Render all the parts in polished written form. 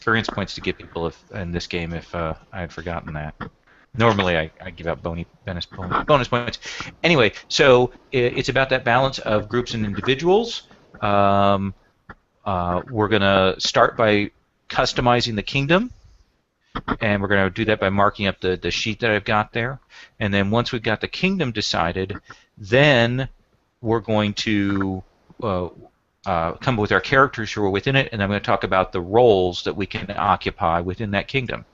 experience points to give people in this game if I had forgotten that. Normally, I give out bonus points. Anyway, so it's about that balance of groups and individuals. We're going to start by customizing the kingdom, and we're going to do that by marking up the sheet that I've got there. And then once we've got the kingdom decided, then we're going to come up with our characters who are within it, and I'm going to talk about the roles that we can occupy within that kingdom.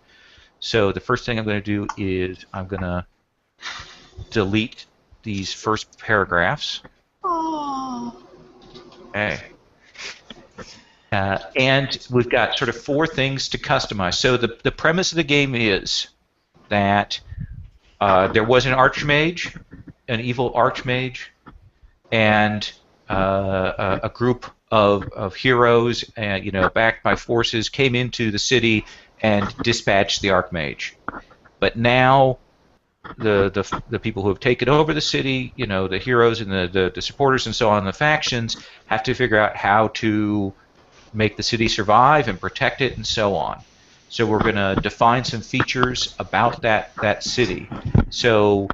So the first thing I'm going to do is I'm going to delete these first paragraphs. Oh. Okay. And we've got sort of 4 things to customize. So the premise of the game is that there was an archmage, an evil archmage, and a group of heroes, backed by forces, came into the city and dispatched the archmage. But now the people who have taken over the city, the heroes and the supporters and so on, the factions, have to figure out how to make the city survive and protect it and so on. So we're going to define some features about that city. So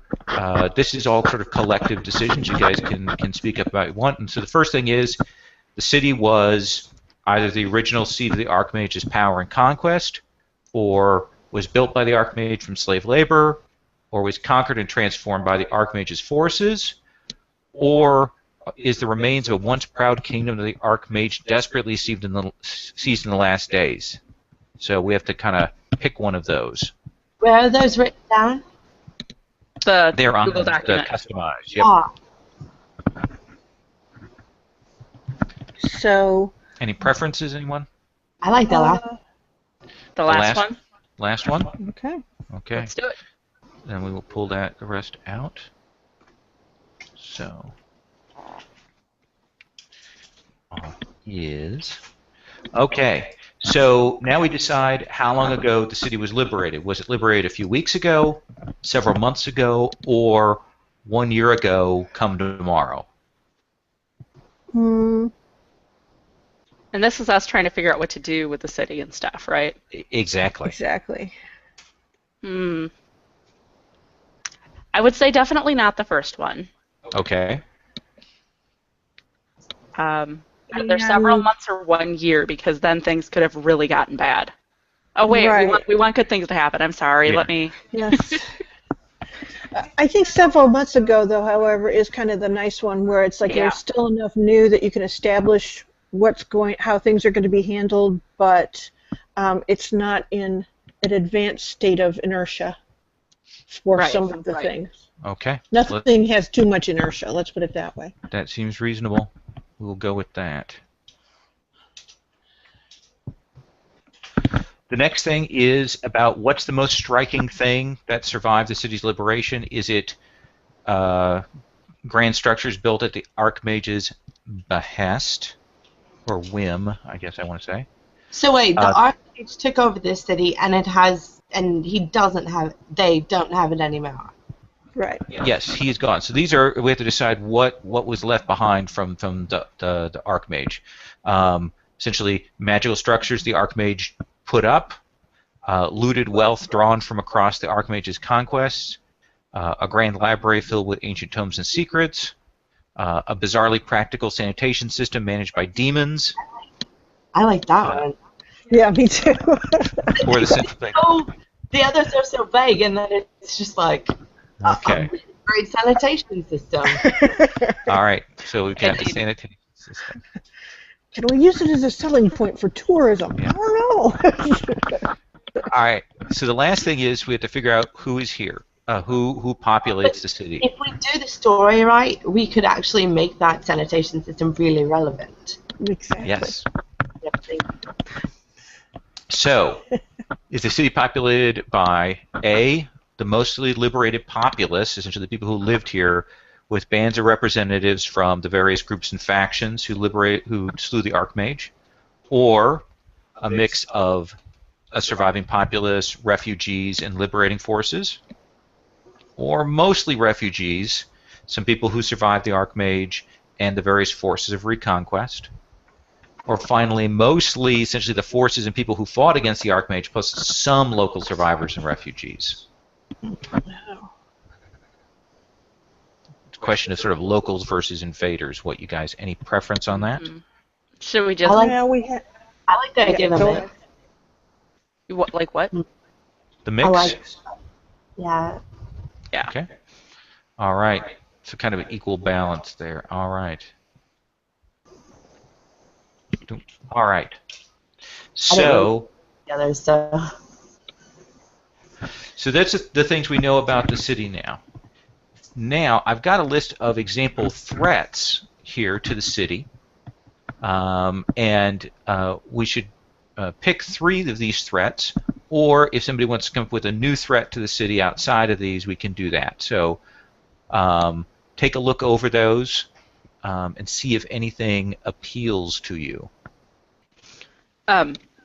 this is all sort of collective decisions. You guys can speak up about what you want. And so the first thing is the city was either the original seat of the Archmage's power and conquest, or was built by the Archmage from slave labor, or was conquered and transformed by the Archmage's forces, or is the remains of a once proud kingdom that the Archmage desperately seized in the last days. So we have to kind of pick one of those. Where are those written down? They're on Google the document. customized. Yep. Ah. So. Any preferences, anyone? I like the last. The last one? Last one? Okay. Okay. Let's do it. Then we will pull the rest out. So is okay. So now we decide how long ago the city was liberated. Was it liberated a few weeks ago, several months ago, or 1 year ago come tomorrow? Hmm. And this is us trying to figure out what to do with the city and stuff, right? Exactly. Exactly. I would say definitely not the first one. Okay. Either several months or 1 year, because then things could have really gotten bad. Oh wait, Right. we want good things to happen. I'm sorry. Yeah. Let me. Yes. I think several months ago, though, however, is kind of the nice one where it's like Yeah. there's still enough new that you can establish how things are going to be handled, but it's not in an advanced state of inertia for Right, some of the right. things. Okay. Nothing has too much inertia, let's put it that way. That seems reasonable. We'll go with that. The next thing is about what's the most striking thing that survived the city's liberation. Is it grand structures built at the Archmage's behest, or whim, I guess I want to say? So wait, the Archmage took over this city, and they don't have it anymore. Right. Yes, he's gone. So we have to decide what was left behind from the Archmage. Essentially, magical structures the Archmage put up, looted wealth drawn from across the Archmage's conquests, a grand library filled with ancient tomes and secrets, a bizarrely practical sanitation system managed by demons. I like that one. Yeah, me too. Or the central thing. Oh, the others are so vague, and then it's just like Okay. a great sanitation system. All right. So we've got the sanitation system. Can we use it as a selling point for tourism? Yeah. I don't know. All right. So the last thing is we have to figure out who is here, who populates the city. If we do the story right, we could actually make that sanitation system really relevant. Exactly. Yes. Yep, thank you. So, is the city populated by A, the mostly liberated populace, essentially the people who lived here, with bands of representatives from the various groups and factions who slew the Archmage, or a mix of a surviving populace, refugees, and liberating forces, or mostly refugees, some people who survived the Archmage and the various forces of reconquest, Or finally, mostly, essentially, the forces and people who fought against the Archmage, plus some local survivors and refugees. Question of sort of locals versus invaders. What you guys? Any preference on that? Should we just? I like the idea of a mix. Like what? The mix. I like. Yeah. Yeah. Okay. All right. So kind of an equal balance there. All right. All right. So. Together, so. So that's the things we know about the city now. Now, I've got a list of example threats here to the city, and we should pick 3 of these threats, or if somebody wants to come up with a new threat to the city outside of these, we can do that. So take a look over those and see if anything appeals to you.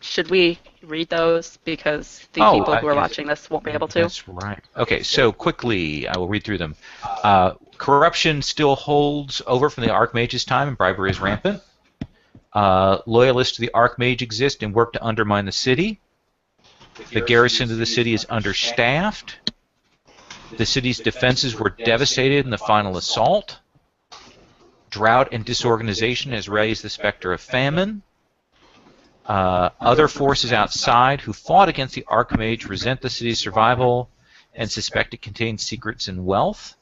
Should we read those because the people who are watching this won't be able to? That's right. Okay, so quickly, I will read through them. Corruption still holds over from the Archmage's time, and bribery is rampant. Loyalists to the Archmage exist and work to undermine the city. The garrison of the city is understaffed. The city's defenses were devastated in the final assault. Drought and disorganization has raised the specter of famine. Other forces outside who fought against the Archmage resent the city's survival and suspect it contains secrets and wealth.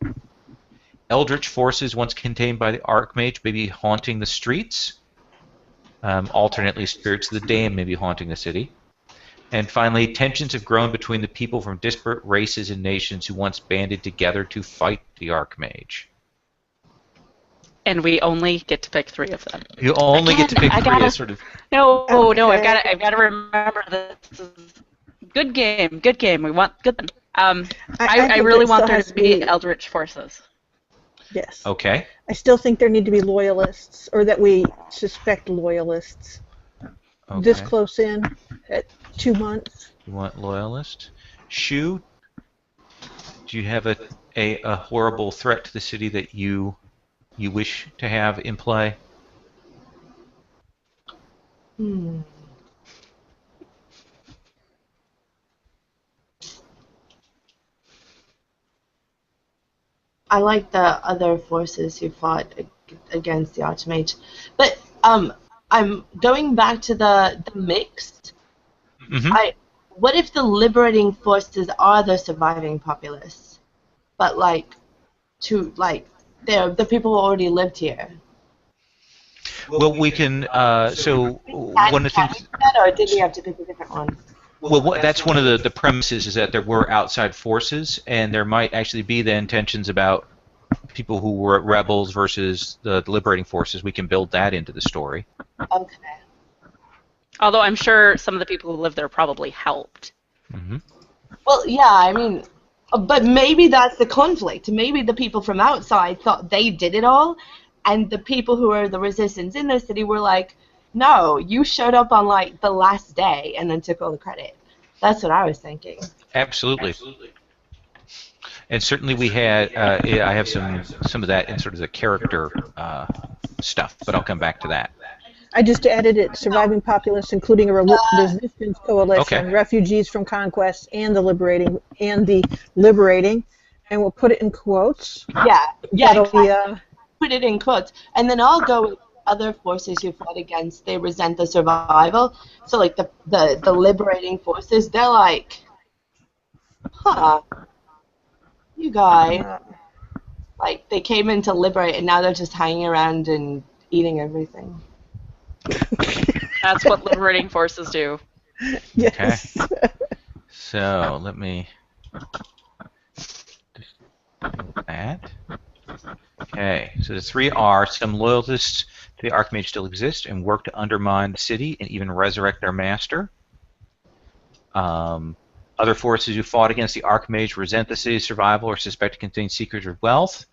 Eldritch forces once contained by the Archmage may be haunting the streets. Alternately, spirits of the damned may be haunting the city. And finally, tensions have grown between the people from disparate races and nations who once banded together to fight the Archmage. And we only get to pick 3 of them. You only get to pick 3 as sort of... No, I've got to remember this is good game. We want good. I really want there to be Eldritch forces. Yes. Okay. I still think there need to be loyalists, or that we suspect loyalists. Okay. This close in at 2 months. You want loyalist? Shu, do you have a horrible threat to the city that you wish to have in play? I like the other forces who fought against the Archmage, but I'm going back to the mixed. Mm-hmm. What if the liberating forces are the surviving populace, but they're the people who already lived here? Well, we can. So one of the things. Or did we have to pick a different one? Well, that's one of the premises is that there were outside forces, and there might actually be then tensions about people who were rebels versus the liberating forces. We can build that into the story. Okay. Although I'm sure some of the people who live there probably helped. Mm-hmm. Well, yeah, I mean, but maybe that's the conflict. Maybe the people from outside thought they did it all, and the people who are the resistance in the city were like, no, you showed up on the last day and then took all the credit. That's what I was thinking. Absolutely. And certainly we had, I have some of that in sort of the character stuff, but I'll come back to that. I just added it, surviving populace, including a resistance coalition, Okay. refugees from conquest, and the liberating, and we'll put it in quotes. Yeah, That'll exactly. be, Put it in quotes. And then I'll go with other forces who fought against, they resent the survival. So, the liberating forces, they're like, you guys, they came in to liberate, and now they're just hanging around and eating everything. That's what liberating forces do. yes. Okay. So let me do that. Okay, so the 3 are some loyalists to the Archmage still exist and work to undermine the city and even resurrect their master. Other forces who fought against the Archmage resent the city's survival or suspect it contains secrets or wealth.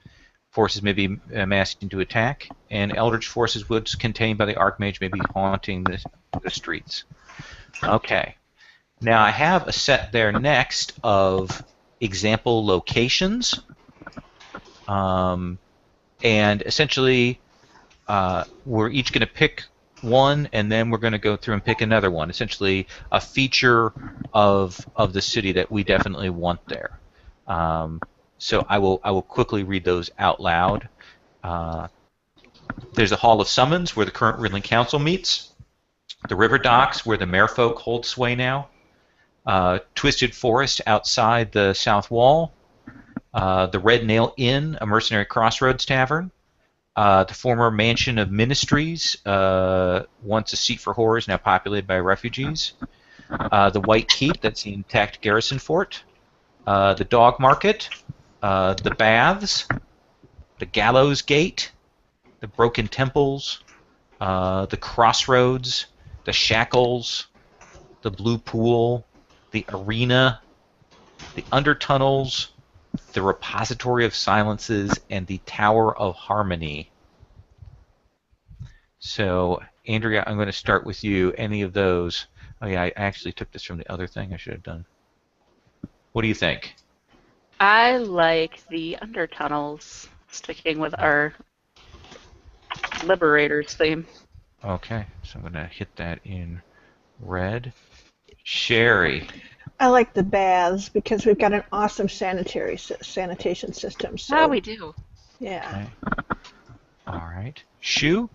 Forces may be amassing to attack, and Eldritch forces once contained by the Archmage may be haunting the streets. Okay. Now I have a set there next of example locations. And essentially, we're each going to pick one, and then we're going to go through and pick another one. Essentially, a feature of the city that we definitely want there. So I will quickly read those out loud. There's the Hall of Summons, where the current Ridley Council meets. The River Docks, where the Marefolk hold sway now. Twisted Forest, outside the South Wall. The Red Nail Inn, a mercenary crossroads tavern. The former Mansion of Ministries, once a seat for horrors, now populated by refugees. The White Keep, that's the intact garrison fort. The Dog Market. The Baths. The Gallows Gate. The Broken Temples. The Crossroads. The Shackles. The Blue Pool. The Arena. The Undertunnels. The Repository of Silences, and the Tower of Harmony. So, Andrea, I'm going to start with you. Any of those? Oh yeah, I actually took this from the other thing I should have done. What do you think? I like the Undertunnels, sticking with our Liberators theme. Okay, so I'm going to hit that in red. Sherry. I like the baths because we've got an awesome sanitation system. So, We do. Yeah. Okay. All right. Shu?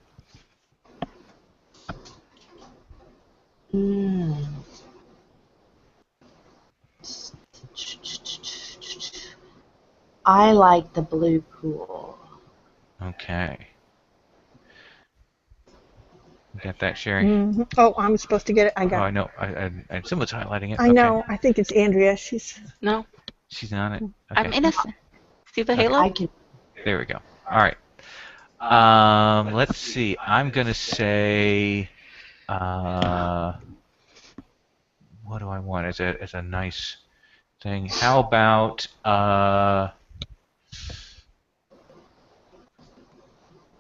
I like the blue pool. Okay. You got that, Sherry? Mm-hmm. Oh, I'm supposed to get it. I Oh, got I it. know. Someone's highlighting it. I know. I think it's Andrea. She's. No, She's on it. Okay. I'm innocent. See the Okay. halo? I can. There we go. All right. Let's see. I'm going to say, what do I want as a nice thing? How about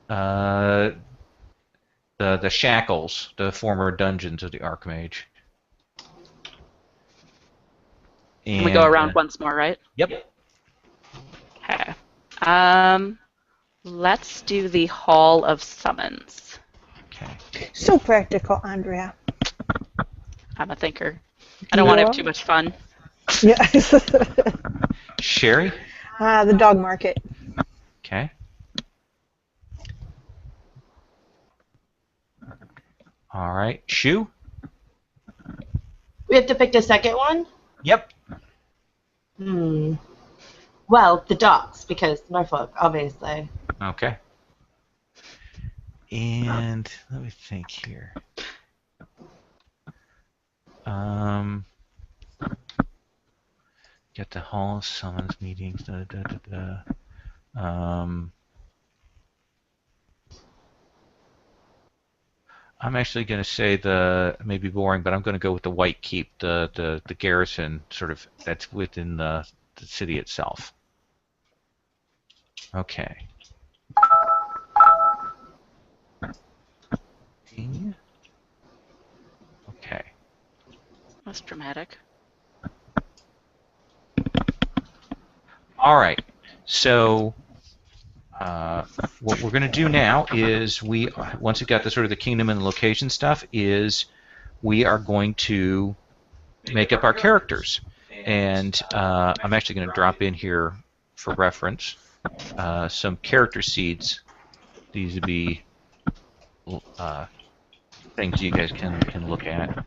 the Shackles, the former dungeons of the Archmage. And we go around once more, right? Yep. Okay. Let's do the Hall of Summons. Okay. So practical, Andrea. I'm a thinker. I don't want to have too much fun. Yeah. Sherry? The dog market. Okay. All right. Shu? We have to pick the second one? Yep. Well, the dogs, because Norfolk, obviously. Okay. And let me think here. Get the Hall of Summons meetings. I'm actually going to say it may be boring, but I'm going to go with the White Keep, the garrison sort of that's within the city itself. Okay. Okay. That's dramatic. All right. So what we're going to do now is once we've got the sort of the kingdom and the location stuff, is we are going to make up our characters. And I'm actually going to drop in here for reference some character seeds. These would be things you guys can look at.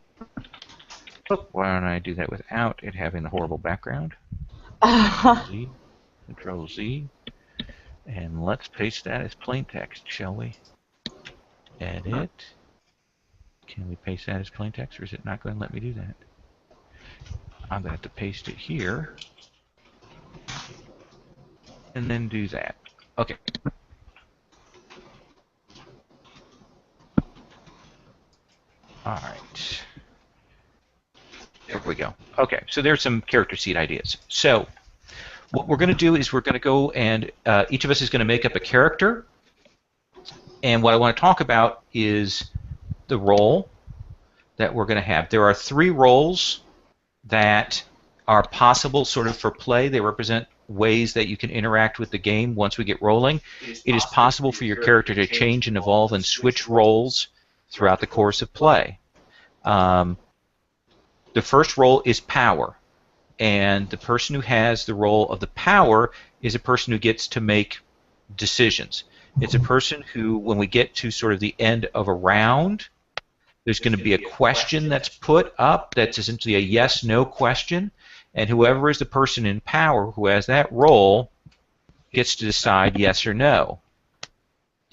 Why don't I do that without it having the horrible background? Control Z. And let's paste that as plain text, shall we? Edit. Can we paste that as plain text, or is it not going to let me do that? I'm going to have to paste it here. And then do that. Okay. Alright. There we go. Okay, so there's some character seed ideas. So, what we're going to do is we're going to go and each of us is going to make up a character. And what I want to talk about is the role that we're going to have. There are 3 roles that are possible sort of for play. They represent ways that you can interact with the game once we get rolling. It is possible for your character to change and evolve and switch roles throughout the course of play. The first role is power, and the person who has the role of the power is a person who gets to make decisions. It's a person who, when we get to sort of the end of a round, there's going to be a question that's put up that's essentially a yes-no question, and whoever is the person in power who has that role gets to decide yes or no.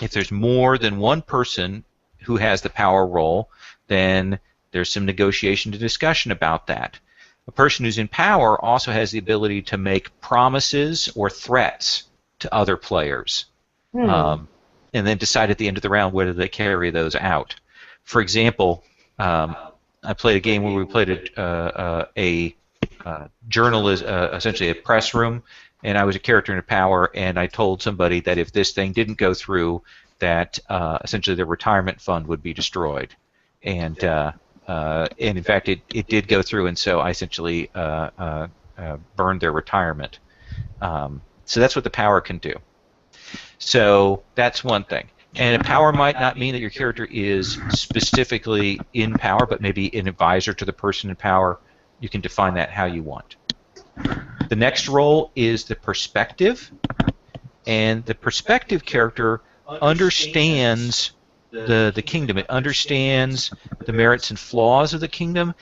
If there's more than one person who has the power role, then there's some negotiation and discussion about that. A person who's in power also has the ability to make promises or threats to other players, and then decide at the end of the round whether they carry those out. For example, I played a game where we played a journalist, essentially a press room, and I was a character in power, and I told somebody that if this thing didn't go through, that essentially their retirement fund would be destroyed. And in fact, it did go through, and so I essentially burned their retirement. So that's what the power can do. So that's one thing. And a power might not mean that your character is specifically in power, but maybe an advisor to the person in power. You can define that how you want. The next role is the perspective, and the perspective character understands the kingdom. It understands the merits and flaws of the kingdom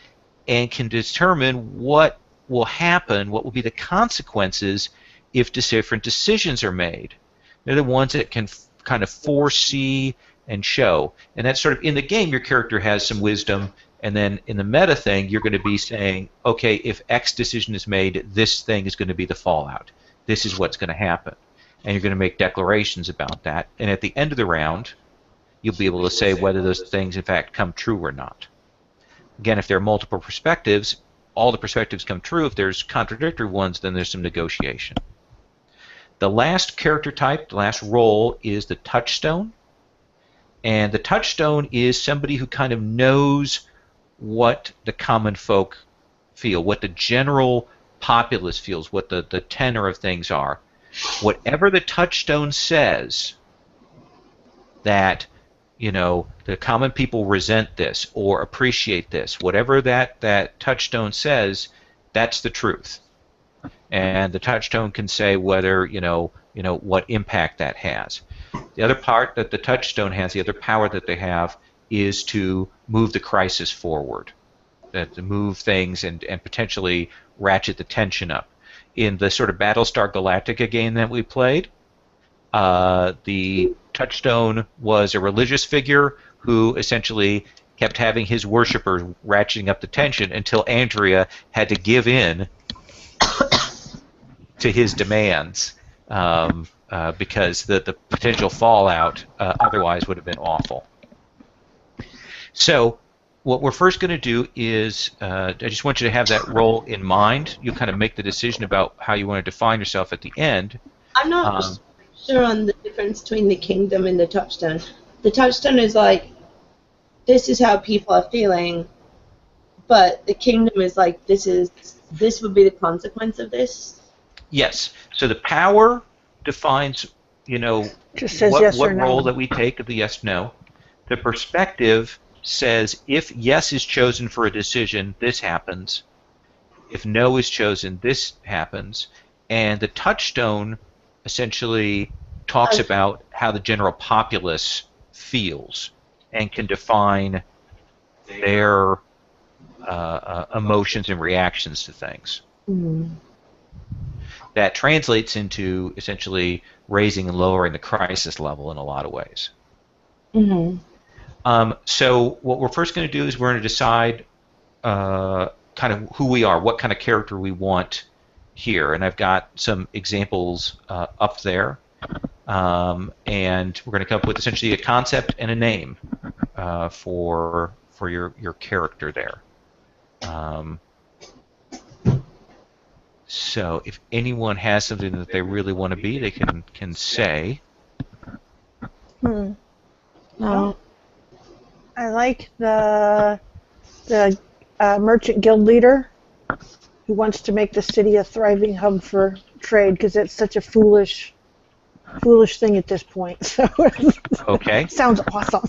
and can determine what will happen, what will be the consequences if different decisions are made. They're the ones that can kind of foresee and show. And that's sort of, in the game, your character has some wisdom, and then in the meta thing, you're going to be saying, okay, if X decision is made, this thing is going to be the fallout. This is what's going to happen. And you're going to make declarations about that. And at the end of the round, you'll be able to say whether those things, in fact, come true or not. Again, if there are multiple perspectives, all the perspectives come true. If there's contradictory ones, then there's some negotiation. The last character type, the last role, is the touchstone. And the touchstone is somebody who kind of knows what the common folk feel, what the general populace feels, what the tenor of things are. Whatever the touchstone says, that, you know, the common people resent this or appreciate this, whatever that touchstone says, that's the truth. And the touchstone can say whether, you know what impact that has. The other part that the touchstone has, the other power that they have, is to move the crisis forward, to move things and potentially ratchet the tension up. In the sort of Battlestar Galactica game that we played, the touchstone was a religious figure who essentially kept having his worshippers ratcheting up the tension until Andrea had to give in to his demands, because the potential fallout otherwise would have been awful. So what we're first going to do is, I just want you to have that role in mind. You kind of make the decision about how you want to define yourself at the end. I'm not sure on the difference between the kingdom and the touchstone. The touchstone is like, this is how people are feeling, but the kingdom is like, this would be the consequence of this. Yes. So the power defines, just says what, yes what or no. role that we take of the yes/no. The perspective says if yes is chosen for a decision, this happens. If no is chosen, this happens. And the touchstone essentially talks about how the general populace feels and can define their emotions and reactions to things. Mm. That translates into essentially raising and lowering the crisis level in a lot of ways. Mm-hmm. So what we're first going to do is we're going to decide kind of who we are, what kind of character we want here. And I've got some examples up there. And we're going to come up with essentially a concept and a name for your character there. So if anyone has something that they really want to be, they can say. No. I like the merchant guild leader who wants to make the city a thriving hub for trade, because it's such a foolish thing at this point. So Okay. sounds awesome.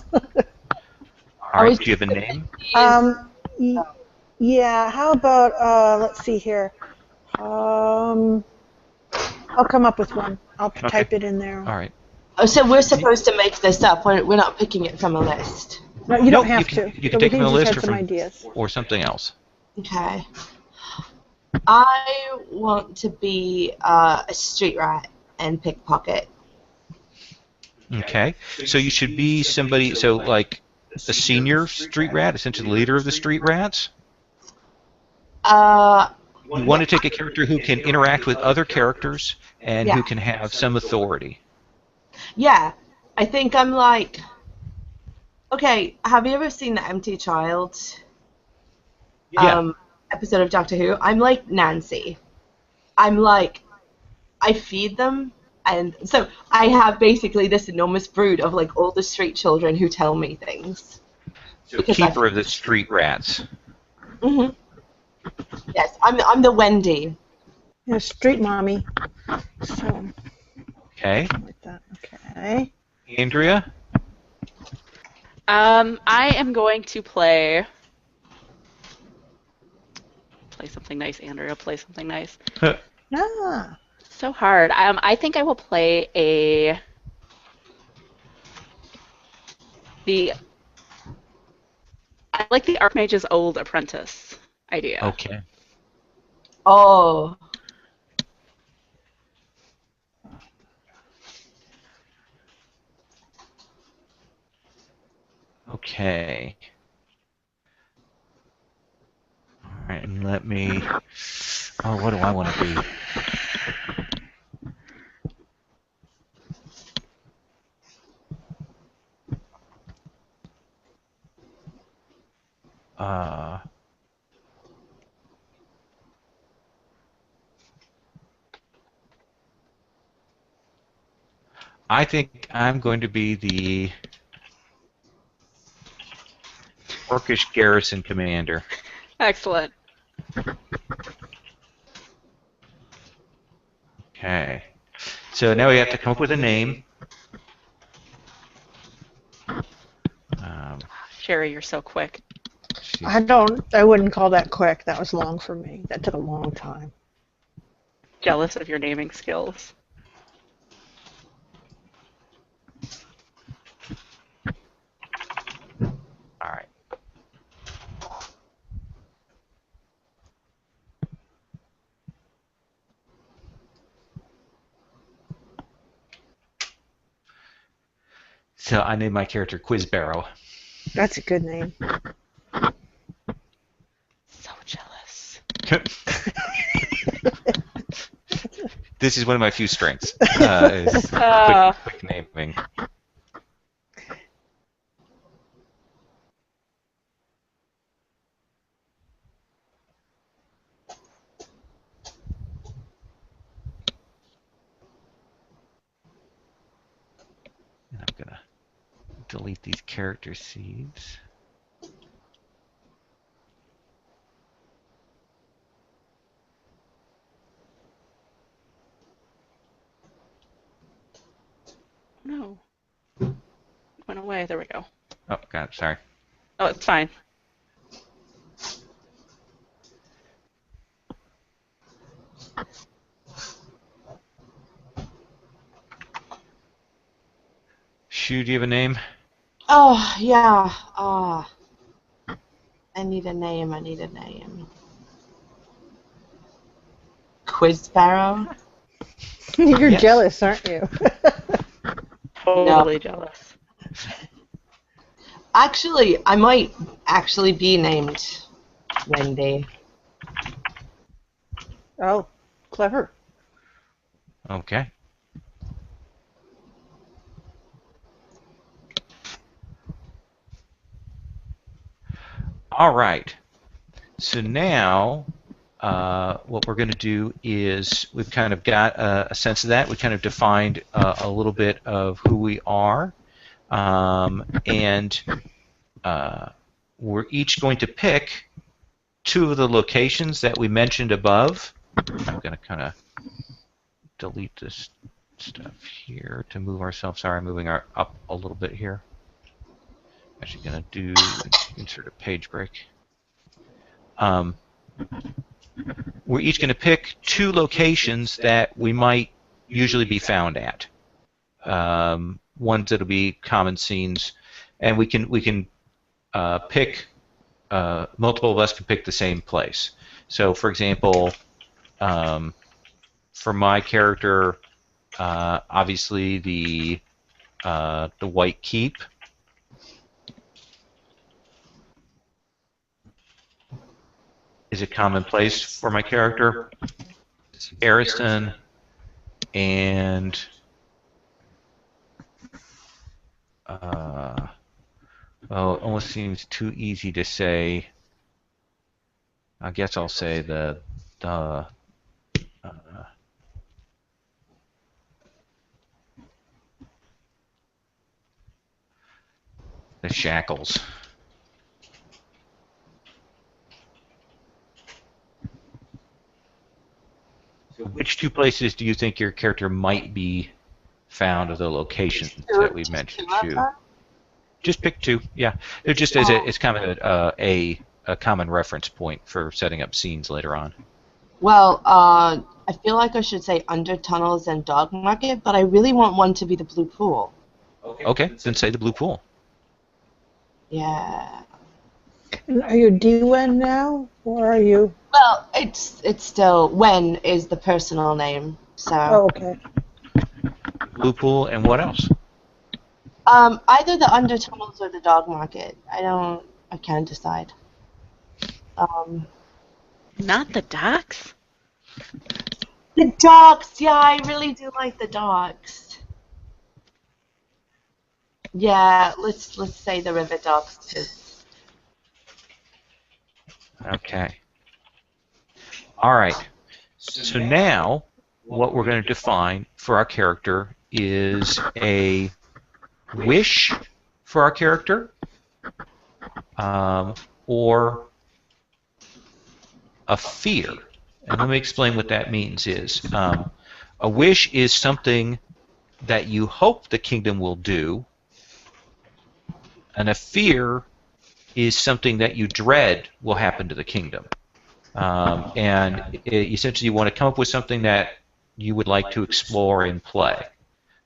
All right. Do you have a name? Y- yeah. How about let's see here. I'll come up with one. I'll Okay. type it in there. All right. Oh, so we're supposed to make this up. We're not picking it from a list. No, you don't No, have you to. you can But take we it from a just list had or some from ideas. or something else. Okay. I want to be a street rat and pickpocket. Okay. So you should be somebody. So like a senior street rat, essentially the leader of the street rats. You want to take a character who can interact with other characters and Yeah. who can have some authority. Yeah, I think I'm like. Okay, have you ever seen the Empty Child Yeah. episode of Doctor Who? I'm like Nancy. I'm like, I feed them, and so I have basically this enormous brood of like all the street children who tell me things. So keeper of the street rats. Mhm. Yes, I'm the Wendy. Yeah, street mommy. So Okay. like that. Okay. Andrea. I am going to play something nice, Andrea. Play something nice. Ah. So hard. I think I will play I like the Archmage's old apprentice idea. Okay. Oh, Okay. All right, and let me. Oh, what do I want to be? I think I'm going to be the Orcish garrison commander. Excellent. Okay. So now we have to come up with a name. Sherry, you're so quick. I wouldn't call that quick. That was long for me. That took a long time. Jealous of your naming skills. All right. So I named my character Quizbarrow. That's a good name. So jealous. This is one of my few strengths. Is quick naming. And I'm gonna delete these character seeds. No. Went away. There we go. Oh, God, sorry. Oh, it's fine. Shu, do you have a name? oh yeah. I need a name. Quiz Sparrow. You're Yes. jealous, aren't you? Totally jealous. Actually, I might actually be named Wendy. Oh, clever. Okay. All right. So now what we're going to do is we've kind of got a sense of that. We kind of defined a little bit of who we are. And we're each going to pick two of the locations that we mentioned above. I'm going to kind of delete this stuff here to move ourselves. Sorry, I'm moving up a little bit here. Actually, going to do insert a page break. We're each going to pick 2 locations that we might usually be found at. Ones that'll be common scenes, and we can pick. Multiple of us can pick the same place. So, for example, for my character, obviously the White Keep. Is a common place for my character. Garrison and well, it almost seems too easy to say. I guess I'll say the shackles. So which 2 places do you think your character might be found, of the locations that we mentioned? Just pick 2. Yeah, they're just as it's kind of a common reference point for setting up scenes later on. Well, I feel like I should say Under Tunnels and Dog Market, but I really want one to be the Blue Pool. Okay, then say the Blue Pool. Yeah. And are you D-Wen now, or are you? Well, it's still Wen is the personal name, so. Oh, okay. Blue Pool, and what else? Either the Under Tunnels or the Dog Market. I can't decide. Not the docks? The docks, yeah, I really do like the docks. Yeah, let's say the river docks too. Okay. All right. So now, what we're going to define for our character is a wish for our character, or a fear. And let me explain what that means. A wish is something that you hope the kingdom will do, and a fear is something that you dread will happen to the kingdom. Essentially, you want to come up with something that you would like to explore and play.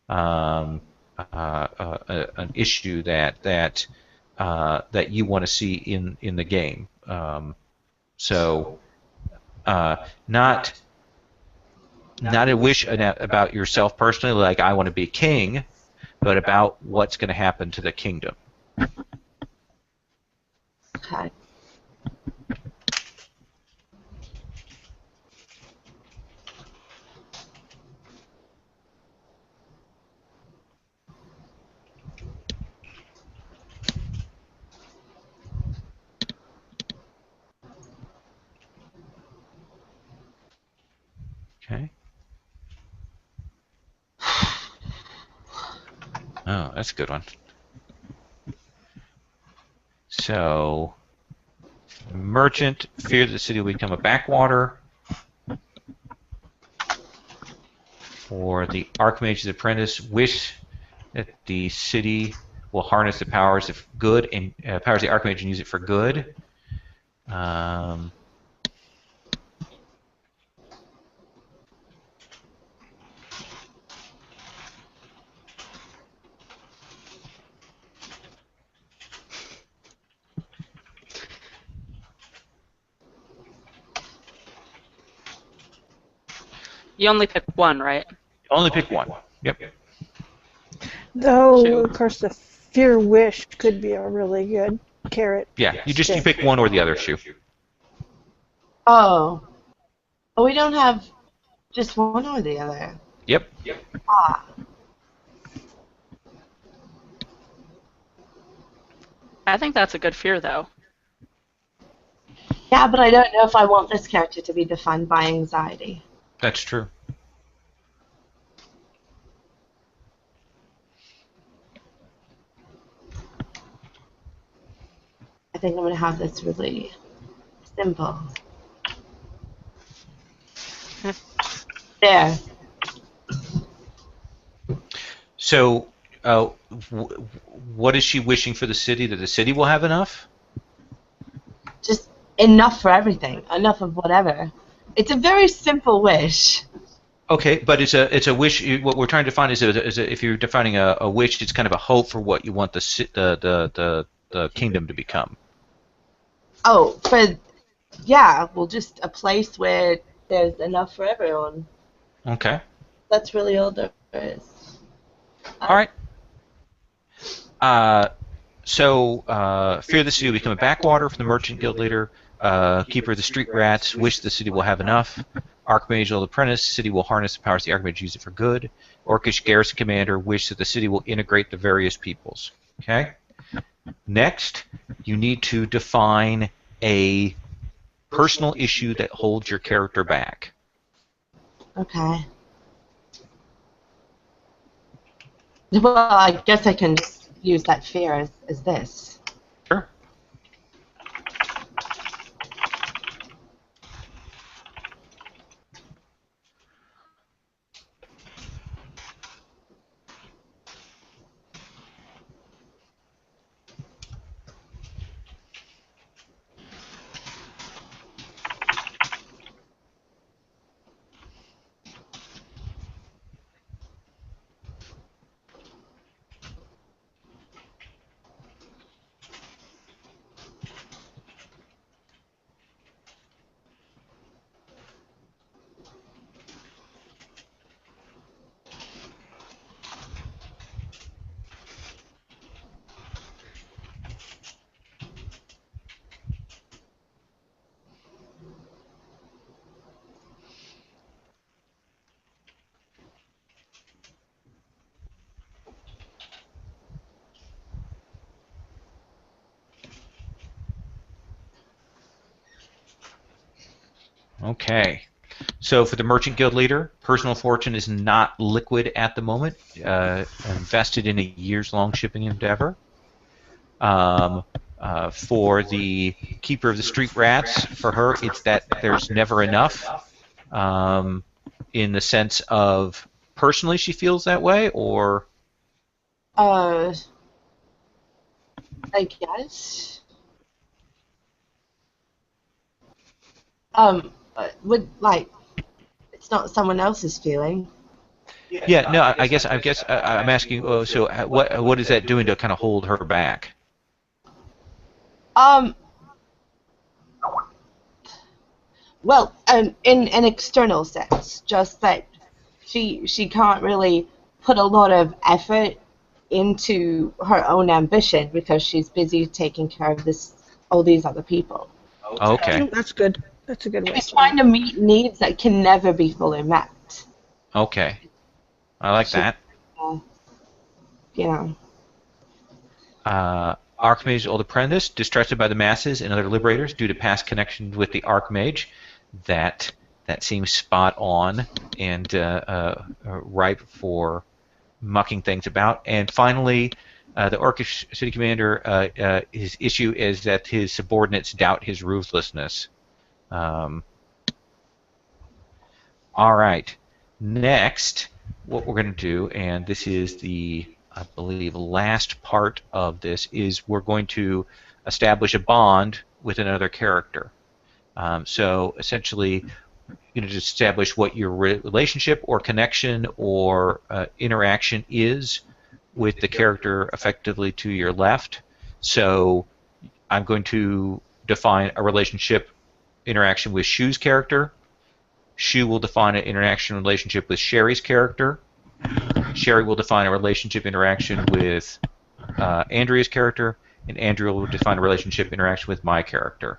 An issue that you want to see in the game. Not a wish about yourself personally, like I want to be king, but about what's going to happen to the kingdom. Okay. Okay. Oh, that's a good one. So, merchant, fear that the city will become a backwater. For the Archmage's apprentice, wish that the city will harness the powers of good and powers of the Archmage and use it for good. You only pick one, right? Only pick one. Yep. Though, Shoot. of course, the fear wish could be a really good carrot. Yeah, you pick one or the other shoe. Oh. Oh, we don't have just one or the other. Yep. Ah. I think that's a good fear, though. Yeah, but I don't know if I want this character to be defined by anxiety. That's true. I think I'm going to have this really simple. There. So, uh, what is she wishing for the city? That the city will have enough? Just enough for everything. Enough of whatever. It's a very simple wish. Okay, but it's a wish. What we're trying to find is if you're defining a wish, it's kind of a hope for what you want the kingdom to become. Oh, yeah, well, just a place where there's enough for everyone. Okay. That's really all there is. All right. Fear the city will become a backwater for the merchant guild leader. Keeper of the street rats, wish the city will have enough. Archmage Old Apprentice, city will harness the powers of the Archmage, use it for good. Orcish Garrison Commander, wish that the city will integrate the various peoples. Okay? Next, you need to define a personal issue that holds your character back. Okay. Well, I guess I can just use that fear as this. Sure. Okay. So for the Merchant Guild leader, personal fortune is not liquid at the moment, invested in a years-long shipping endeavor. For the Keeper of the Street Rats, for her, it's that there's never enough, in the sense of personally she feels that way, or... I guess. Would like it's not someone else's feeling. Yeah, no, I guess I'm asking. Oh, so what is that doing to kind of hold her back? Well, in an external sense, just that she can't really put a lot of effort into her own ambition because she's busy taking care of all these other people. Okay. That's good. That's a good way. She's trying to meet needs that can never be fully met. Okay. I like that. You know. Archmage's Old Apprentice, distrusted by the masses and other liberators due to past connections with the Archmage. That seems spot on and ripe for mucking things about. And finally, the Orcish City Commander, his issue is that his subordinates doubt his ruthlessness. All right. Next, what we're going to do, and this is the, I believe, last part of this, is we're going to establish a bond with another character. So essentially, just establish what your relationship or connection or interaction is with the character effectively to your left. So I'm going to define a relationship interaction with Shu's character. Shu will define an interaction relationship with Sherry's character. Sherry will define a relationship interaction with Andrea's character, and Andrea will define a relationship interaction with my character.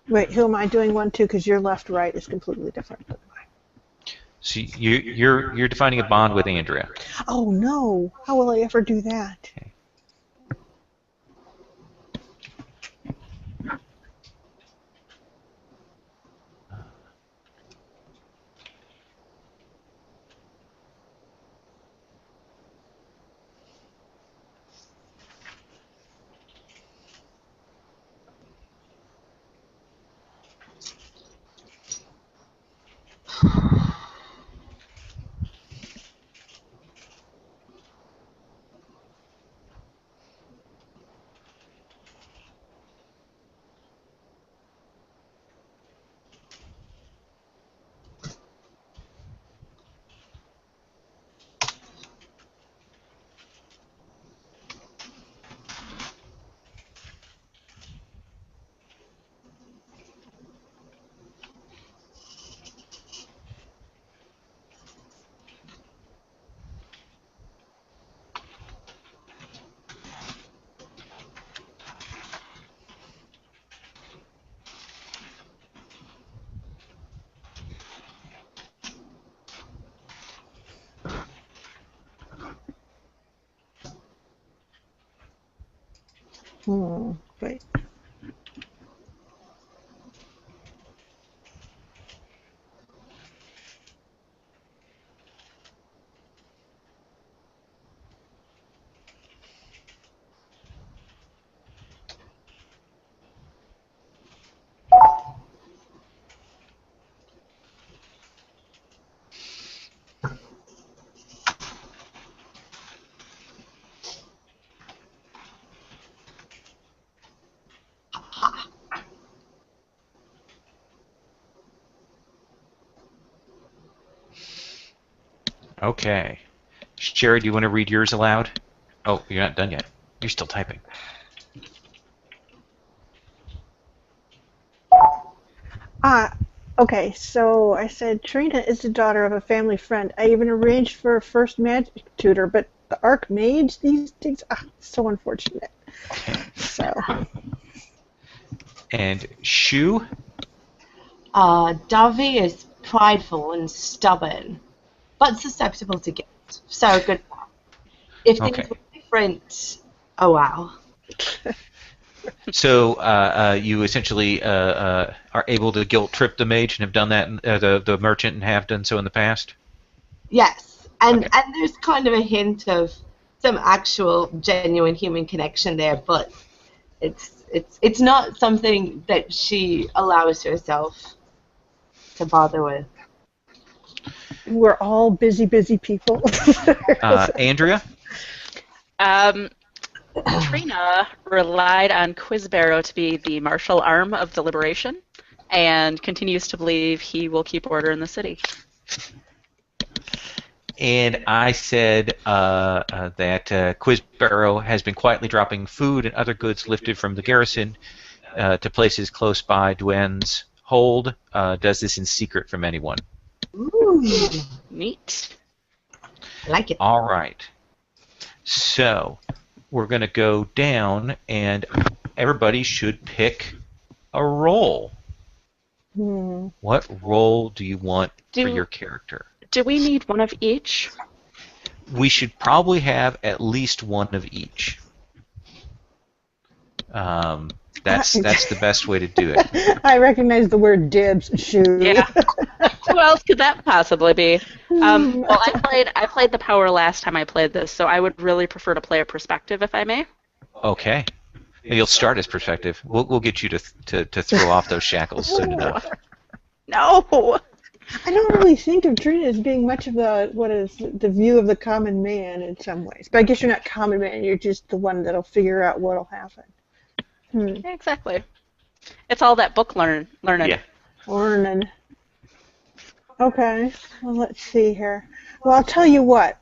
Wait, who am I doing one to? Because your left-right is completely different than mine. So you're defining a bond with Andrea. Oh no! How will I ever do that? Okay. Right. Okay. Sherry, do you want to read yours aloud? Oh, you're not done yet. You're still typing. Okay, so I said, Trina is the daughter of a family friend. I even arranged for a first magic tutor, but the Archmage, these things, so unfortunate. So. And Shu? Davi is prideful and stubborn, but susceptible to guilt. So good. If things were different, oh wow. So you essentially are able to guilt trip the mage and have done that, the merchant, and have done so in the past? Yes, and there's kind of a hint of some actual genuine human connection there, but it's not something that she allows herself to bother with. We're all busy people. Andrea? Trina relied on Quizbarrow to be the martial arm of deliberation and continues to believe he will keep order in the city. And I said that Quizbarrow has been quietly dropping food and other goods lifted from the garrison to places close by Duen's hold. Does this in secret from anyone. Ooh, Neat. I like it. All right. So we're going to go down, and everybody should pick a role. What role do you want for your character? Do we need one of each? We should probably have at least one of each. That's the best way to do it. I recognize the word dibs. Shoot. Yeah. Who else could that possibly be? Well, I played the power last time I played this, so I would really prefer to play a perspective, if I may. Okay. You'll start as perspective. We'll get you to throw off those shackles soon enough. No. I don't really think of Trina as being much of the view of the common man in some ways. But I guess you're not common man. You're just the one that'll figure out what'll happen. Yeah, exactly. It's all that book learning. Yeah. Learning. Okay. Well, let's see here. Well, I'll tell you what.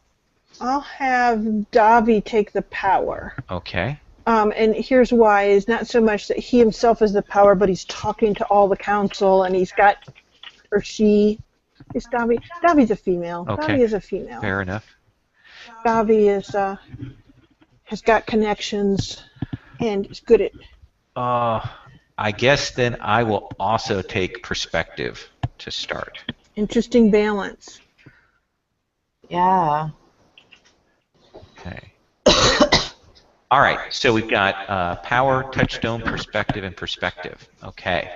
I'll have Davi take the power. Okay. And here's why. It's not so much that he himself is the power, but he's talking to all the council, and he's got, or she, is Davi? Davi's a female. Okay. Davi is a female. Fair enough. Davi has got connections, and is good at. I guess then I will also take perspective to start. Interesting balance. Yeah. Okay. All right, so we've got power, touchstone, perspective, and perspective. Okay.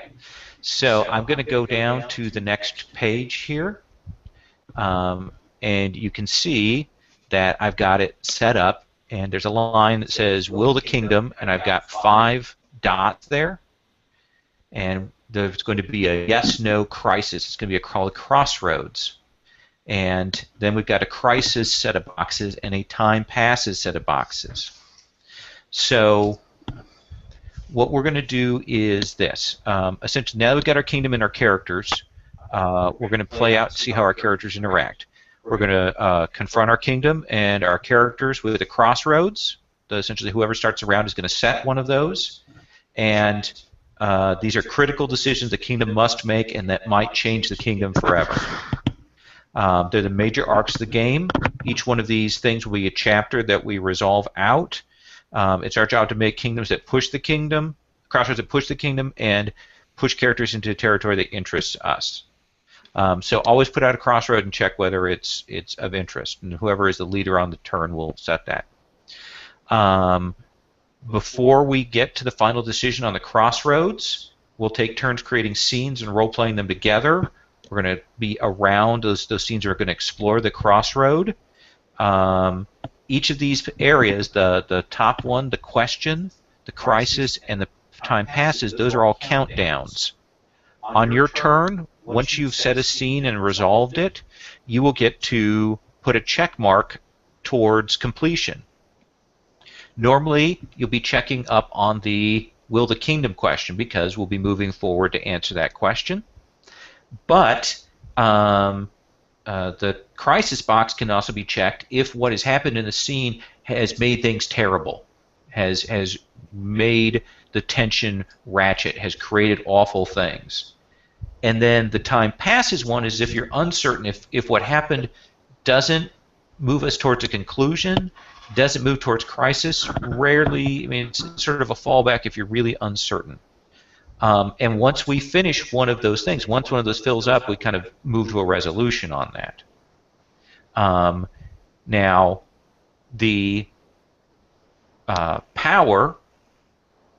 So I'm going to go down to the next page here, and you can see that I've got it set up, and there's a line that says, will the kingdom, and I've got 5 dots there, and there's going to be a yes-no crisis. It's going to be called a crossroads. And then we've got a crisis set of boxes and a time passes set of boxes. So what we're going to do is this. Essentially, now that we've got our kingdom and our characters, we're going to play out and see how our characters interact. We're going to confront our kingdom and our characters with a crossroads. Essentially, whoever starts around is going to set one of those. And these are critical decisions the kingdom must make and that might change the kingdom forever. They're the major arcs of the game. Each one of these things will be a chapter that we resolve out. It's our job to make kingdoms that push the kingdom, crossroads that push the kingdom, and push characters into territory that interests us. So always put out a crossroad and check whether it's of interest, and whoever is the leader on the turn will set that. Before we get to the final decision on the crossroads, we'll take turns creating scenes and role-playing them together. We're going to be around, those scenes are going to explore the crossroad. Each of these areas, the top one, the question, the crisis, and the time passes, those are all countdowns. On your turn, once you've set a scene and resolved it, you will get to put a check mark towards completion. Normally, you'll be checking up on the Will the Kingdom question because we'll be moving forward to answer that question. But the crisis box can also be checked if what has happened in the scene has made things terrible, has made the tension ratchet, has created awful things. And then the time passes one is if you're uncertain if what happened doesn't move us towards a conclusion, doesn't move towards crisis, rarely, I mean, it's sort of a fallback if you're really uncertain. And once we finish one of those things, once one of those fills up, we kind of move to a resolution on that. Now, the power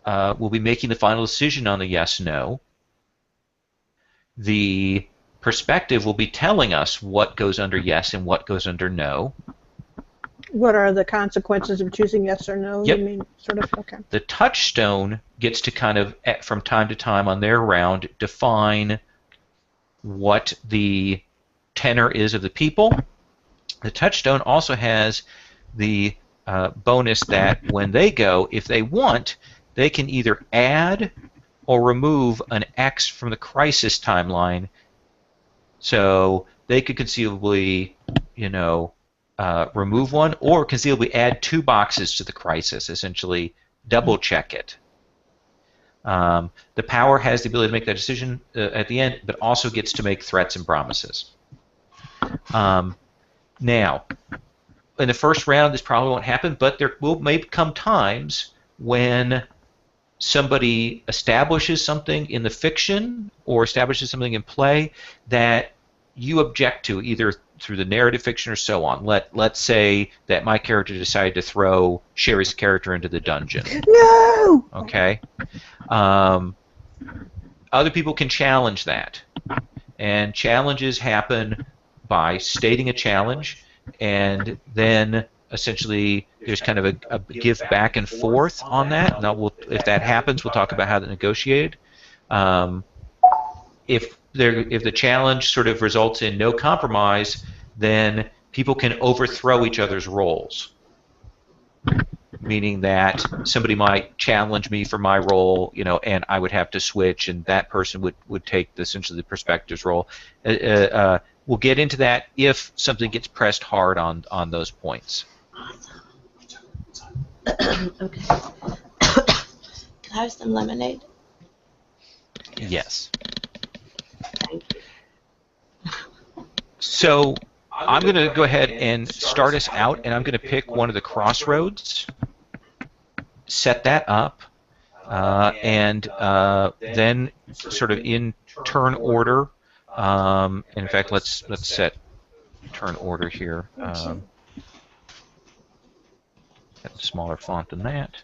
will be making the final decision on the yes-no. The perspective will be telling us what goes under yes and what goes under no. What are the consequences of choosing yes or no? Yep. You mean, sort of, okay. The touchstone gets to kind of, from time to time on their round, define what the tenor is of the people. The touchstone also has the bonus that when they go, if they want, they can either add or remove an X from the crisis timeline. So they could conceivably, remove one, or conceivably add 2 boxes to the crisis, essentially double check it. The power has the ability to make that decision at the end, but also gets to make threats and promises. Now, in the first round, this probably won't happen, but there may come times when somebody establishes something in the fiction or establishes something in play that you object to, either through the narrative fiction or so on. Let's say that my character decided to throw Sherry's character into the dungeon. No! Okay. Other people can challenge that. And challenges happen by stating a challenge, and then essentially there's kind of a give back and forth on that. Now, if that happens, we'll talk about how to negotiate. If the challenge sort of results in no compromise, then people can overthrow each other's roles. Meaning that somebody might challenge me for my role, and I would have to switch, and that person would take essentially the perspective's role. We'll get into that if something gets pressed hard on those points. Okay. Can I have some lemonade? Yes. Thank you. So I'm going to go ahead and start us out, and I'm going to pick one of the crossroads, set that up, and then sort of in turn order. In fact, let's set turn order here. Got a smaller font than that.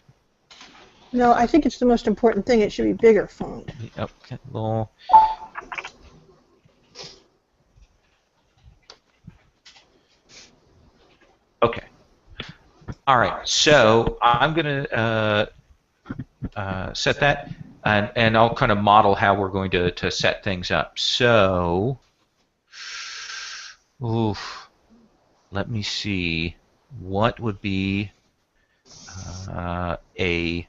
No, I think it's the most important thing. It should be bigger font. Yep, get a little. Okay. All right. So I'm going to set that, and I'll kind of model how we're going to set things up. So, let me see. What would be a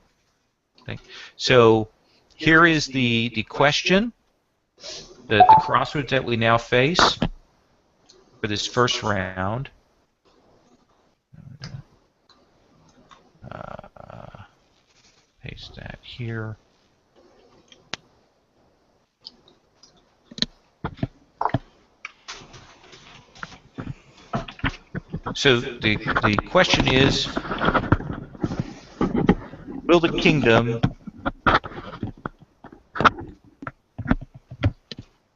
thing? So here is the question, the crossroads that we now face for this first round. Paste that here. So the question is, will the kingdom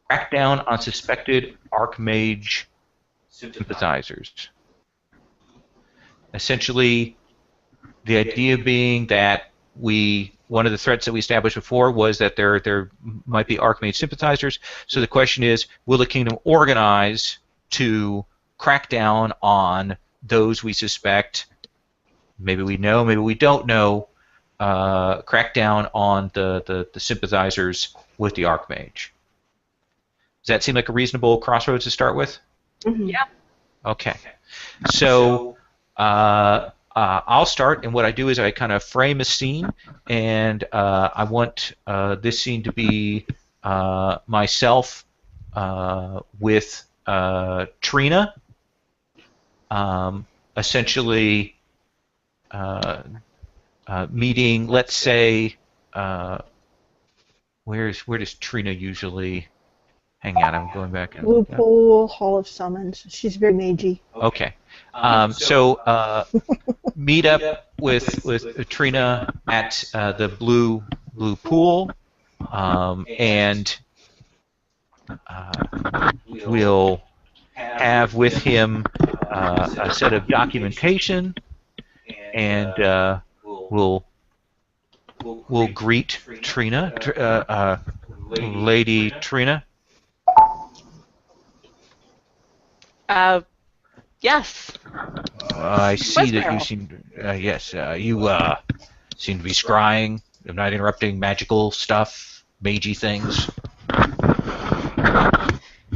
crack down on suspected Archmage sympathizers? Essentially, The idea being that one of the threats that we established before was that there might be Archmage sympathizers. So the question is, will the kingdom organize to crack down on those we suspect? Maybe we know, maybe we don't know. Crack down on the sympathizers with the Archmage. Does that seem like a reasonable crossroads to start with? Mhm. Yeah. Okay. So I'll start, and what I do is I kind of frame a scene, and I want this scene to be myself with Trina, essentially meeting, let's say, where does Trina usually hang out? I'm going back. Blue Pool, Hall of Summons. She's very magey. Okay. So meet up with Trina at the blue pool, and we'll have with him a set of documentation, and we'll greet Trina, Lady Trina. Yes. I see that you Whisperl. seem. Yes, you seem to be scrying. I'm not interrupting magical stuff, magey things,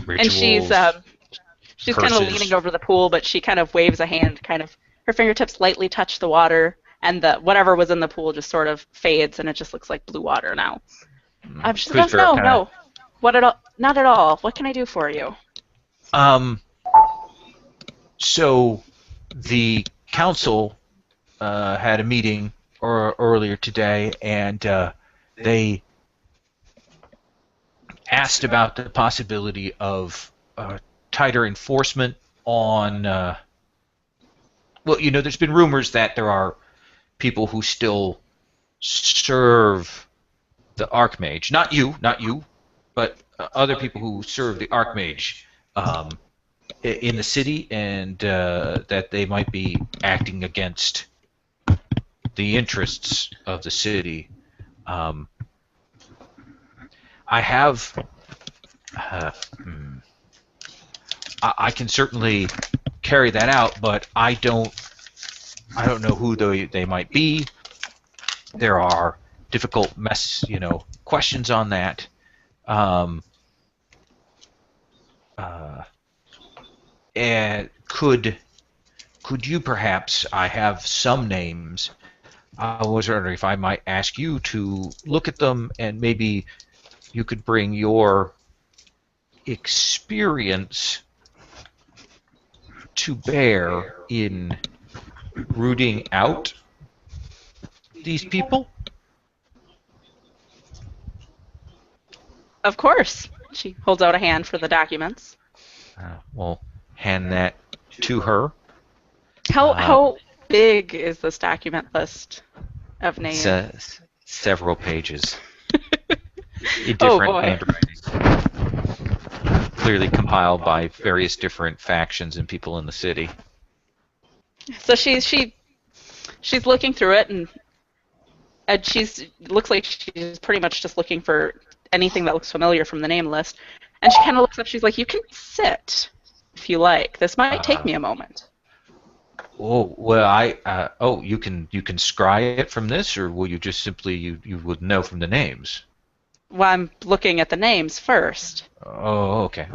And she's rituals, kind of curses. leaning over the pool, but she kind of waves a hand, kind of her fingertips lightly touch the water, and the whatever was in the pool just sort of fades, and it just looks like blue water now. She says, Whisper, no, what at all? Not at all. What can I do for you? So the council had a meeting earlier today, and they asked about the possibility of tighter enforcement on. Well, there's been rumors that there are people who still serve the Archmage. Not you, but other people who serve the Archmage in the city, and that they might be acting against the interests of the city. I have. I can certainly carry that out, but I don't know who they might be. There are difficult questions on that. And could you perhaps? I have some names. I was wondering if I might ask you to look at them, and maybe you could bring your experience to bear in rooting out these people. Of course. She holds out a hand for the documents. We'll hand that to her. How big is this document list of names? It's several pages in different handwritings, clearly compiled by various different factions and people in the city. So she's looking through it, and looks like she's pretty much just looking for anything that looks familiar from the name list. And she kind of looks up. She's like, "You can sit if you like. This might take me a moment." Oh well, you can scry it from this, or will you just simply you would know from the names? Well, I'm looking at the names first. Oh, okay.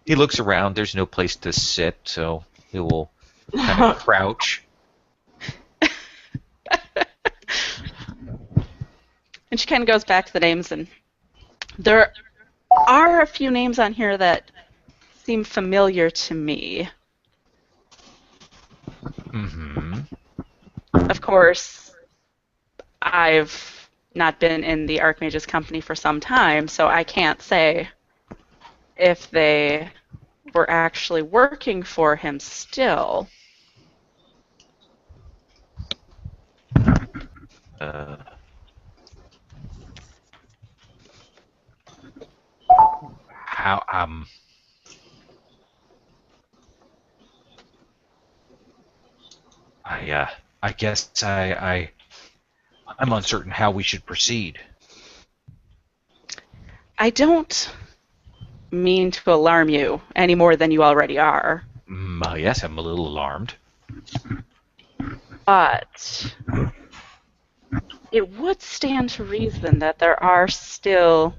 He looks around. There's no place to sit, so he will kind of crouch. And she kind of goes back to the names, and there are a few names on here that seem familiar to me. Mm-hmm. Of course, I've not been in the Archmage's company for some time, so I can't say if they were actually working for him still. How I guess I'm uncertain how we should proceed. I don't mean to alarm you any more than you already are, Yes, I'm a little alarmed. but it would stand to reason that there are still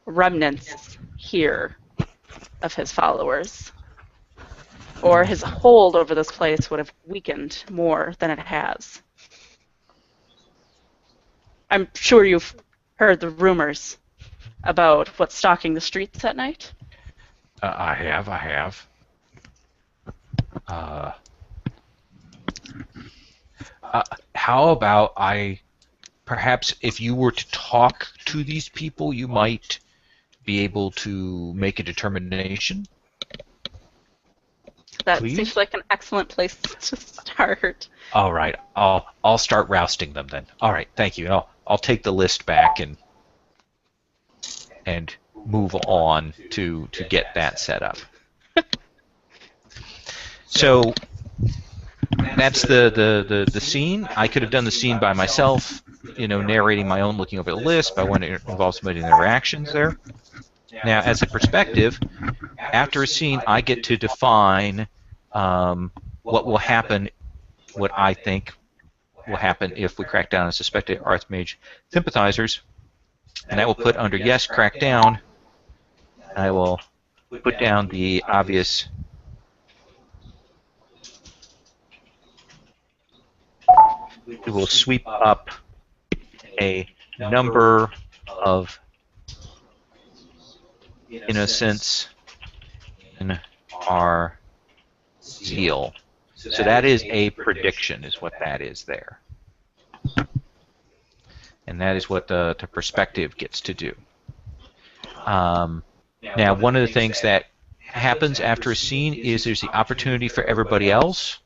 remnants here of his followers, or his hold over this place would have weakened more than it has. I'm sure you've heard the rumors about what's stalking the streets at night. I have. How about perhaps if you were to talk to these people, you might be able to make a determination? That Please? seems like an excellent place to start. All right, I'll start rousting them then. All right, thank you. I'll take the list back and move on to get that set up. So that's the scene. I could have done the scene by myself, narrating my own, looking over the list, but I want to involve somebody in their reactions there. Now, as a perspective, after a scene, I get to define what will happen, what I think will happen if we crack down on suspected Archmage sympathizers, and I will put under yes, crack down. I will put down the obvious we will sweep up a number of innocents in our zeal. So that is a prediction, is what that is there. And that is what the perspective gets to do. Now, one of the things that happens after a scene is there's the opportunity for everybody else.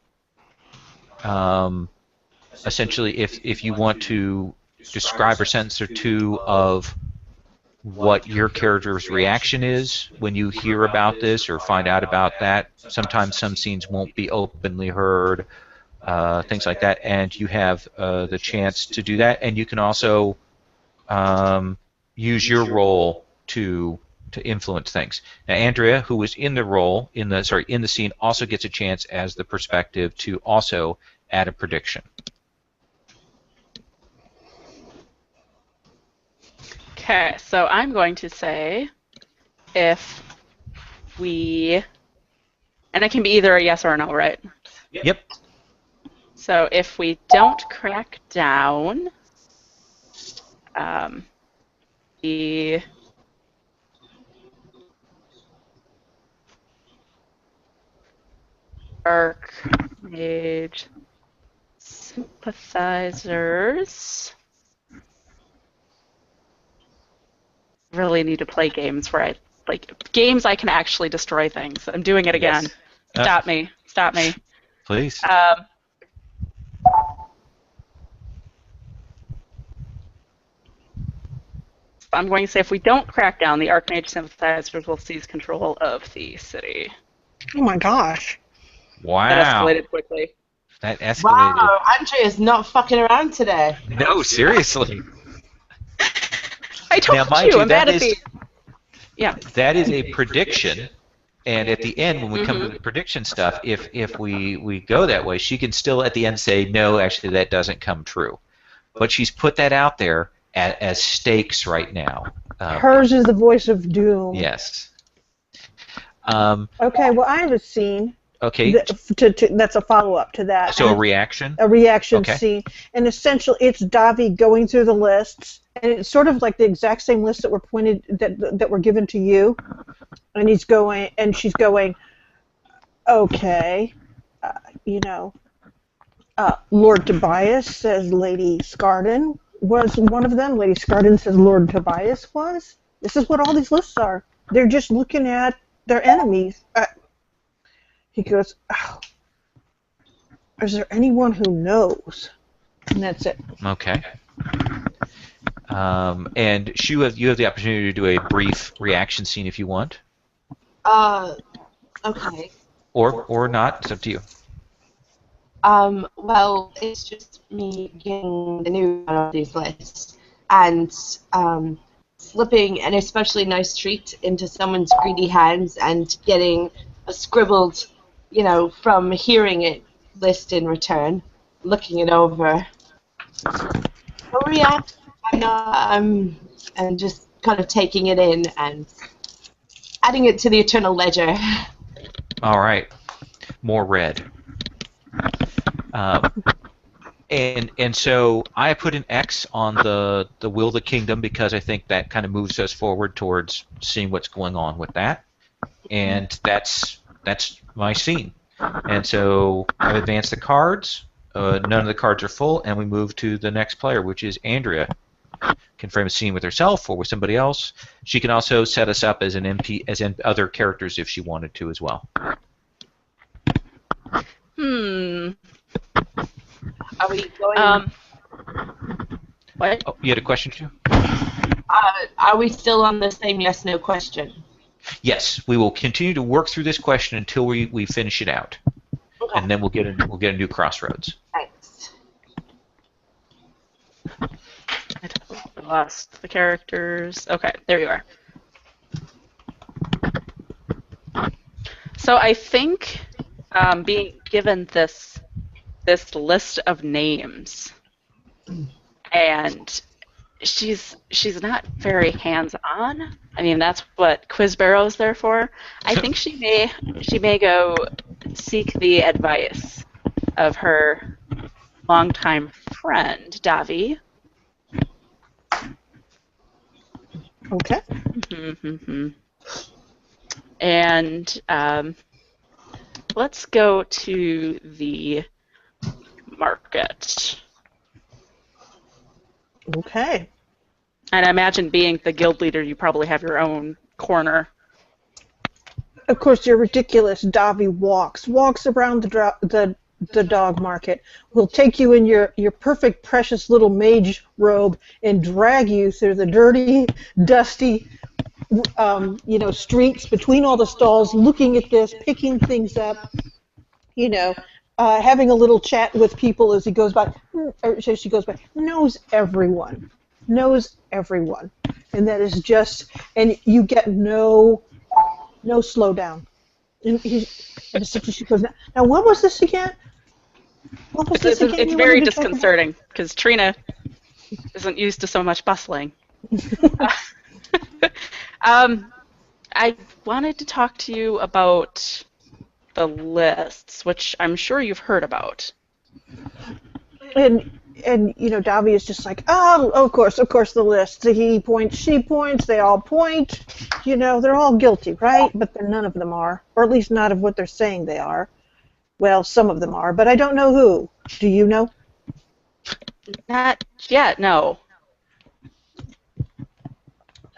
Essentially, if you want to describe a sentence or two of what your character's reaction is when you hear about this or find out about that. Sometimes some scenes won't be openly heard, things like that, and you have the chance to do that. And you can also use your role to influence things. Now, Andrea, who was in the role in the scene, also gets a chance as the perspective to also add a prediction. Okay, so I'm going to say if we, and it can be either a yes or a no, right? Yep. So if we don't crack down, the Archmage sympathizers really need to play games where games I can actually destroy things. I'm doing it again. Yes. Stop me. Please. I'm going to say if we don't crack down, the Archmage sympathizers will seize control of the city. Oh my gosh. Wow. That escalated quickly. That escalated. Wow, Andrea's not fucking around today. No, seriously. I told Now, mind you, I'm bad that at is- the... Yeah. That is a prediction, and at the end, when we come to the prediction stuff, if we go that way, she can still at the end say, no, actually, that doesn't come true. But she's put that out there as stakes right now. Hers is the voice of doom. Yes. Okay, well, I have a scene Okay. that's a follow-up to that. So a reaction? A reaction Okay. scene. And essentially, it's Davi going through the lists, and it's sort of like the exact same list that were pointed that were given to you. And she's going, okay, Lord Tobias says Lady Scarden was one of them. Lady Scarden says Lord Tobias was. This is what all these lists are. They're just looking at their enemies. He goes, oh, is there anyone who knows? And that's it. Okay. And you have the opportunity to do a brief reaction scene if you want, Okay. or not. It's up to you. Well, it's just me getting the new one of these lists and slipping an especially nice treat into someone's greedy hands and getting a scribbled, from hearing it list in return, looking it over. No reaction. I'm just kind of taking it in and adding it to the eternal ledger. All right. More red. And so I put an X on the Will of the Kingdom because I think that kind of moves us forward towards seeing what's going on with that. And that's my scene. And so I've advanced the cards. None of the cards are full, and we move to the next player, which is Andrea. Can frame a scene with herself or with somebody else. She can also set us up as an MP, as in other characters if she wanted to as well. Are we going? What? Oh, you had a question too? Are we still on the same yes/no question? Yes, we will continue to work through this question until we finish it out, Okay. and then we'll get a new crossroads. Thanks. I lost the characters. Okay, there you are. So I think being given this list of names, and she's not very hands-on. I mean, that's what Quizbarrow's there for. I think she may go seek the advice of her longtime friend Davi. Okay. And let's go to the market. Okay. And I imagine being the guild leader, you probably have your own corner. Of course, you're ridiculous. Davi walks around the dog market. Will take you in your perfect, precious little mage robe and drag you through the dirty, dusty, streets between all the stalls, looking at this, picking things up, having a little chat with people as he goes by, or as she goes by, knows everyone, and that is just, and you get no slowdown. And she goes, now what was this again? It's very disconcerting because Trina isn't used to so much bustling. I wanted to talk to you about the lists, which I'm sure you've heard about. And Davi is just like, oh, of course, the lists. He points, she points, they all point. They're all guilty, right? But none of them are, or at least not of what they're saying they are. Well, some of them are, but I don't know who. Do you know? Not yet, no.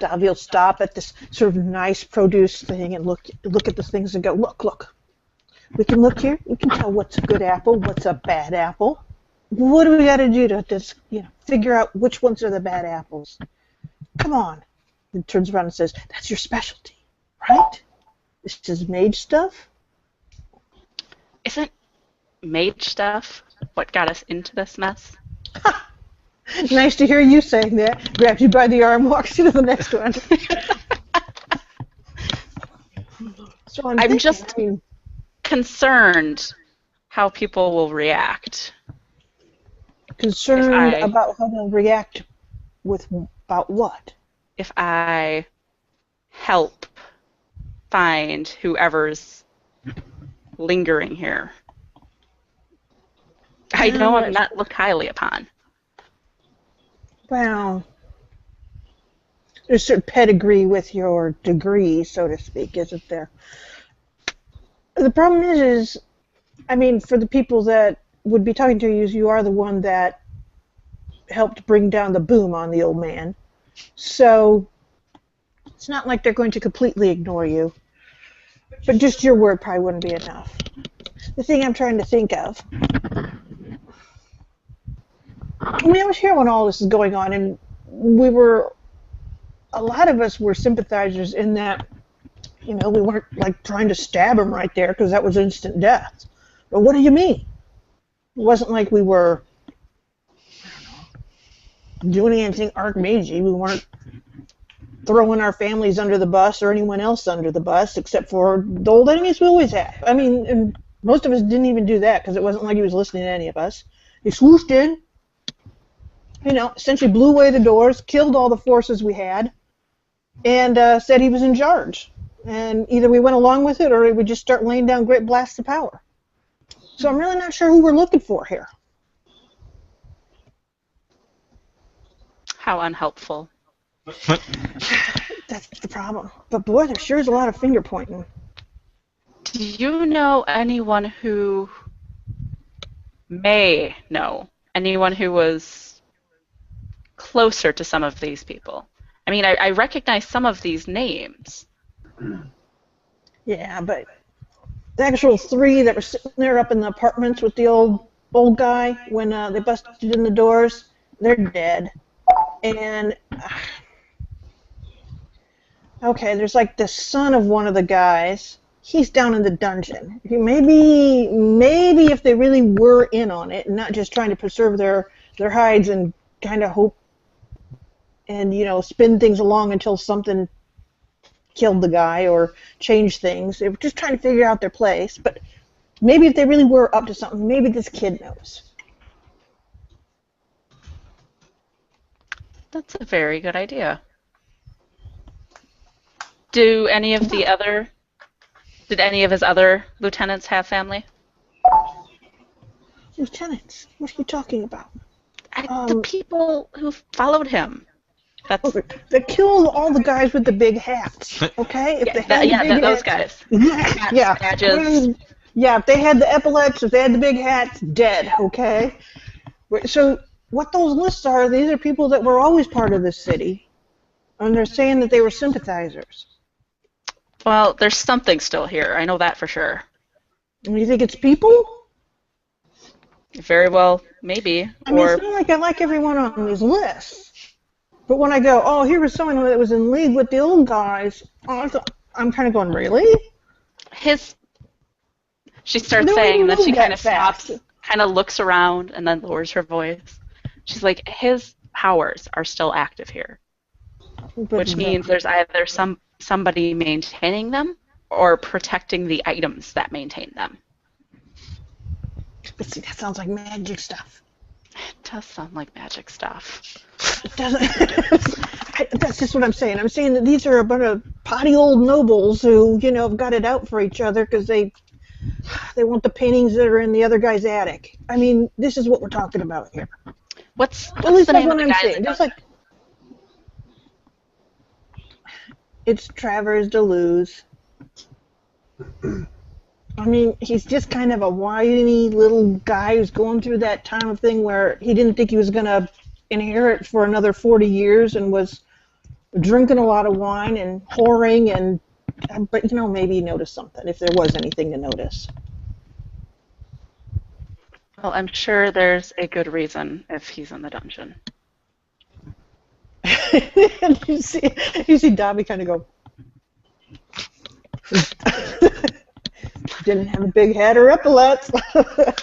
Davi will stop at this sort of nice produce thing and look at the things and go, look. We can look here. We can tell what's a good apple, what's a bad apple. What do we got to do to just, figure out which ones are the bad apples? Come on. He turns around and says, that's your specialty, right? This is mage stuff? Isn't mage stuff what got us into this mess? Nice to hear you saying that. Grabs you by the arm, walks you to the next one. So I'm just concerned how people will react. Concerned about how they'll react about what? If I help find whoever's lingering here. I know I'm not looked highly upon. Well, there's a certain pedigree with your degree, so to speak, isn't there? The problem is, for the people that would be talking to you, you are the one that helped bring down the boom on the old man. So it's not like they're going to completely ignore you. But just your word probably wouldn't be enough. The thing I'm trying to think of, I was here when all this is going on, and a lot of us were sympathizers in that, we weren't like trying to stab him right there because that was instant death. But what do you mean? It wasn't like we were doing anything archmagey. We weren't throwing our families under the bus or anyone else under the bus, except for the old enemies we always have. I mean, and most of us didn't even do that because it wasn't like he was listening to any of us. He swooshed in, essentially blew away the doors, killed all the forces we had, and said he was in charge. And either we went along with it or we would just start laying down great blasts of power. So I'm really not sure who we're looking for here. How unhelpful. That's the problem. But boy, there sure is a lot of finger pointing. Do you know anyone who may know anyone who was closer to some of these people? I mean, I recognize some of these names. Yeah, but the actual three that were sitting there up in the apartments with the old guy when they busted in the doors, they're dead. And okay, there's like the son of one of the guys. He's down in the dungeon. Maybe if they really were in on it and not just trying to preserve their hides and kind of hope and spin things along until something killed the guy or changed things. They were just trying to figure out their place. But maybe if they really were up to something, maybe this kid knows. That's a very good idea. Did any of his other lieutenants have family? Lieutenants? What are you talking about? The people who followed him. They killed all the guys with the big hats. Okay, if they had those guys. Yeah, Badges. Yeah, if they had the epaulets, if they had the big hats, dead. Okay. So what those lists are? These are people that were always part of this city, and they're saying that they were sympathizers. Well, there's something still here. I know that for sure. And you think it's people? Very well, maybe. I mean, it's not like I like everyone on these lists. But when I go, oh, here was someone that was in league with the old guys, I'm kind of going, really? She starts saying, and then she kind of stops, kind of looks around, and then lowers her voice. She's like, his powers are still active here, which means there's either somebody maintaining them or protecting the items that maintain them. But see, that sounds like magic stuff. It does sound like magic stuff. It doesn't. That's just what I'm saying. I'm saying that these are a bunch of potty old nobles who, have got it out for each other because they want the paintings that are in the other guy's attic. I mean, this is what we're talking about here. What's At least the that's name what of the I'm guy? saying. Just like it's Travers Deleuze. I mean, he's just kind of a whiny little guy who's going through that time of thing where he didn't think he was going to inherit for another 40 years and was drinking a lot of wine and whoring but maybe he noticed something if there was anything to notice. Well, I'm sure there's a good reason if he's in the dungeon. you see Dobby kind of go. Didn't have a big head or epaulets. I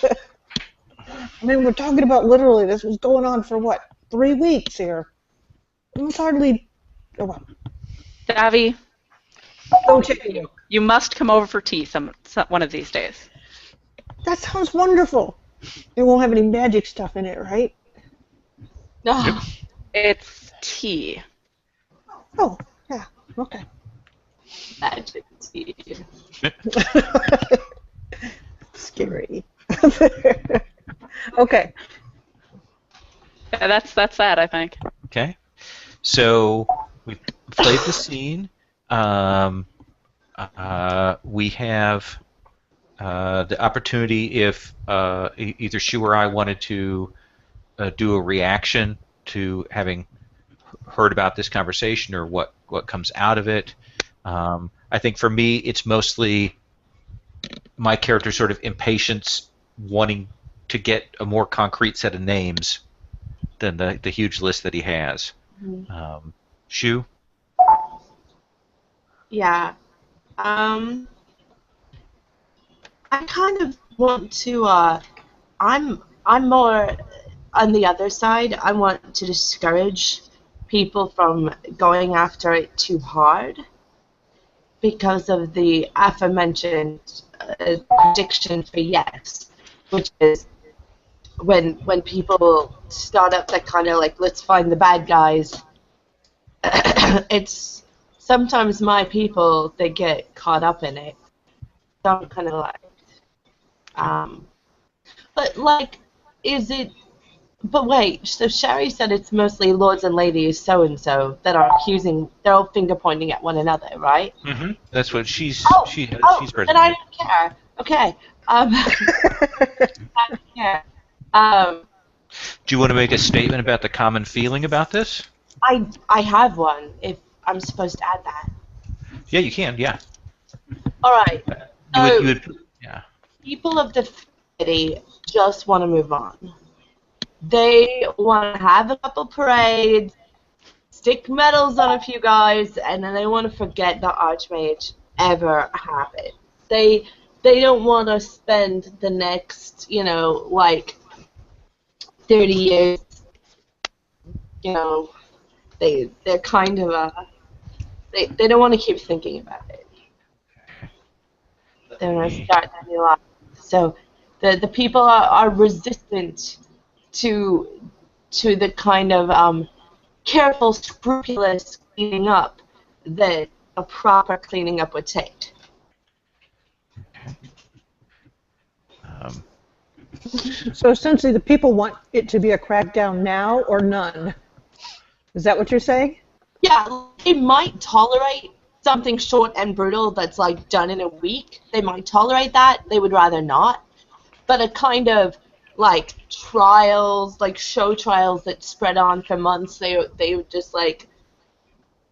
mean, we're talking about literally this was going on for what, 3 weeks here. It's hardly. Oh, well. Davi, Don't you? You must come over for tea one of these days. That sounds wonderful. It won't have any magic stuff in it, right? No. It's tea. Oh, yeah. Okay. Magic tea. Scary. Okay. Yeah, that's that, I think. Okay. So we've played the scene. We have the opportunity if either Shu or I wanted to do a reaction to having heard about this conversation or what comes out of it. I think for me, it's mostly my character's sort of impatience wanting to get a more concrete set of names than the huge list that he has. Shu? Yeah. I kind of want to I'm more on the other side. I want to discourage people from going after it too hard because of the aforementioned addiction for yes, which is when people start up that kind of like, let's find the bad guys. It's sometimes my people, they get caught up in it. So I'm kind of like, but like, is it? But wait, so Sherry said it's mostly lords and ladies so and so that are accusing. They're all finger pointing at one another, right? Mm-hmm. That's what she's she's Then I president. don't care. Okay. I don't care. Um, Do you want to make a statement about the common feeling about this? I have one. If I'm supposed to add that. Yeah, you can. Yeah. All right. You would. Yeah. People of the city just want to move on. They want to have a couple parades, stick medals on a few guys, and then they want to forget the Archmage ever happened. They don't want to spend the next, like 30 years, they're kind of they don't want to keep thinking about it. They want to start their new life. So the people are resistant to the kind of careful, scrupulous cleaning up that a proper cleaning up would take. So essentially, the people want it to be a crackdown now or none. Is that what you're saying? Yeah, they might tolerate something short and brutal that's like done in a week. They might tolerate that. They would rather not. But a kind of like trials, like show trials that spread on for months, they would just like,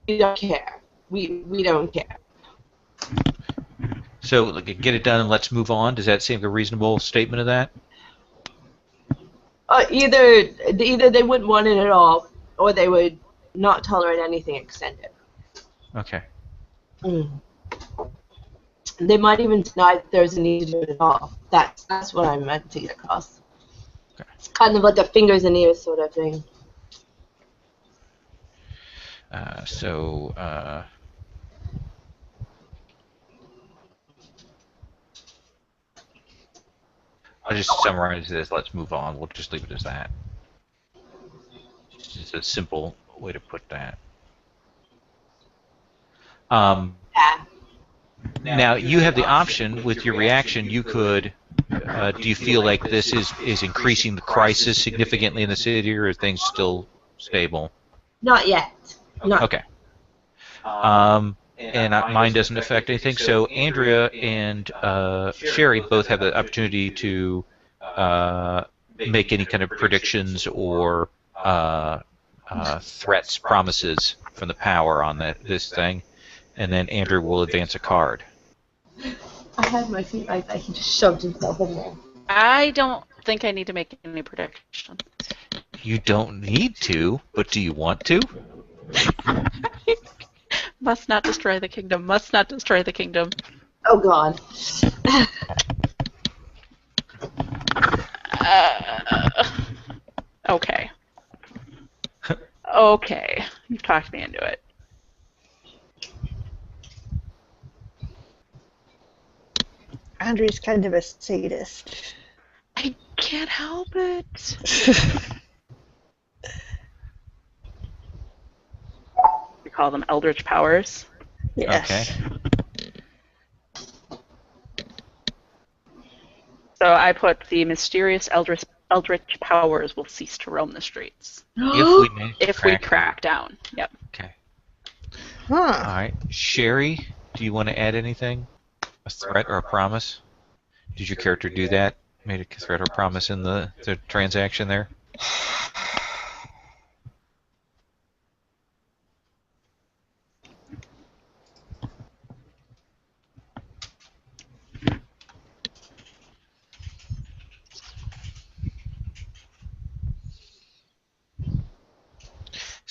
we don't care. We don't care. So like, get it done and let's move on. Does that seem like a reasonable statement of that? Either they wouldn't want it at all, or they would not tolerate anything extended. Okay. They might even deny that there's a need to do it at all. That's what I meant to get across. Okay. It's kind of like a fingers and ears sort of thing. I'll just summarize this. Let's move on. We'll just leave it as that. It's just a simple way to put that. Yeah. Now, you have the option with your reaction. You could. Do you feel like this is increasing the crisis significantly in the city, or are things still stable? Not yet. Not. Okay. And mine doesn't affect anything. So Andrea and Sherry both have the opportunity to make any kind of predictions or threats, promises from the power on this thing, and then Andrew will advance a card. I had my feet like that. He just shoved himself in there. I don't think I need to make any predictions. You don't need to, but do you want to? Must not destroy the kingdom. Must not destroy the kingdom. Oh God. Okay. Okay. You've talked me into it. Andrew's kind of a sadist. I can't help it. We call them eldritch powers. Yes. Okay. So I put the mysterious eldritch powers will cease to roam the streets If we crack down. Yep. Okay. Huh. All right. Sherry, do you want to add anything? A threat or a promise? Did your character do that? Made a threat or promise in the transaction there?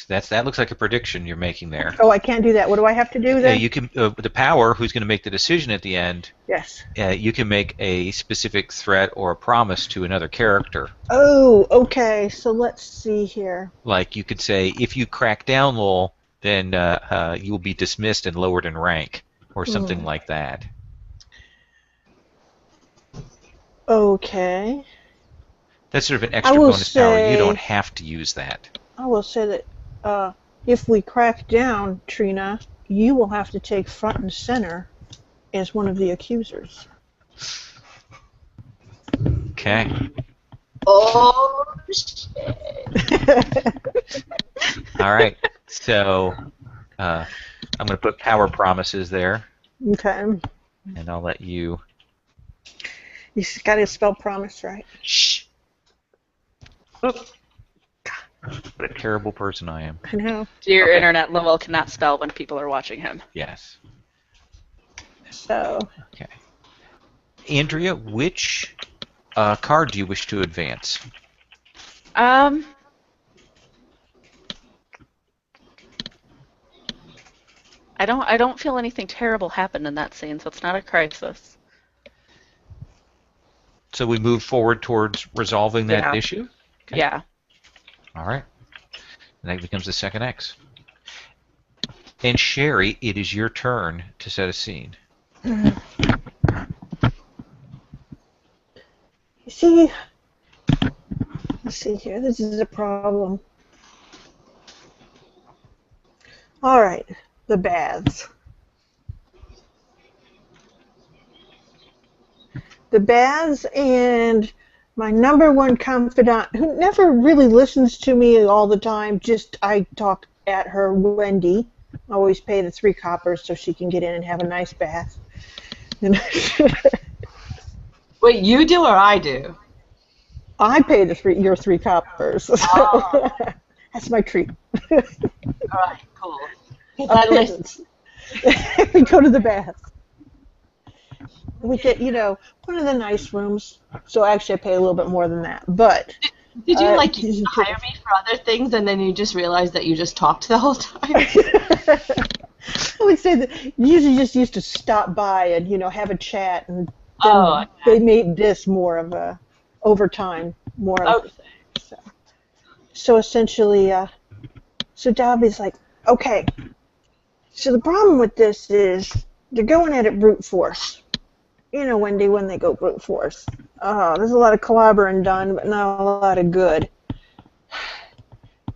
So that looks like a prediction you're making there. Oh, I can't do that. What do I have to do Yeah, then? you can. The power, who's going to make the decision at the end? Yes. You can make a specific threat or a promise to another character. Oh, okay. So let's see here. Like you could say, if you crack down Lowell, then you will be dismissed and lowered in rank, or something like that. Okay. That's sort of an extra bonus power. You say- don't have to use that. I will say that if we crack down, Trina, you will have to take front and center as one of the accusers. Okay. Oh, shit. All right. So I'm going to put power promises there, Okay. and I'll let you. You got to spell promise right. Shh. What a terrible person I am. I know. Dear Okay. internet, Lowell cannot spell when people are watching him. Yes. So, Okay. Andrea, which card do you wish to advance? I don't feel anything terrible happened in that scene, so it's not a crisis. So we move forward towards resolving that Yeah. issue? Okay. Yeah. All right. And that becomes the second X. And Sherry, it is your turn to set a scene. you see, let's see here. This is a problem. All right, the baths. The baths and my number one confidant, who never really listens to me all the time, just I talk at her, Wendy. Always pay the 3 coppers so she can get in and have a nice bath. And Wait, you do or I do? I pay your 3 coppers. So Oh. that's my treat. All right, cool. 'Cause I listen. We go to the bath. We get, one of the nice rooms. So actually, I pay a little bit more than that. But Did you like this is hire me for other things and then you just realized that you just talked the whole time? I would say that you usually just used to stop by and have a chat, and then they made this more of a over time, more of. Okay. So essentially, so Dobby's like, okay. So the problem with this is they're going at it brute force. Wendy, when they go brute force, there's a lot of clobbering done, but not a lot of good.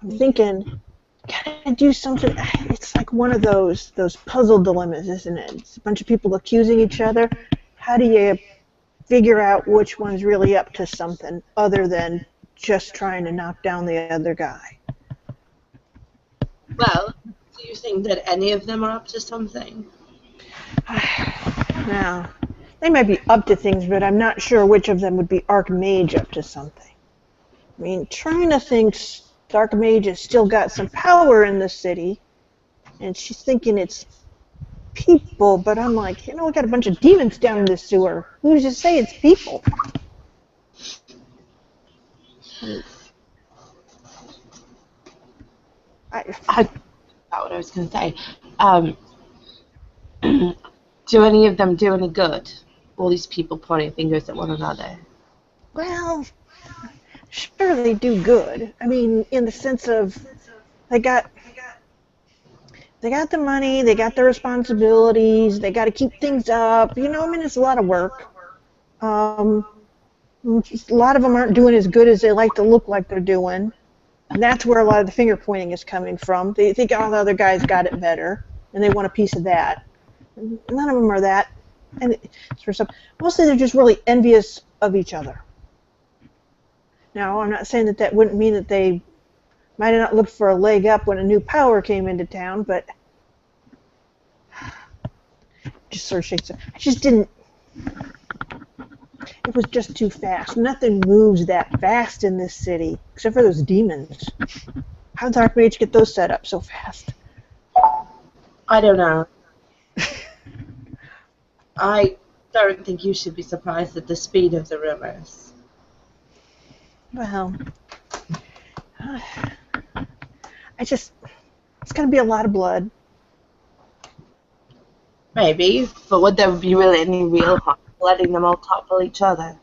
I'm thinking, gotta do something. It's like one of those puzzle dilemmas, isn't it? It's a bunch of people accusing each other. How do you figure out which one's really up to something other than just trying to knock down the other guy? Well, do you think that any of them are up to something? Now, they might be up to things, but I'm not sure which of them would be Archmage up to something. I mean, Trina thinks Archmage has still got some power in the city, and she's thinking it's people, but I'm like, we got a bunch of demons down in the sewer. Who's to say it's people? I forgot what I was going to say. Do any of them do any good? All these people pointing fingers at one another. Well, sure they do good. I mean, in the sense of they got the money, they got the responsibilities, they got to keep things up. It's a lot of work. A lot of them aren't doing as good as they like to look like they're doing. And that's where a lot of the finger pointing is coming from. They think all the other guys got it better, and they want a piece of that. None of them are that. And for some, mostly they're just really envious of each other. Now, I'm not saying that wouldn't mean that they might have not looked for a leg up when a new power came into town, but just sort of shakes it. I just didn't. It was just too fast. Nothing moves that fast in this city, except for those demons. How did the Archmage get those set up so fast? I don't know. I don't think you should be surprised at the speed of the rumors. Well, it's going to be a lot of blood. Maybe, but would there be really any real harm letting them all topple each other?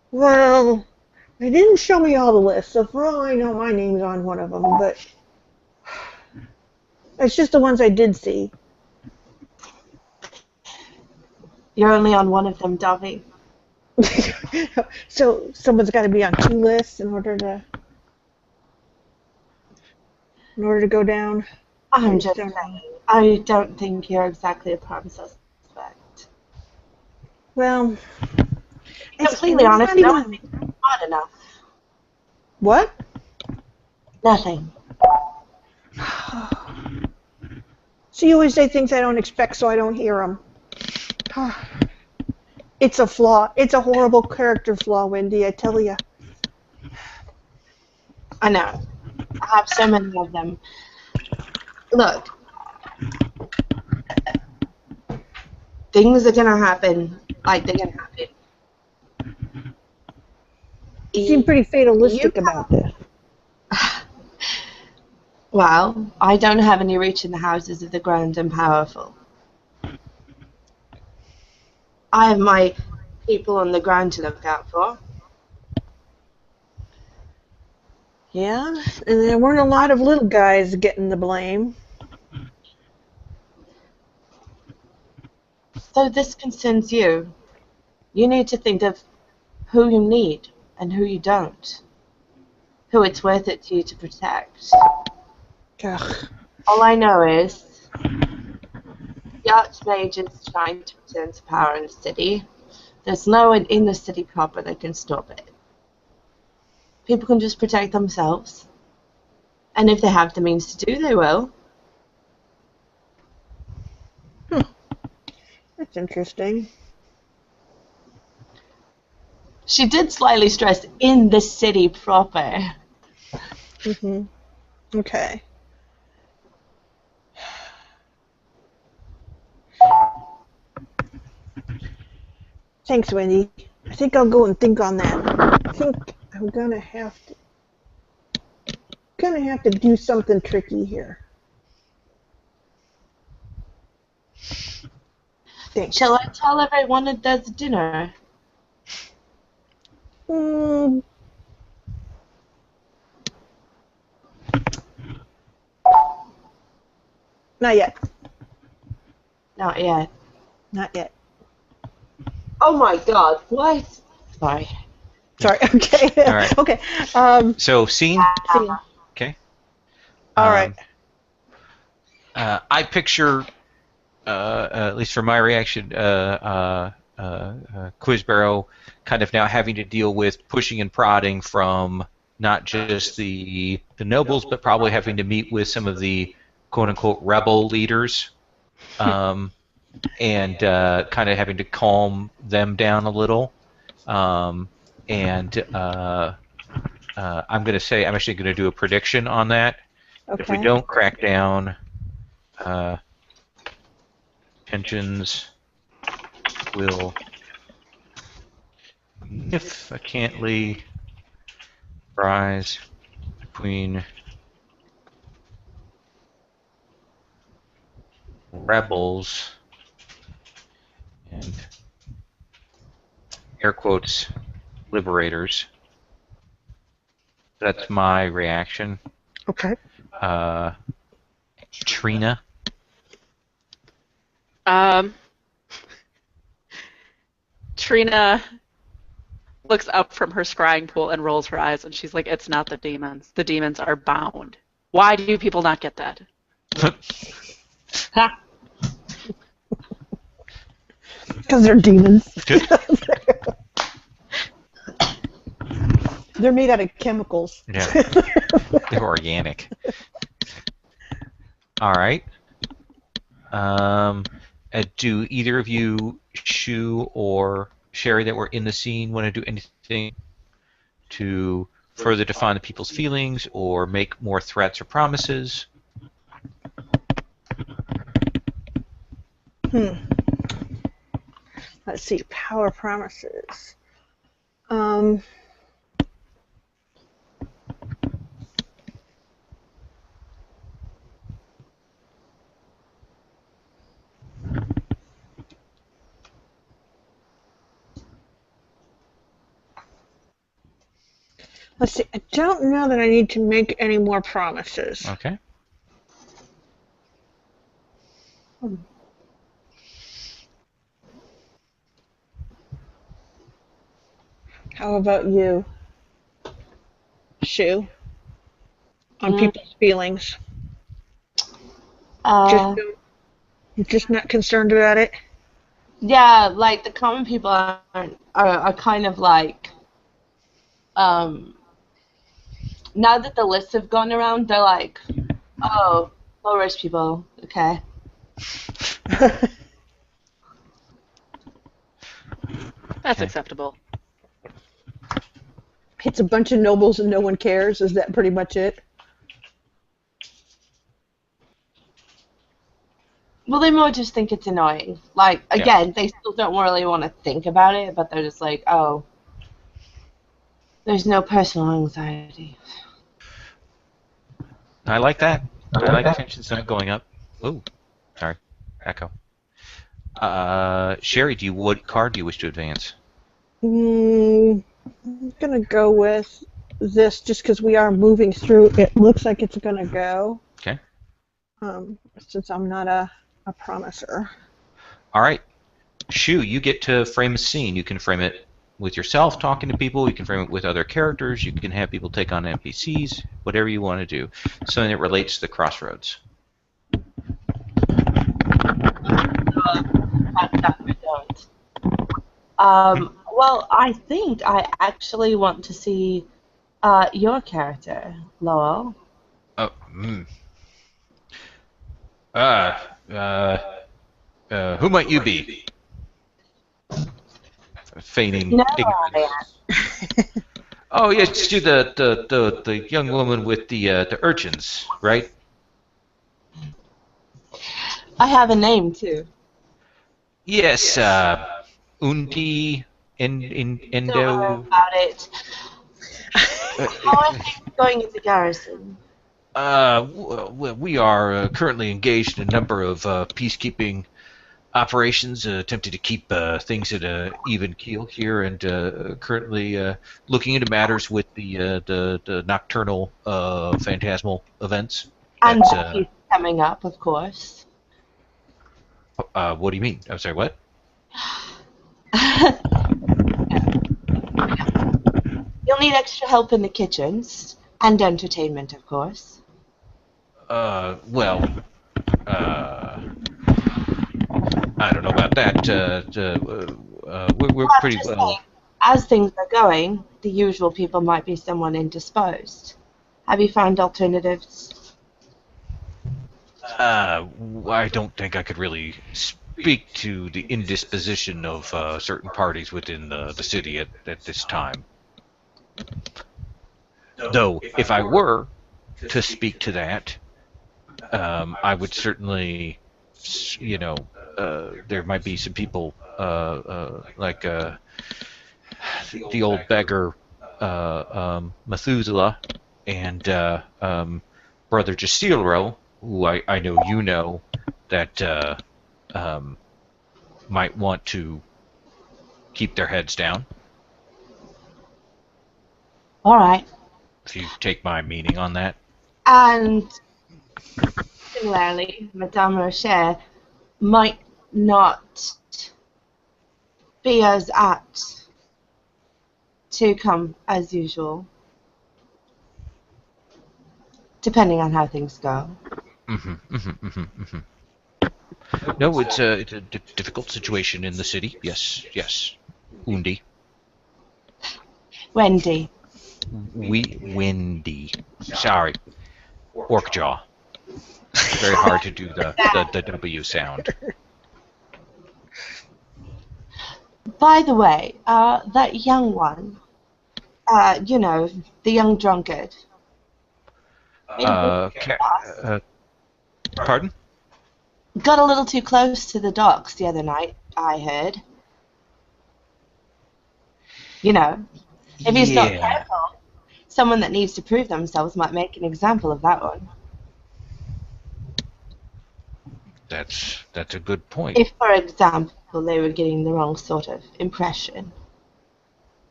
Well, they didn't show me all the lists, so for all I know, my name's on one of them, but it's just the ones I did see. You're only on one of them, Dovey. So someone's got to be on 2 lists in order to go down. I'm just saying, I don't think you're exactly a prime suspect. Well, Completely it's honest, not no, I even- think you're smart enough. What? Nothing. So you always say things I don't expect, so I don't hear them. It's a flaw. It's a horrible character flaw, Wendy, I tell you. I know. I have so many of them. Look. Things are gonna happen like they're gonna happen. You seem pretty fatalistic about this. Well, I don't have any reach in the houses of the grand and powerful. I have my people on the ground to look out for. Yeah, and there weren't a lot of little guys getting the blame. So this concerns you. You need to think of who you need and who you don't. Who it's worth it to you to protect. Ugh. All I know is the Archmage is trying to return to power in the city. There's no one in the city proper that can stop it. People can just protect themselves. And if they have the means to do, they will. That's interesting. She did slightly stress in the city proper. Mm-hmm. Okay. Thanks, Wendy. I think I'll go and think on that. I think I'm gonna have to do something tricky here. Thanks. Shall I tell everyone that there's dinner? Mm. Not yet. Not yet. Not yet. Oh my god, what? Sorry. Sorry. Okay. All right. Okay. So scene. See. Okay. All right. I picture, at least for my reaction, Quizbarrow kind of now having to deal with pushing and prodding from not just the nobles, but probably having to meet with some of the quote-unquote rebel leaders, and kind of having to calm them down a little. I'm going to say I'm actually going to do a prediction on that. Okay. If we don't crack down, tensions will significantly rise between rebels and air quotes liberators. That's my reaction. Okay. Trina. Trina looks up from her scrying pool and rolls her eyes, and she's like, "It's not the demons. The demons are bound. Why do people not get that?" Because they're demons. They're made out of chemicals. Yeah. They're organic. All right. Do either of you, Shu or Sherry, that were in the scene, want to do anything to further define the people's feelings or make more threats or promises? Let's see. Power promises. Let's see. I don't know that I need to make any more promises. Okay. How about you, Shu? On Mm. people's feelings. Uh, You're just not concerned about it? yeah, like the common people are kind of like, now that the lists have gone around, they're like, oh, low risk people, okay. That's Okay. acceptable. It's a bunch of nobles and no one cares. Is that pretty much it? Well, they more just think it's annoying. Like, Yeah. again, they still don't really want to think about it, but they're just like, oh, there's no personal anxiety. I like that. I like tensions not going up. Ooh, sorry, echo. Sherry, what card do you wish to advance? I'm going to go with this just because we are moving through. It looks like it's going to go. Okay. Since I'm not a promiser. All right. Shu, you get to frame a scene. You can frame it with yourself talking to people. You can frame it with other characters. You can have people take on NPCs. Whatever you want to do. Something that relates to the crossroads. I don't. Well, I think I actually want to see your character, Lowell. Oh. Who might you be? Feigning No, ignorance. Oh yes, you're the young woman with the urchins, right? I have a name too. Yes, Undi Don't worry Endo. about it. How are things going in the garrison? We are currently engaged in a number of peacekeeping operations, attempting to keep things at an even keel here, and currently looking into matters with the nocturnal phantasmal events. And That's, he's coming up, of course. what do you mean? I'm sorry, what? You'll need extra help in the kitchens and entertainment, of course. Well, I don't know about that. We're I'm pretty just well. saying, as things are going, the usual people might be someone indisposed. Have you found alternatives? I don't think I could really speak to the indisposition of certain parties within the city at this time. Though, if I were to speak to that, I would certainly, there might be some people like the old beggar Methuselah and Brother Jastilro, who I know you know, that might want to keep their heads down. All right. If you take my meaning on that. And similarly, Madame Rocher might not be as apt to come as usual, depending on how things go. No, it's a difficult situation in the city. Yes. Undi. Wendy. Windy. Sorry. Orkjaw. Very hard to do the W sound. By the way, that young one, the young drunkard. Pardon? Got a little too close to the docks the other night, I heard. If he's not careful, someone that needs to prove themselves might make an example of that one. That's a good point. If, for example, they were getting the wrong sort of impression.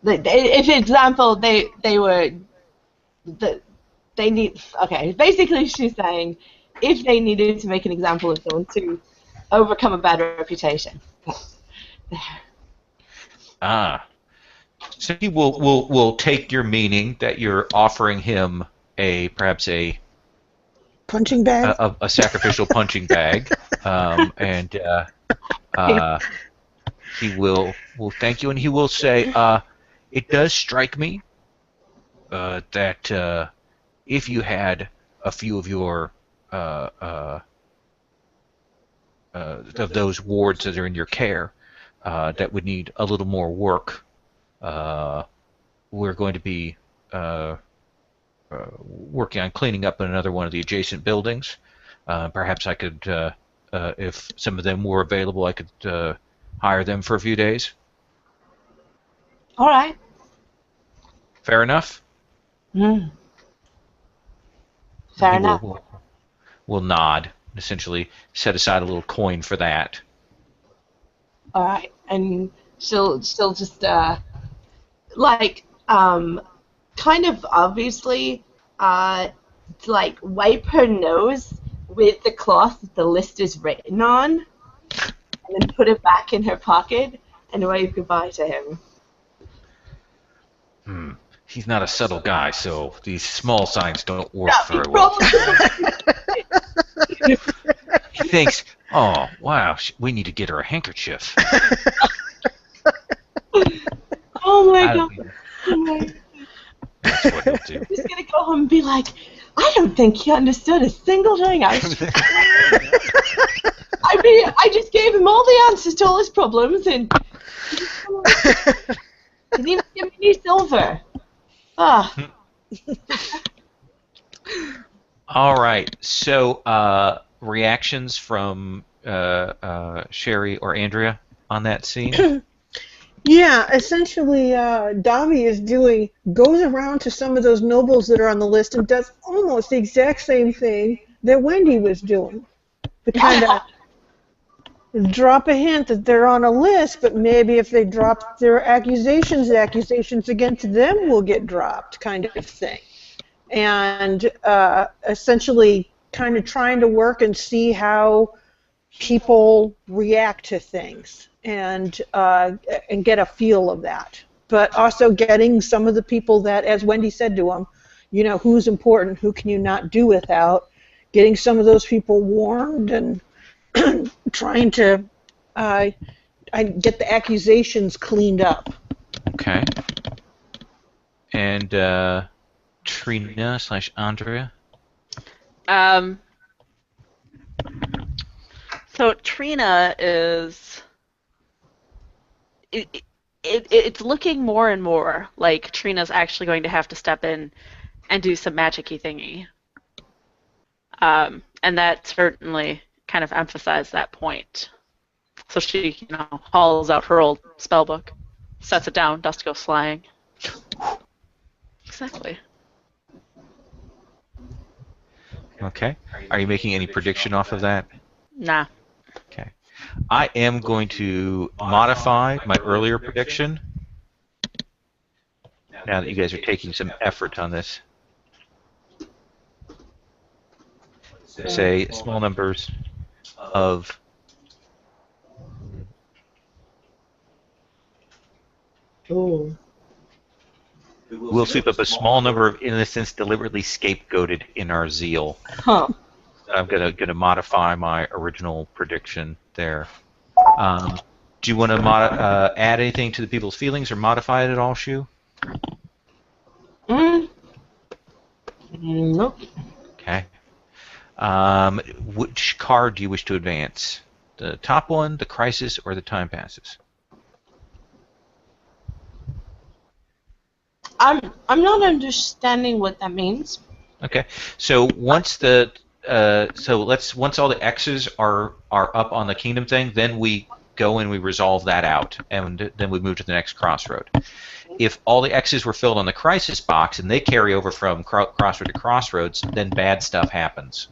If, for example, they were that they need. Okay, basically, she's saying if they needed to make an example of someone to overcome a bad reputation. Ah. So he will take your meaning that you're offering him perhaps Punching bag? a sacrificial punching bag, and he will thank you, and he will say, it does strike me that if you had a few of your of those wards that are in your care that would need a little more work, we're going to be working on cleaning up in another one of the adjacent buildings. Perhaps I could, if some of them were available, I could hire them for a few days. All right. Fair enough? Mm. Fair He enough. will nod, essentially set aside a little coin for that. All right, and she'll just kind of obviously like wipe her nose with the cloth that the list is written on, and then put it back in her pocket and wave goodbye to him. He's not a subtle guy, so these small signs don't work Yeah, very well. probably. He thinks, oh, wow, we need to get her a handkerchief. Oh my I god. don't- Oh my. That's what he'll do. He's gonna go home and be like, I don't think he understood a single thing I mean, I just gave him all the answers to all his problems, and he didn't even give me any silver. Ah. All right, so reactions from Sherry or Andrea on that scene? Yeah, essentially, Davi goes around to some of those nobles that are on the list and does almost the exact same thing that Wendy was doing. To kind of drop a hint that they're on a list, but maybe if they drop their accusations, the accusations against them will get dropped, kind of thing. And essentially kind of trying to work and see how people react to things and get a feel of that. But also getting some of the people that, as Wendy said to him, you know, who's important, who can you not do without, getting some of those people warned and trying to get the accusations cleaned up. Okay. And Trina / Andrea? So Trina is... It's looking more and more like Trina's actually going to have to step in and do some magic-y thingy. And that certainly kind of emphasized that point. So she, hauls out her old spell book, sets it down, dust goes flying. Exactly. Okay. Are you making any prediction off of that? Nah. Okay. I am going to modify my earlier prediction now that you guys are taking some effort on this. Say small numbers of Ooh. we'll sweep up a small number of innocents deliberately scapegoated in our zeal. Huh. I'm gonna modify my original prediction there. Do you want to add anything to the people's feelings or modify it at all, Shu? Nope. Okay. Which card do you wish to advance? The top one, the crisis, or the time passes? I'm not understanding what that means. Okay. So once once all the X's are up on the kingdom thing, then we go and we resolve that out, and then we move to the next crossroad. If all the X's were filled on the crisis box and they carry over from crossroad to crossroads, then bad stuff happens.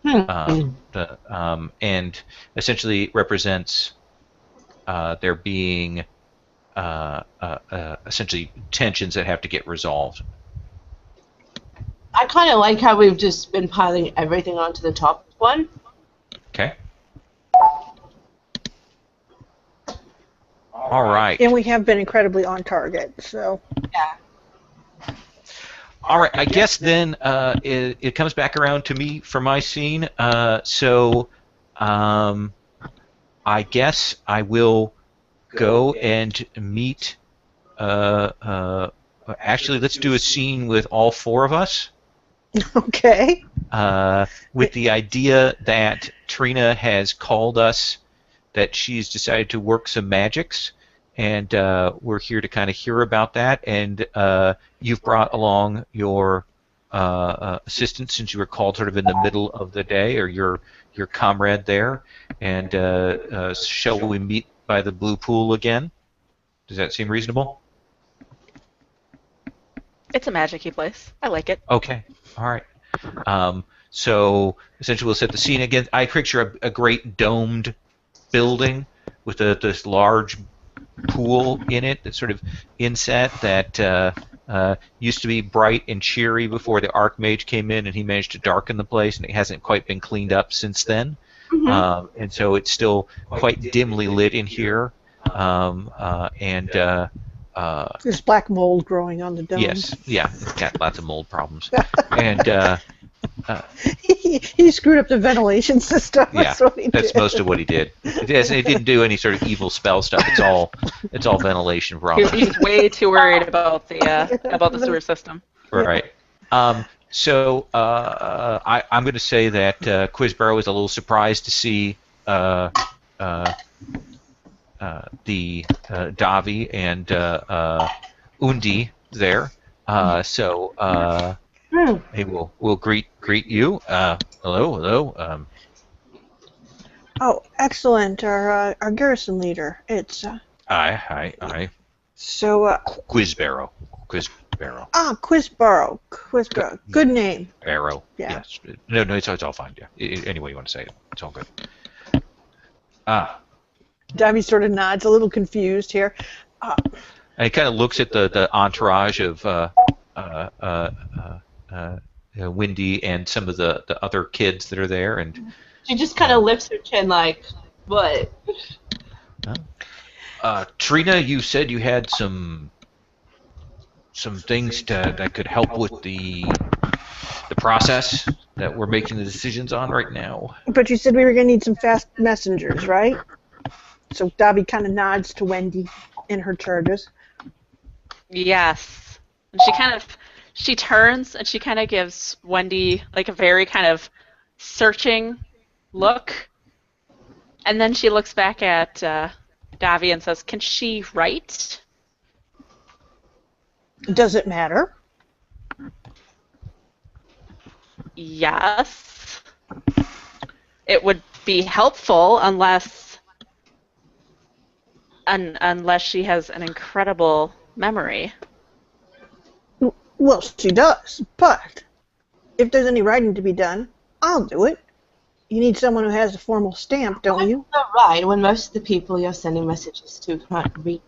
And essentially represents there being essentially tensions that have to get resolved. I kind of like how we've just been piling everything onto the top one. Okay. All right. And we have been incredibly on target, so. Yeah. All right. I guess then it comes back around to me for my scene. So I guess I will go and meet. Actually, let's do a scene with all four of us. Okay. With the idea that Trina has called us, that she's decided to work some magics, and we're here to kind of hear about that. And you've brought along your assistant, since you were called sort of in the middle of the day, or your comrade there. And shall we meet by the blue pool again? Does that seem reasonable? It's a magic-y place. I like it. Okay. All right. So essentially, we'll set the scene again. I picture a great domed building with this large pool in it that's sort of inset that used to be bright and cheery before the Archmage came in, and he managed to darken the place, and it hasn't quite been cleaned up since then. And so it's still quite dimly lit in here. There's black mold growing on the dome. Yes, yeah, it's got lots of mold problems. And he screwed up the ventilation system. yeah, That's most of what he did. It didn't do any sort of evil spell stuff. It's all ventilation problems. He's way too worried about the sewer system. Right. So I'm going to say that Quizbarrow is a little surprised to see the Davi and Undi there. So hey, we'll greet you. Hello. Oh, excellent. Our garrison leader. It's Hi. so Quizbarrow. Quizbarrow. Good name. Barrow. Yeah. Yes. No, it's all fine. Yeah. Any way you want to say it, it's all good. Davy sort of nods, a little confused here. And he kind of looks at the entourage of Wendy and some of the other kids that are there, and She just kind of lifts her chin like, what? Trina, you said you had some things that could help with the process that we're making the decisions on right now. But you said we were going to need some fast messengers, right? So Davy kind of nods to Wendy in her charges. Yes. And she turns and she kind of gives Wendy like a very kind of searching look. And then she looks back at Davi and says, "Can she write?" Does it matter? Yes. It would be helpful unless she has an incredible memory. Well, she does, but if there's any writing to be done, I'll do it. You need someone who has a formal stamp, don't you? That's not right, when most of the people you're sending messages to can't read.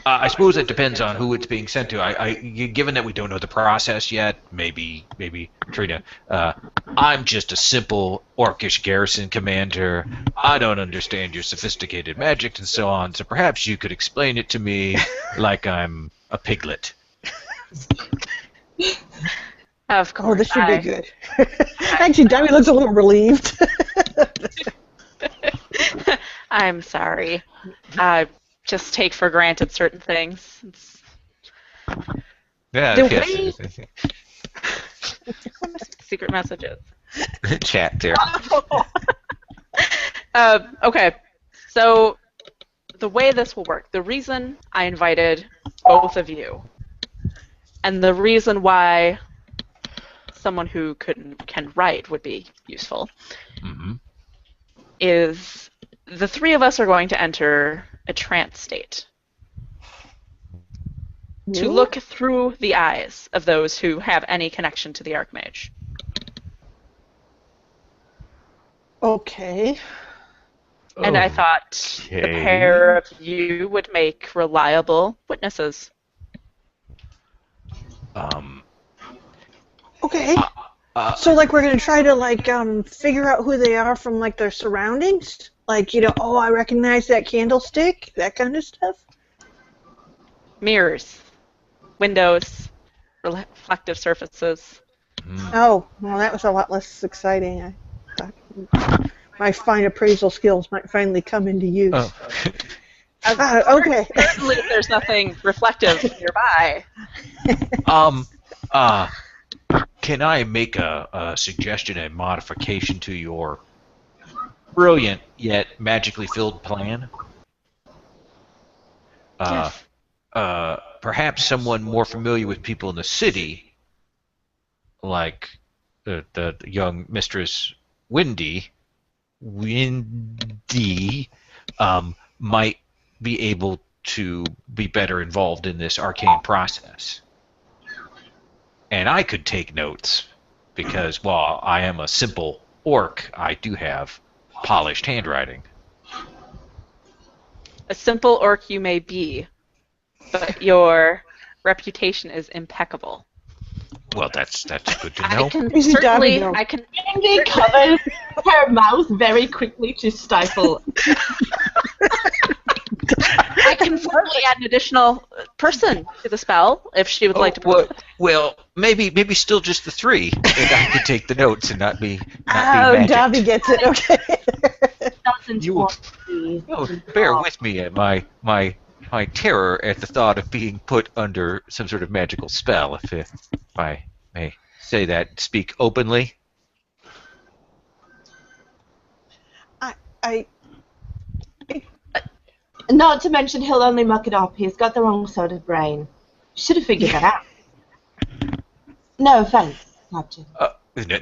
I suppose it depends on who it's being sent to. Given that we don't know the process yet, maybe Trina. I'm just a simple orcish garrison commander. I don't understand your sophisticated magic and so on. So perhaps you could explain it to me like I'm a piglet. Of course. Oh, this should be good. Actually, Davy looks a little relieved. I'm sorry. Just take for granted certain things. Yeah. Secret messages. Chat there. Okay, so the way this will work, the reason I invited both of you, and the reason why someone who can write would be useful, is the three of us are going to enter a trance state to look through the eyes of those who have any connection to the Archmage. Okay. And I thought the pair of you would make reliable witnesses. Okay. So, like, we're gonna try to figure out who they are from their surroundings. Like, oh, I recognize that candlestick, that kind of stuff. Mirrors, windows, reflective surfaces. Oh, well, that was a lot less exciting. I thought my fine appraisal skills might finally come into use. Oh. Okay. Certainly, if there's nothing reflective nearby. Can I make a suggestion, a modification to your brilliant yet magically filled plan? Yes. Perhaps someone more familiar with people in the city, like the young Mistress Windy, might be able to be better involved in this arcane process. And I could take notes, because while I am a simple orc, I do have polished handwriting. A simple orc you may be, but your reputation is impeccable. Well, that's good to know. I can Easy, certainly, Davy, I can. Mindy covers her mouth very quickly to stifle. I can certainly add an additional person to the spell if she would like to. Well, maybe still just the three, and I could take the notes and not be Oh, magicked. Davy gets it. Okay. Doesn't You- want to be. Bear with me at my terror at the thought of being put under some sort of magical spell, if I may say that, speak openly. I Not to mention, he'll only muck it up. He's got the wrong sort of brain. Should have figured that out. No offense, Captain.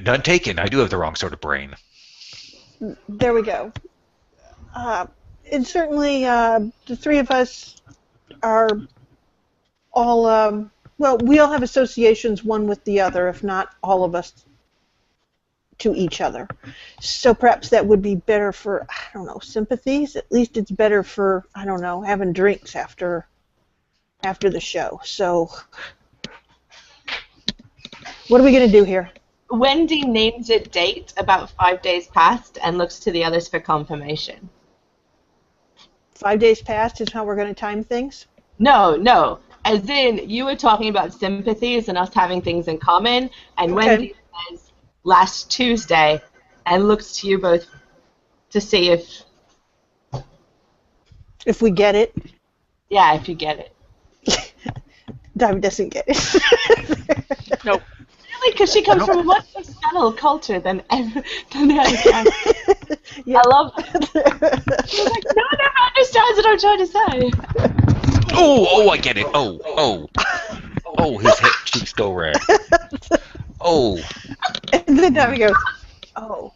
None taken. I do have the wrong sort of brain. There we go. And certainly, the three of us are all, well, we all have associations one with the other, if not all of us to each other. So perhaps that would be better for, I don't know, sympathies. At least it's better for, I don't know, having drinks after the show. So what are we going to do here? Wendy names a date about 5 days past and looks to the others for confirmation. 5 days past is how we're going to time things? No. As in, you were talking about sympathies and us having things in common, and Okay. Wendy says last Tuesday and looks to you both to see If we get it. if you get it. Davy doesn't get it. Nope. Really, because she comes from a much more subtle culture than the other guy. Yeah. I love it. She's like, no one ever understands what I'm trying to say. Oh, I get it. Oh, his head cheeks go red. Oh. And then Davy goes, oh.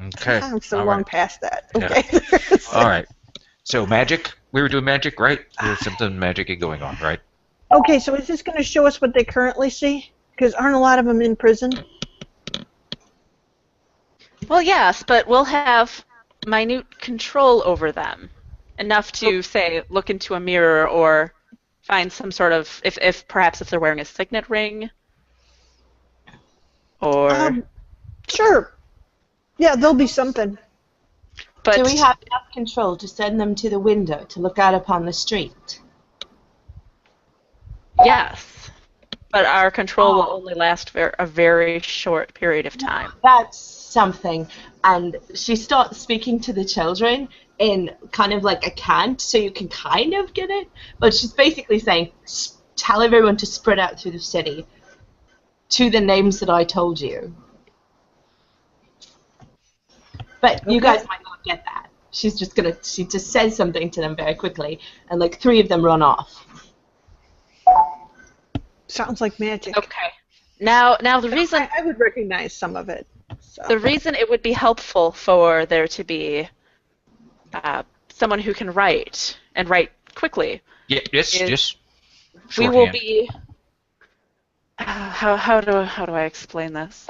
Okay. I'm so All long right. past that. Yeah. Okay. All right. So magic. We were doing magic, right? There's something magic going on, right? Okay, so is this going to show us what they currently see? Because aren't a lot of them in prison? Well, yes, but we'll have minute control over them. Enough to, say, look into a mirror or find some sort of, if perhaps if they're wearing a signet ring. Or, Sure. Yeah, there'll be something. but Do we have enough control to send them to the window to look out upon the street? yes. But our control will only last for a very short period of time. That's something. And she starts speaking to the children in kind of like a cant, so you can kind of get it. But she's basically saying, tell everyone to spread out through the city to the names that I told you. But you guys might not get that. She just says something to them very quickly, and like 3 of them run off. Sounds like magic. Okay. Now the reason I would recognize some of it. So. the reason it would be helpful for there to be someone who can write and write quickly. Yeah. Just We will shorthand. be. How do I explain this?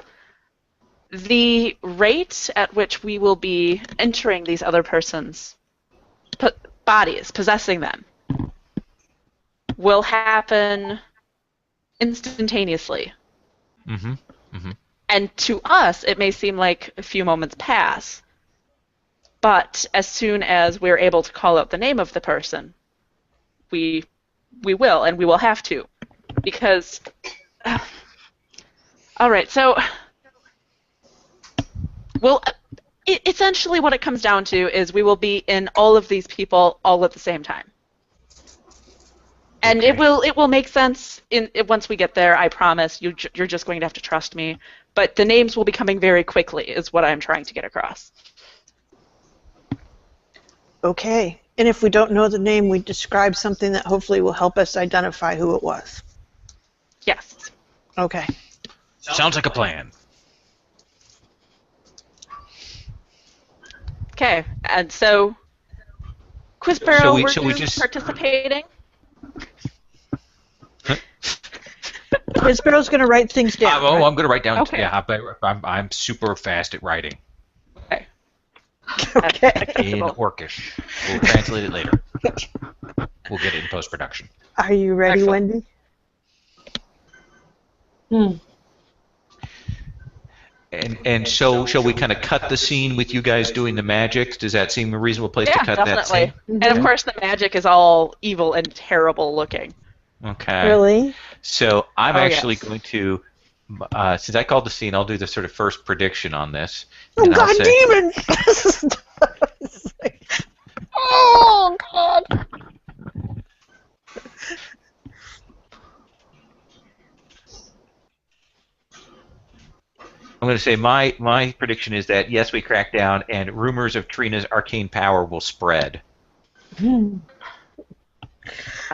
The rate at which we will be entering these other persons' bodies, possessing them, will happen instantaneously. Mm-hmm. Mhm. And to us, it may seem like a few moments pass. But as soon as we're able to call out the name of the person, we will, and we will have to. Because, all right, so essentially what it comes down to is we will be in all of these people all at the same time. And Okay. it will make sense once we get there. I promise. You're just going to have to trust me. But the names will be coming very quickly, is what I'm trying to get across. Okay. And if we don't know the name, we describe something that hopefully will help us identify who it was. Yes. Okay. Sounds like a plan. Okay. And so, Quizbarrow, So we were you just participating? Quizbarrow's going to write things down. I'm going to write down. Okay. Yeah, I'm super fast at writing Okay. Okay. in Orcish. We'll translate it later. We'll get it in post-production. Are you ready, Excellent. Wendy? And so shall we kind of cut the scene with you guys doing the magic? Does that seem a reasonable place to Yeah, cut definitely. that scene? And of course, the magic is all evil and terrible looking. Okay. Really? So I'm Oh, actually yes. going to, since I called the scene, I'll do the sort of first prediction on this. Oh, And I'll God, say- demons! Oh, God. I'm going to say my prediction is that, yes, we crack down, and rumors of Trina's arcane power will spread.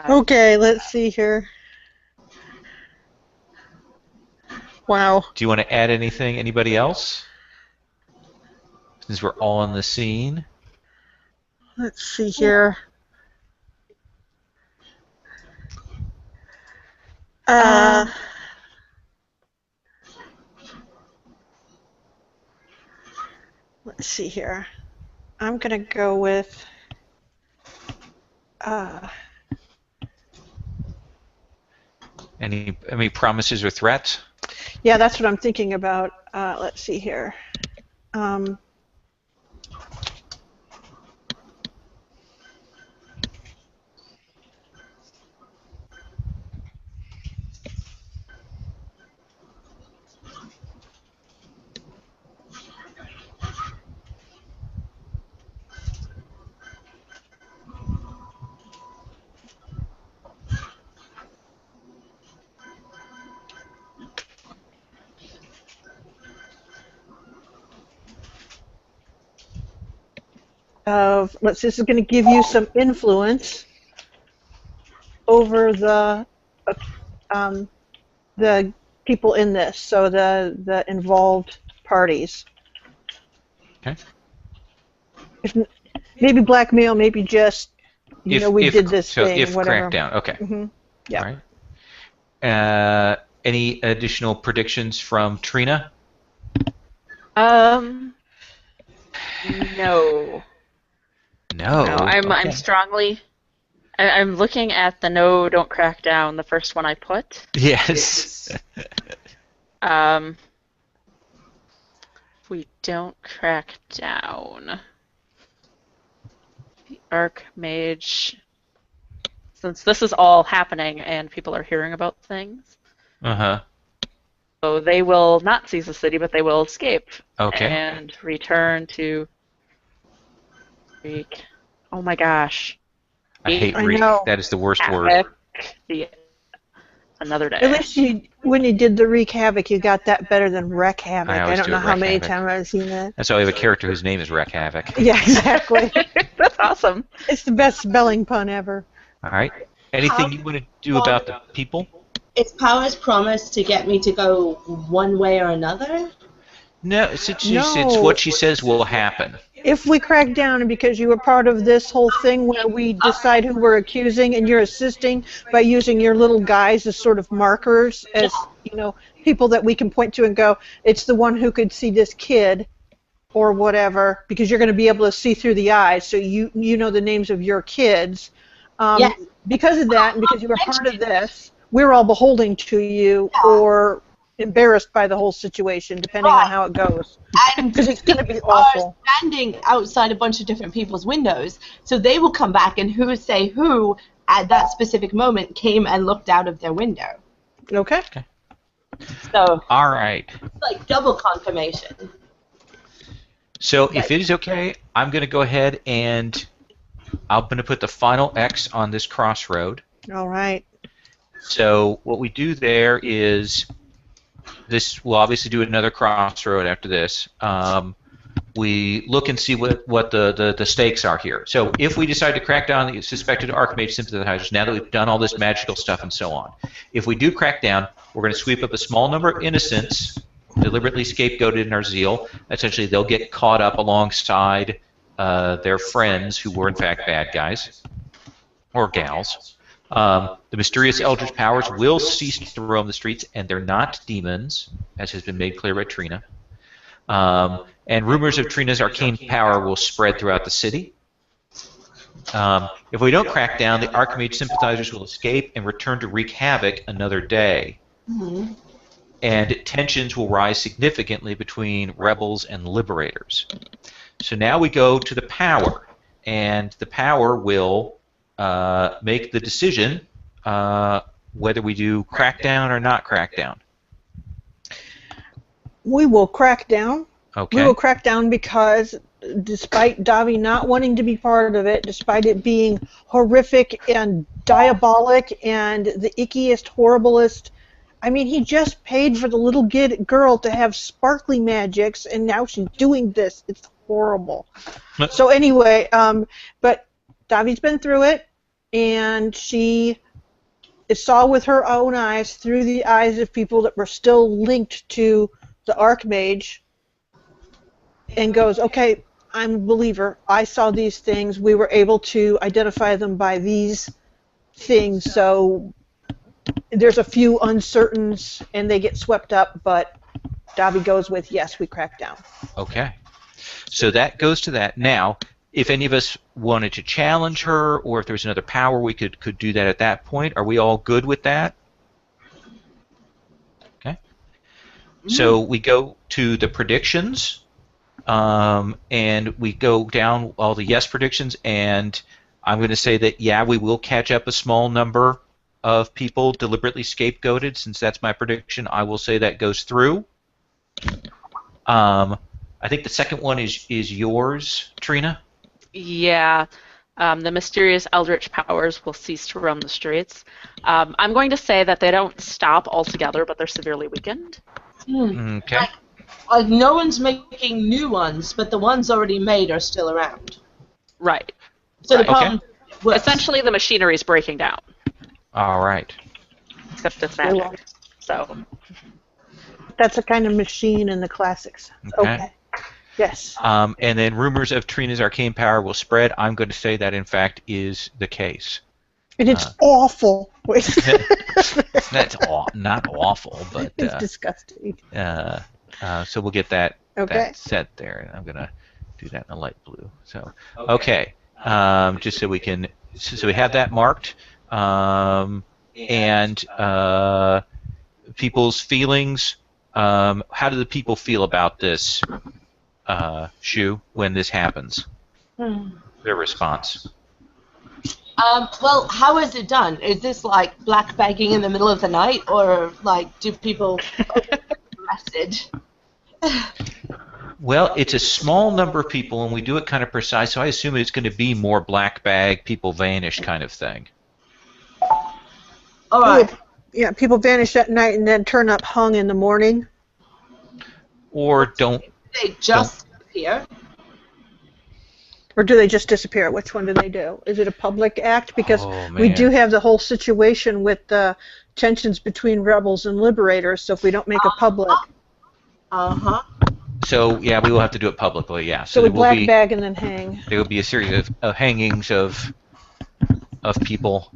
Okay, let's see here. Wow. Do you want to add anything? Anybody else? Since we're all on the scene. Let's see here. Let's see here. I'm going to go with Any promises or threats? yeah, that's what I'm thinking about. Let's see here. This is going to give you some influence over the people in this, so the involved parties. Okay. Maybe blackmail, maybe just we did this so thing, if whatever. crackdown, okay. Mm-hmm. Yeah. All right. Any additional predictions from Trina? No. No. No, I'm Okay. strongly. I'm looking at the no, don't crack down, the first one I put. Yes. If we don't crack down, the Archmage, since this is all happening and people are hearing about things, Uh-huh. so they will not seize the city, but they will escape Okay. and return to Reek. Oh my gosh. I hate I Reek. know. That is the worst word. Havoc. Another day. At least when you did the Wreak Havoc, you got that better than Wreck Havoc. I I always don't do know it how Wreck many Havoc. times I've seen that. That's why we have a character whose name is Wreck Havoc. Yeah, exactly. That's awesome. It's the best spelling pun ever. All right. Anything you want to do about the people? Is Powers promised to get me to go one way or another? No, it's No. what she says will happen. If we crack down, and because you were part of this whole thing where we decide who we're accusing, and you're assisting by using your little guys as sort of markers, as people that we can point to and go, it's the one who could see this kid, or whatever, because you're going to be able to see through the eyes, so you know the names of your kids. Yes. Because of that, and because you were part of this, we're all beholden to you, or embarrassed by the whole situation, depending on how it goes. And Because it's going to be are awful. standing outside a bunch of different people's windows, so they will come back and who at that specific moment came and looked out of their window. Okay. So All right. it's like double confirmation. So if it is okay, I'm going to go ahead and I'm going to put the final X on this crossroad. All right. So what we do there is this. We'll obviously do another crossroad after this. We look and see what the stakes are here. So if we decide to crack down on the suspected Archmage sympathizers, now that we've done all this magical stuff and so on, if we do crack down, we're going to sweep up a small number of innocents, deliberately scapegoated in our zeal. Essentially, they'll get caught up alongside their friends who were in fact bad guys or gals. The mysterious eldritch powers will cease to roam the streets, and they're not demons, as has been made clear by Trina. And rumors of Trina's arcane power will spread throughout the city. If we don't crack down, the Archmage sympathizers will escape and return to wreak havoc another day. Mm-hmm. And tensions will rise significantly between rebels and liberators. So now we go to the power, and the power will make the decision whether we do crackdown or not crackdown. We will crack down. Okay. We will crack down because despite Davi not wanting to be part of it, despite it being horrific and diabolic and the ickiest, horriblest, I mean, he just paid for the little girl to have sparkly magics, and now she's doing this. It's horrible. So anyway, but Davi's been through it, and she saw with her own eyes, through the eyes of people that were still linked to the Archmage, and goes, okay, I'm a believer. I saw these things. We were able to identify them by these things, so there's a few uncertains, and they get swept up, but Davi goes with, yes, we crack down. Okay. So that goes to that. Now, if any of us wanted to challenge her, or if there was another power, we could do that at that point. Are we all good with that? Okay. So we go to the predictions, and we go down all the yes predictions, and I'm going to say that, yeah, we will catch up a small number of people deliberately scapegoated. Since that's my prediction, I will say that goes through. I think the second one is yours, Trina. Yeah. The mysterious eldritch powers will cease to roam the streets. I'm going to say that they don't stop altogether, but they're severely weakened. Okay. Like no one's making new ones, but the ones already made are still around. Right. So the problem was Essentially, the machinery is breaking down. All right. Except it's magic. So. That's a kind of machine in the classics. Okay. Yes. And then rumors of Trina's arcane power will spread. I'm going to say that, in fact, is the case. And it's awful. That's not awful, but it's disgusting. So we'll get that set there. I'm going to do that in a light blue. So okay, just so we can, so we have that marked, and people's feelings. How do the people feel about this, Shu, when this happens? Their response. Well, how is it done? Is this like black bagging in the middle of the night, or like do people arrested? Well, it's a small number of people, and we do it kind of precise, so I assume it's going to be more black bag, people vanish kind of thing. All right. Yeah, people vanish at night and then turn up hung in the morning. Or don't. They just appear. Or do they just disappear? Which one do they do? Is it a public act? Because we man. do have the whole situation with the tensions between rebels and liberators, so if we don't make it public. Uh-huh. So, yeah, we will have to do it publicly, yeah. So we there will black be, bag and then hang. there will be a series of hangings of people.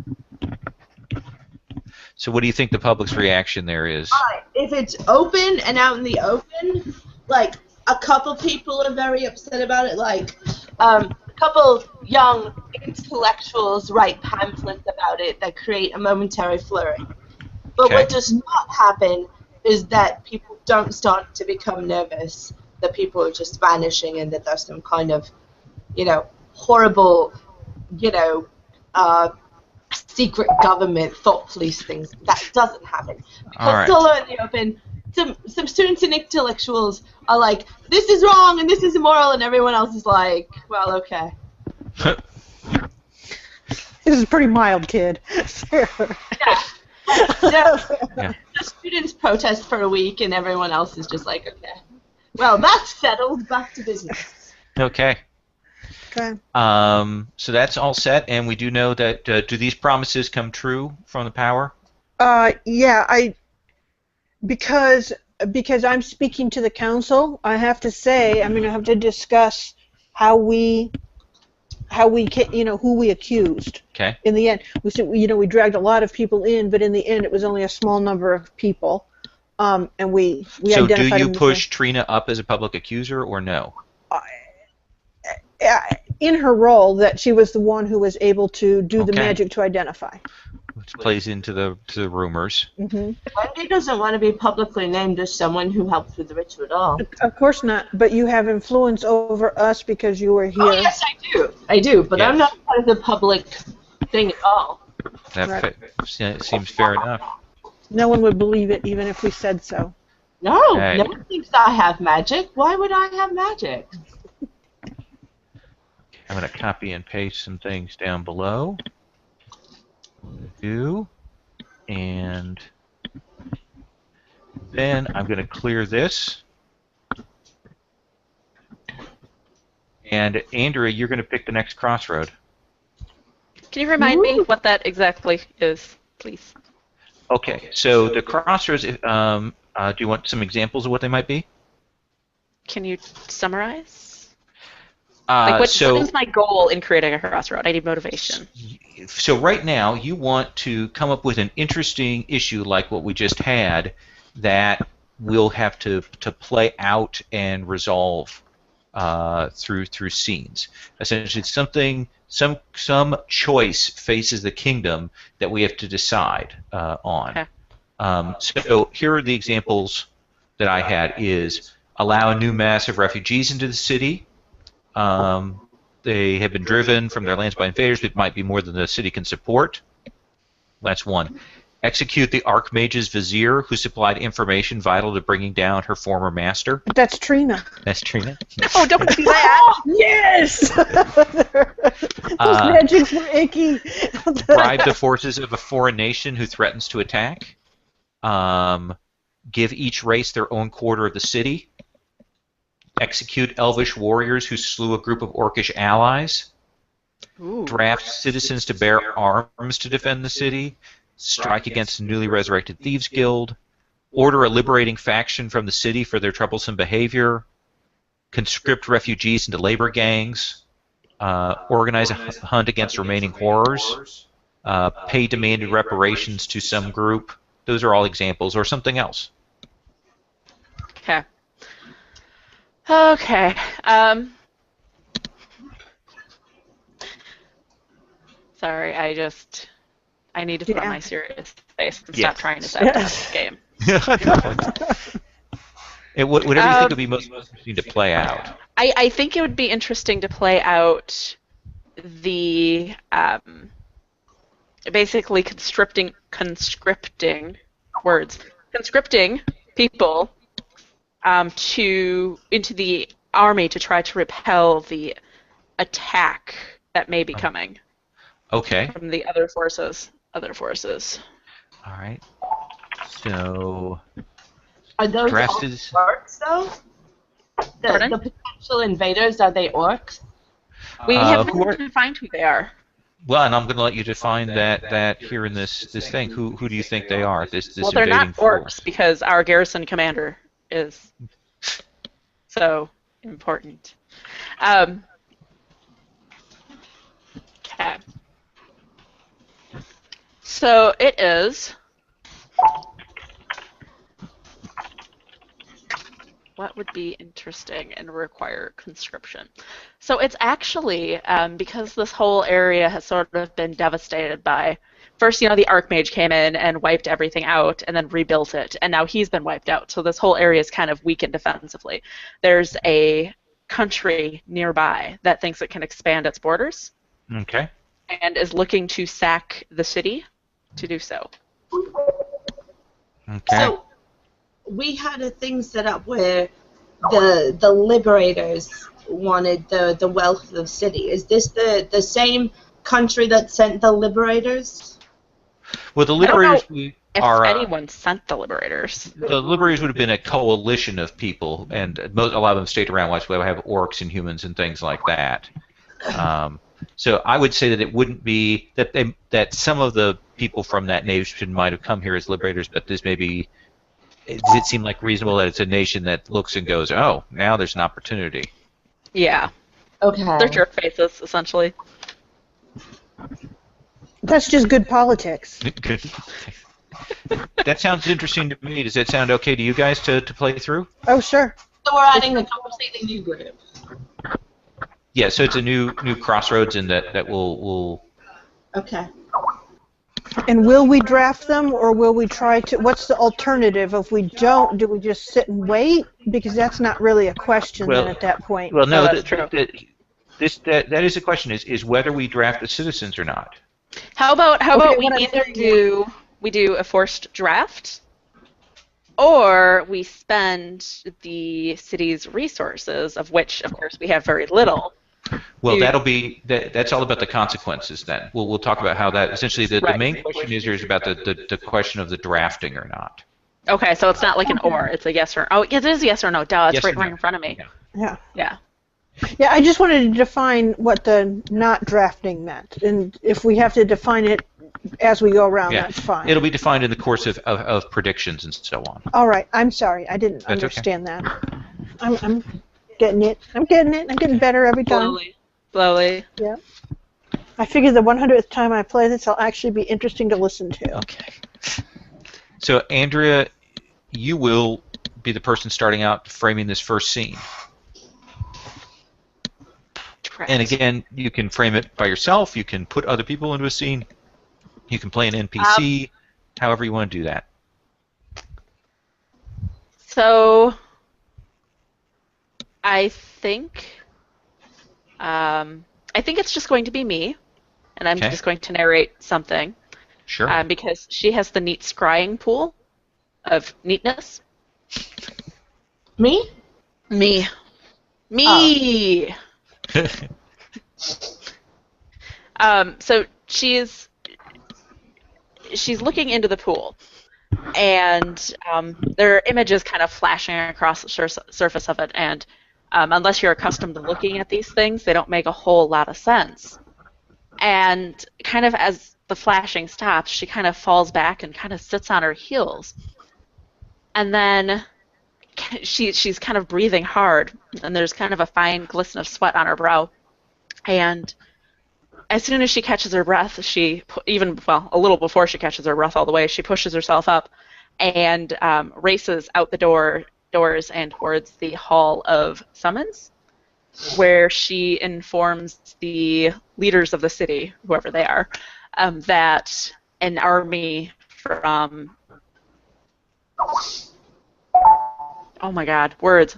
So what do you think the public's reaction there is? Alright, if it's open and out in the open, like, a couple people are very upset about it, like, a couple young intellectuals write pamphlets about it that create a momentary flurry. But Okay. what does not happen is that people don't start to become nervous that people are just vanishing and that there's some kind of, horrible, you know, uh, secret government thought police things. That doesn't happen. All Because right. solo in the open, some students and intellectuals are like, this is wrong and this is immoral, and everyone else is like, well, okay. This is pretty mild, kid. Yeah. Yeah. The students protest for a week and everyone else is just like, okay. Well, that's settled. Back to business. Okay. Okay. So that's all set, and we do know that do these promises come true from the power? Yeah, because I'm speaking to the council, I have to say I'm going to have to discuss how we can, who we accused. Okay. In the end, we dragged a lot of people in, but in the end, it was only a small number of people, and we So do identified you them as push Trina up as a public accuser or no? in her role that she was the one who was able to do the Okay. magic to identify. Which plays into the rumors. Hmm. Wendy doesn't want to be publicly named as someone who helped with the ritual at all. Of course not, but you have influence over us because you were here. Oh, yes, I do, but I'm Yes. not part of the public thing at all. That Right. seems fair enough. No one would believe it even if we said so. No, Hey. no one thinks I have magic. Why would I have magic? I'm going to copy and paste some things down below. Do. And then I'm going to clear this. And Andrea, you're going to pick the next crossroad. Can you remind me what that exactly is, please? Okay, so the crossroads, do you want some examples of what they might be? Can you summarize? Like, what is my goal in creating a crossroad? I need motivation. So right now, you want to come up with an interesting issue like what we just had that we'll have to play out and resolve through scenes. Essentially, some choice faces the kingdom that we have to decide on. Okay. So here are the examples that I had: is allow a new mass of refugees into the city. They have been driven from their lands by invaders, but it might be more than the city can support. That's one. Execute the Archmage's vizier, who supplied information vital to bringing down her former master. That's Trina. That's Trina. Oh, don't do that! Yes! Those magics were icky. Bribe the forces of a foreign nation who threatens to attack. Give each race their own quarter of the city. Execute elvish warriors who slew a group of orcish allies. Ooh. Draft citizens to bear arms to defend the city. Strike against the newly resurrected Thieves Guild. Order a liberating faction from the city for their troublesome behavior. Conscript refugees into labor gangs. Organize a hunt against remaining horrors. Pay demanded reparations to some group. Those are all examples, or something else. Okay. Okay. Sorry, I need to put on Yeah. my serious face and Yes. stop trying to sabotage this game. Whatever you think would be most interesting to play out. I think it would be interesting to play out the basically conscripting people into the army to try to repel the attack that may be coming Okay. from the other forces. All right. So Are those Draft all is- orcs, though? Pardon? The potential invaders, are they orcs? We haven't who are- defined who they are. well, and I'm going to let you define that here in this thing. Who do you think they are? This Well, they're invading not force. orcs because our garrison commander is so important. Okay. So it is. What would be interesting and require conscription? So it's actually, because this whole area has sort of been devastated by first, the Archmage came in and wiped everything out and then rebuilt it, and now he's been wiped out. So this whole area is kind of weakened defensively. There's a country nearby that thinks it can expand its borders. Okay. And is looking to sack the city to do so. Okay. So we had a thing set up where the liberators wanted the wealth of the city. Is this the same country that sent the liberators? Well, the I don't liberators know if are anyone sent the liberators. the liberators would have been a coalition of people, and a lot of them stayed around. Watch, we have orcs and humans and things like that. So I would say that it wouldn't be that some of the people from that nation might have come here as liberators, but this maybe does it seem like reasonable that it's a nation that looks and goes, oh, now there's an opportunity. Yeah. Okay. They're jerk faces, essentially. That's just good politics. Good. That sounds interesting to me. Does that sound okay to you guys to play through? Oh, sure. So we're adding a completely new group. Yeah, so it's a new crossroads, and that will. Okay. And will we draft them, or will we try to? What's the alternative? If we don't, do we just sit and wait? Because that's not really a question then at that point. Well, no, that's true. That is a question: is whether we draft the citizens or not. How about we what I'm either saying do a forced draft, or we spend the city's resources, of which, of course, we have very little. Well, that's all about the consequences. Then we'll talk about how that essentially the main question is about the question of the drafting or not. Okay, so it's not like an or; it's a yes or it is yes or no. Duh, it's Yes or right no. in front of me. Yeah. Yeah. Yeah. I just wanted to define what the not drafting meant, and if we have to define it as we go around, Yeah. that's fine. It'll be defined in the course of predictions and so on. All right. I'm sorry. I didn't That's okay. understand that. I'm getting it. I'm getting better every time. Slowly. Yeah. I figure the 100th time I play this, I'll actually be interesting to listen to. Okay. So, Andrea, you will be the person starting out framing this first scene. Correct. And again, you can frame it by yourself. You can put other people into a scene. You can play an NPC, however you want to do that. So, I think it's just going to be me, and I'm Okay. just going to narrate something. Sure. Because she has the neat scrying pool of neatness. Me? Me. So she's looking into the pool, and there are images kind of flashing across the surface of it, and unless you're accustomed to looking at these things, they don't make a whole lot of sense. And kind of as the flashing stops, she kind of falls back and kind of sits on her heels. And then she's kind of breathing hard, and there's kind of a fine glisten of sweat on her brow. And as soon as she catches her breath, a little before she catches her breath all the way, she pushes herself up and races out the doors and towards the Hall of Summons, where she informs the leaders of the city, whoever they are, that an army from... Oh my god, words.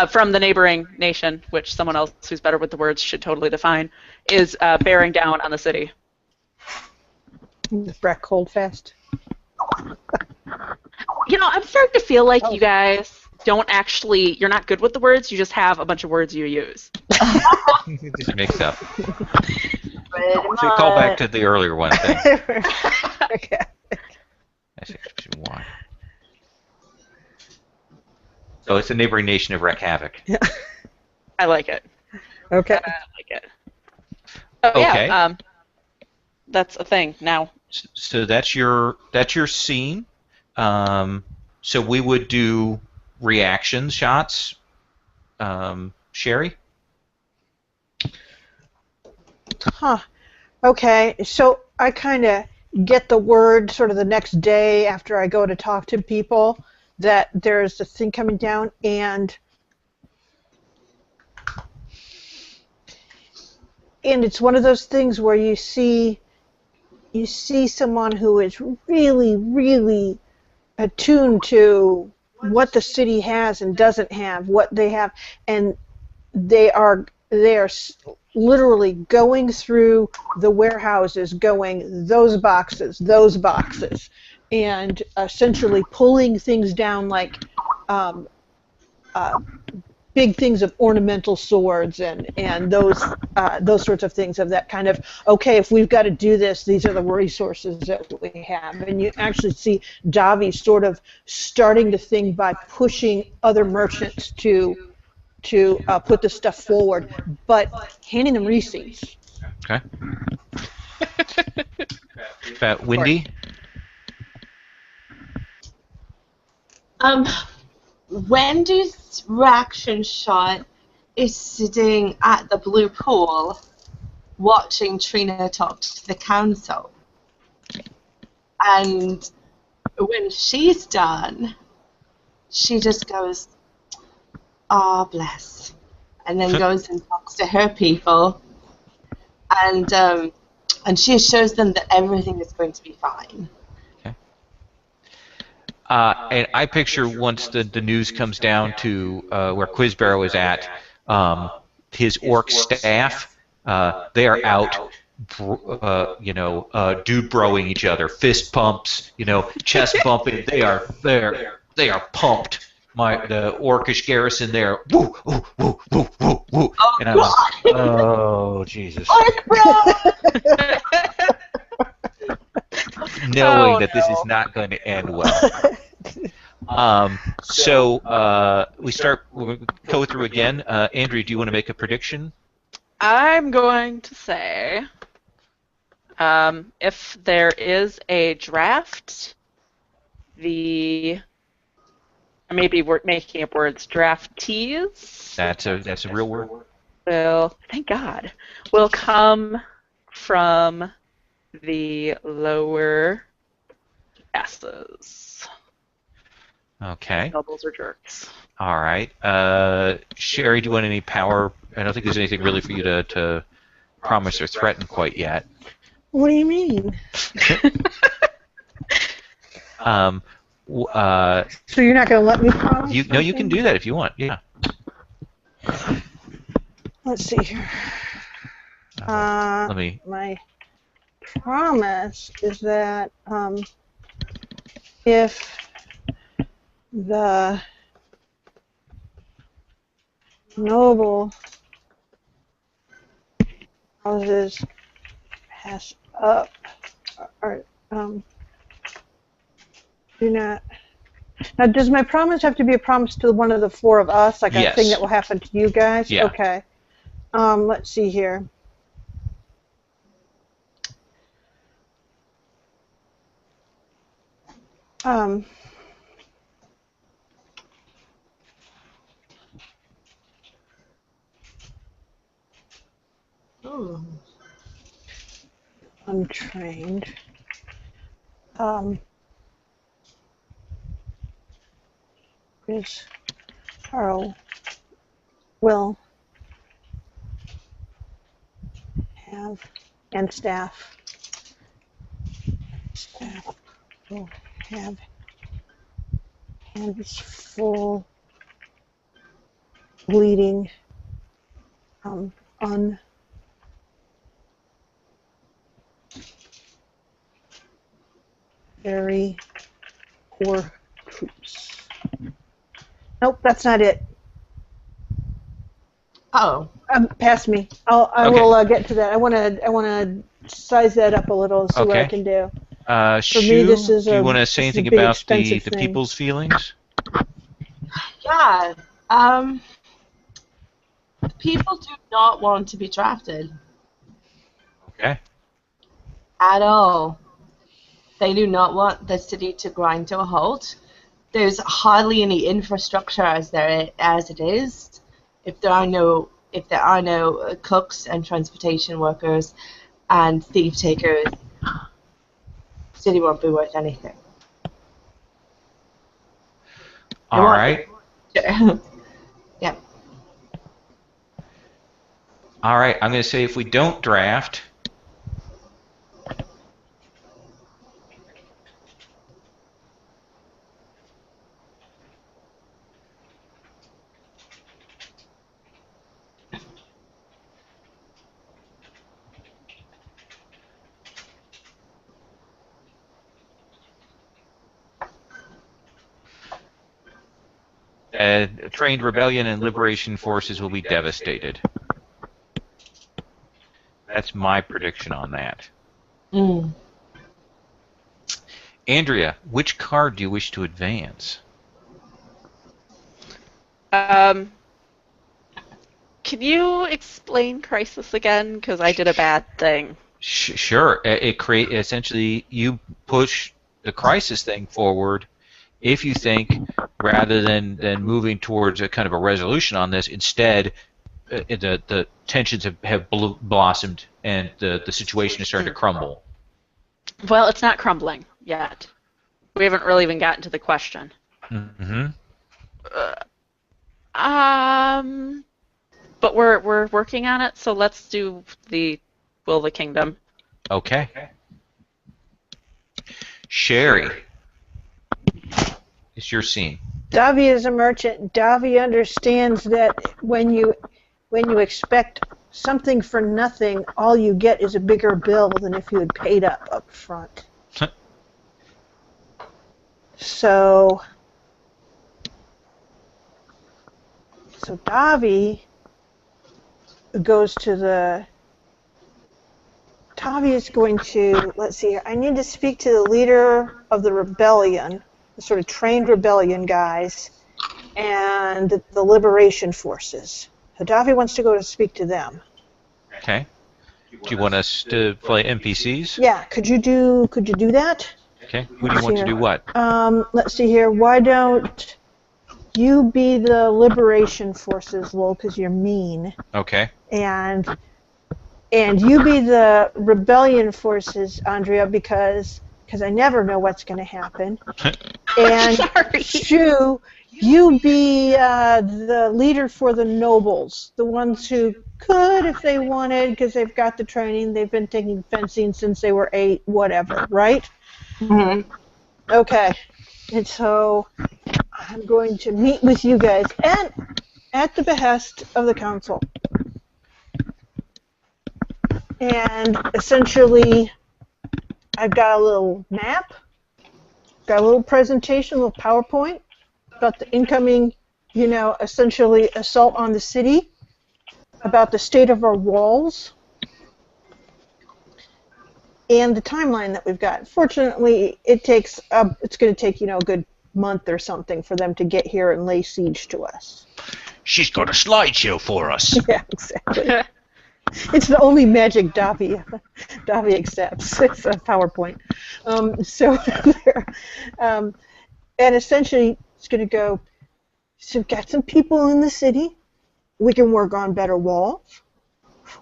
From the neighboring nation, which someone else who's better with the words should totally define, is bearing down on the city. Breck Holdfast. I'm starting to feel like you guys you're not good with the words, you just have a bunch of words you use. Just mix up. Pretty So call back much. to the earlier one thing. Okay. That's actually why. So it's a neighboring nation of Wreck Havoc. I like it. Okay. I like it. Oh, Okay. yeah, that's a thing now. So that's your scene. So we would do reaction shots. Sherry? Huh. Okay. So I kind of get the word sort of the next day after I go to talk to people that there's a thing coming down, and it's one of those things where you see you see someone who is really, really attuned to what the city has and doesn't have, what they have, and they are literally going through the warehouses, going those boxes, and essentially pulling things down like um, uh, big things of ornamental swords and those sorts of things of that kind of, okay, if we've got to do this, these are the resources that we have. And you actually see Davi sort of starting to think by pushing other merchants to put this stuff forward, but handing them receipts. Okay. Wendy? Wendy's reaction shot is sitting at the blue pool watching Trina talk to the council. And when she's done, she just goes, "Ah, bless," and then goes and talks to her people, and she assures them that everything is going to be fine. Okay. And I picture once the news comes down to where Quizbarrow is at, his orc staff, they are out, dude broing each other, fist pumps, chest bumping. They are pumped. The orcish garrison there, woo, woo, woo, woo, woo, woo. Oh, And I'm like, oh, Jesus. Knowing that this is not going to end well. We'll go through again. Andrea, do you want to make a prediction? I'm going to say, if there is a draft, maybe we're making up words, draftees. That's a real word. Will, thank God, will come from the lower classes. Okay. Nobles or jerks. All right. Sherry, do you want any power? I don't think there's anything really for you to promise or threaten quite yet. What do you mean? So you're not going to let me promise? No, you can do that if you want. Yeah. Let's see here. Let me. My promise is that if the noble houses pass up, or do not. Now, does my promise have to be a promise to one of the four of us, like Yes. a thing that will happen to you guys? Yeah. Okay. Let's see here. Ooh. Untrained. Chris Harrow will have, and staff will have hands full bleeding very poor troops. Nope, that's not it. Oh. Pass me. I Okay. will get to that. I want to size that up a little and see what I Okay. can do. Shu, this is do you a- want to this say is a anything big, about the expensive thing. people's feelings? Yeah. People do not want to be drafted Okay. at all. They do not want the city to grind to a halt. There's hardly any infrastructure as it is. If there are no cooks and transportation workers and thief takers, the city won't be worth anything. All right. Yeah. All right. I'm going to say if we don't draft, trained rebellion and liberation forces will be devastated. That's my prediction on that. Mm. Andrea, which card do you wish to advance? Can you explain Crisis again? Because I did a bad thing. Sure. Essentially, you push the crisis thing forward if you think, rather than moving towards a kind of a resolution on this, instead the tensions have blossomed and the situation is starting to crumble. Well, it's not crumbling yet. We haven't really even gotten to the question. Mm-hmm. But we're working on it, so let's do the Will of the Kingdom. Okay. Sherry, it's your scene. Davi is a merchant. Davi understands that when you expect something for nothing, all you get is a bigger bill than if you had paid up front. So Davi goes to the... Davi is going to, let's see here, I need to speak to the leader of the rebellion, the sort of trained rebellion guys, and the liberation forces. So Davi wants to go to speak to them. Okay. Do you want us to play NPCs? Yeah, could you do that? Okay. Who do you want to do what? Let's see here. Why don't you be the liberation forces, Lowell, because you're mean. Okay. And you be the rebellion forces, Andrea, because I never know what's going to happen. And Shu, you be the leader for the nobles, the ones who could if they wanted, because they've got the training, they've been taking fencing since they were 8, whatever, right? Mm-hmm. Okay. And so I'm going to meet with you guys at the behest of the council. And essentially, I've got a little map, got a little presentation, a little PowerPoint about the incoming, essentially assault on the city, about the state of our walls, and the timeline that we've got. Fortunately, it's going to take, a good month or something for them to get here and lay siege to us. She's got a slideshow for us. Yeah, exactly. It's the only magic Davi accepts. It's a PowerPoint. And essentially, it's going to go, so we've got some people in the city. We can work on better walls.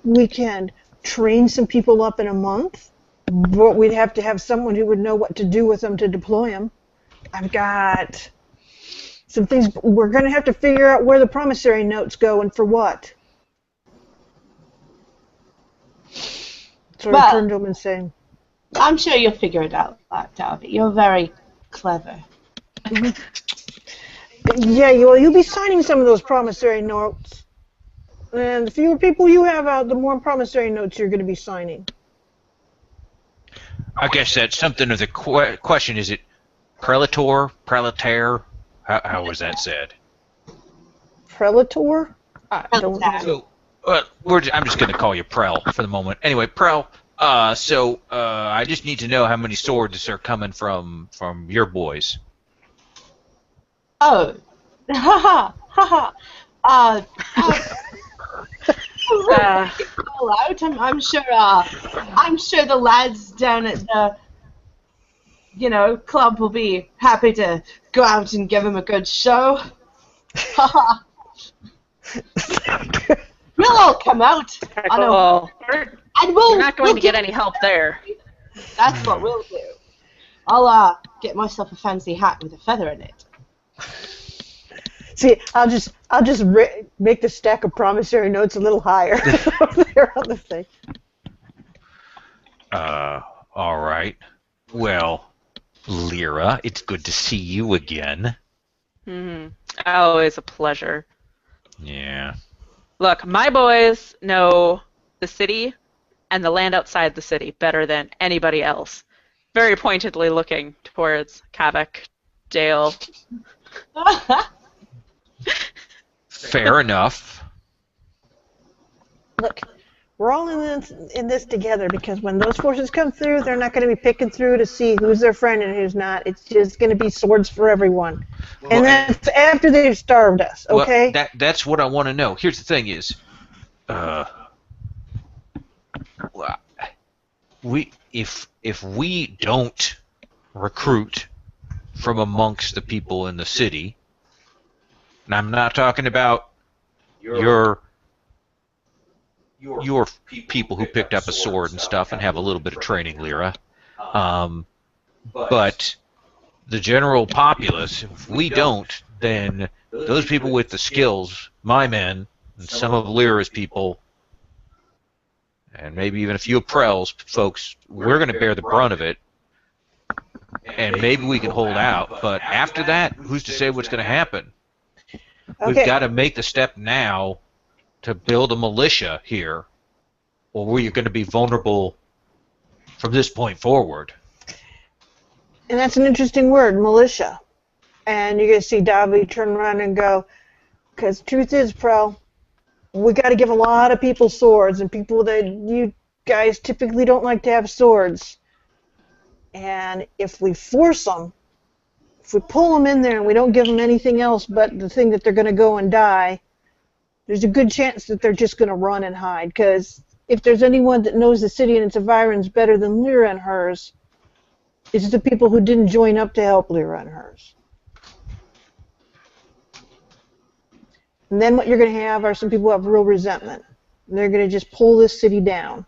We can train some people up in a month, but we'd have to have someone who would know what to do with them to deploy them. I've got some things. We're going to have to figure out where the promissory notes go and for what. So I turned to him and said, I'm sure you'll figure it out, Davi. You're very clever. Yeah, you'll be signing some of those promissory notes. And the fewer people you have out, the more promissory notes you're going to be signing. I guess that's something of the question. Is it prelator, prelataire? How was that said? Prelator? I don't know. So, I'm just going to call you Prel for the moment. Anyway, Prel, I just need to know how many swords are coming from your boys. Oh, haha, haha. All out. I'm sure the lads down at the club will be happy to go out and give him a good show. Haha. We'll all come out. We're not going to get any help there. That's what we'll do. I'll get myself a fancy hat with a feather in it. See, I'll just make the stack of promissory notes a little higher over there on the thing. All right. Well, Lyra, it's good to see you again. Mm-hmm. Always a pleasure. Yeah. Look, my boys know the city and the land outside the city better than anybody else. Very pointedly looking towards Kavik, Dale. Fair enough. Look, we're all in this together because when those forces come through, they're not going to be picking through to see who's their friend and who's not. It's just going to be swords for everyone. And that's after they've starved us, okay? Well, that's what I want to know. Here's the thing is, if we don't recruit from amongst the people in the city, and I'm not talking about your people who picked up a sword and stuff and have a little bit of training, Lyra, but the general populace, if we don't, then those people with the skills, my men, and some of Lyra's people, and maybe even a few of Prell's folks, we're going to bear the brunt of it, and maybe we can hold out, but after that, who's to say what's going to happen? Okay. We've got to make the step now to build a militia here, or we're going to be vulnerable from this point forward. And that's an interesting word, militia. And you're going to see Davi turn around and go, because truth is, Pro, we got to give a lot of people swords, and people that you guys typically don't like to have swords. And if we force them, if we pull them in there and we don't give them anything else but the thing that they're going to go and die, there's a good chance that they're just going to run and hide. Because if there's anyone that knows the city and its environs better than Lyra and hers, it's the people who didn't join up to help Lyra and hers. And then what you're going to have are some people who have real resentment. And they're going to just pull this city down.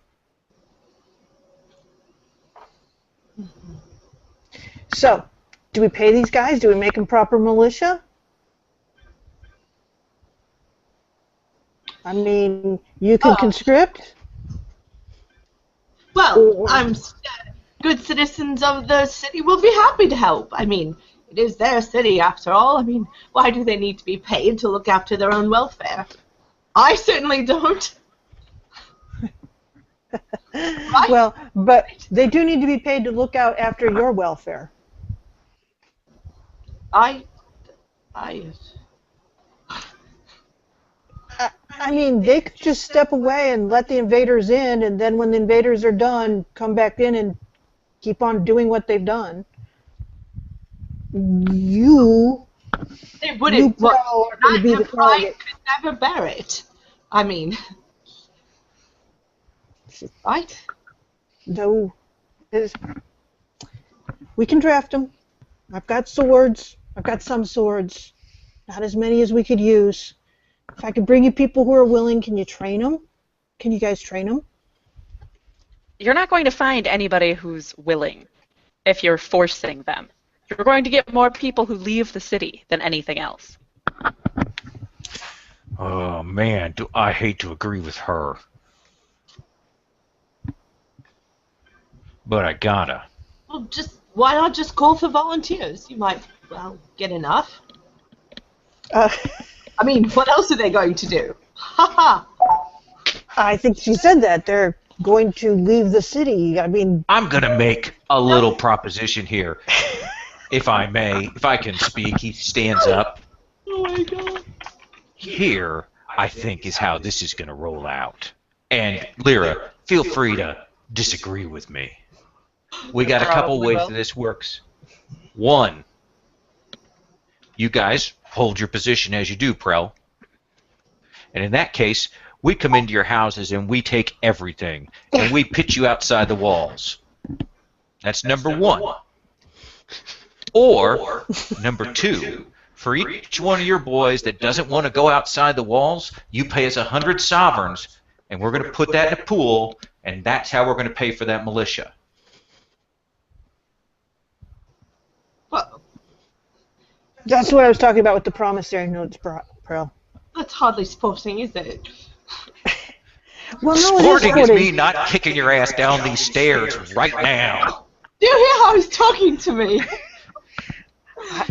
So, do we pay these guys? Do we make them proper militia? I mean, you can conscript. Well, good citizens of the city will be happy to help. I mean, it is their city after all. I mean, why do they need to be paid to look after their own welfare? I certainly don't. Right? Well, but they do need to be paid to look out after your welfare. I mean, they could just step away and let the invaders in, and then when the invaders are done, come back in and keep on doing what they've done. They wouldn't. Be the target. Could never bear it. I mean, right? No. We can draft them. I've got swords. I've got some swords. Not as many as we could use. If I could bring you people who are willing, can you train them? Can you guys train them? You're not going to find anybody who's willing if you're forcing them. You're going to get more people who leave the city than anything else. Oh, man, do I hate to agree with her. But I gotta. Well, why not just call for volunteers? You might, get enough. I mean, what else are they going to do? Ha ha! I think she said that. They're going to leave the city. I mean... I'm going to make a little proposition here, if I may. If I can speak, he stands up. Oh my God. Here, I think, is how this is going to roll out. And, Lyra, feel free to disagree with me. We got a couple ways that this works. One, you guys hold your position as you do, Prell. And in that case, we come into your houses and we take everything, and we pitch you outside the walls. That's number one. Or, number two, for each one of your boys that doesn't want to go outside the walls, you pay us 100 sovereigns, and we're going to put that in a pool, and that's how we're going to pay for that militia. Well, that's what I was talking about with the promissory notes, Pearl. That's hardly sporting, is it? Well, no, sporting is me not kicking your ass down these stairs right now. Do you hear how he's talking to me?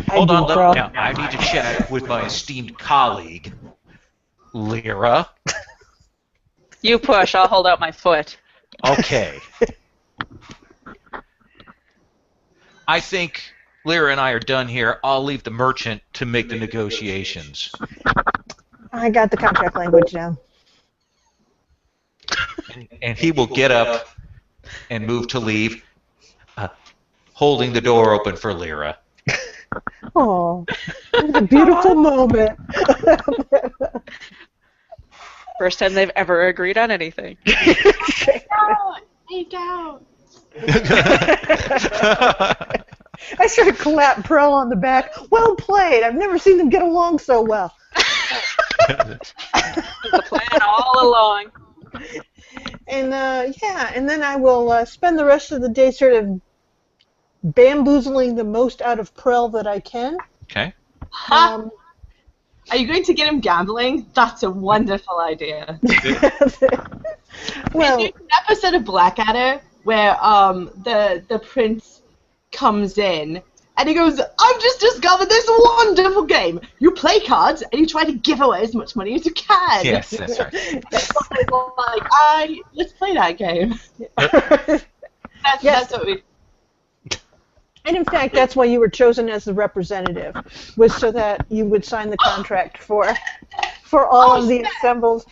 Hold on, now I need to chat with my esteemed colleague, Lyra. You push, I'll hold out my foot. Okay. I think Lyra and I are done here, I'll leave the merchant to make the negotiations. I got the contract language down. And he will get up and move to leave, holding the door open for Lyra. Oh, what a beautiful moment. First time they've ever agreed on anything. Take out. I sort of clap Pearl on the back. Well played. I've never seen them get along so well. The plan all along. And and then I will spend the rest of the day sort of bamboozling the most out of Pearl that I can. Okay. Are you going to get him gambling? That's a wonderful idea. Well, There's an episode of Blackadder where the prince comes in and he goes, "I've just discovered this wonderful game. You play cards and you try to give away as much money as you can." Yes, that's right. Let's play that game. That's what we. and in fact, that's why you were chosen as the representative, was so that you would sign the contract for all of the assembles.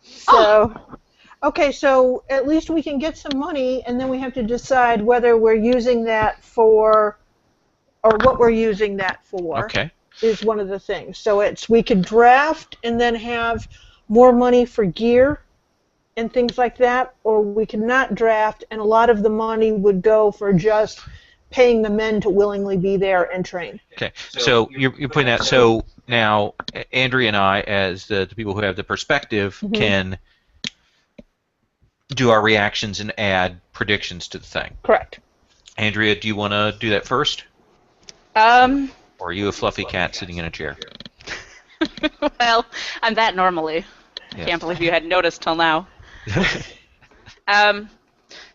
So, okay, so at least we can get some money, and then we have to decide whether we're using that for, or what we're using that for. Okay. Is one of the things. So we could draft and then have more money for gear and things like that, or we could not draft and a lot of the money would go for just paying the men to willingly be there and train. Okay. So you're putting that. So now Andrea and I, as the people who have the perspective, can do our reactions and add predictions to the thing. Correct. Andrea, do you want to do that first? Or are you a fluffy cat sitting in a chair? Well, I'm that normally. Yes. Can't believe you hadn't noticed till now.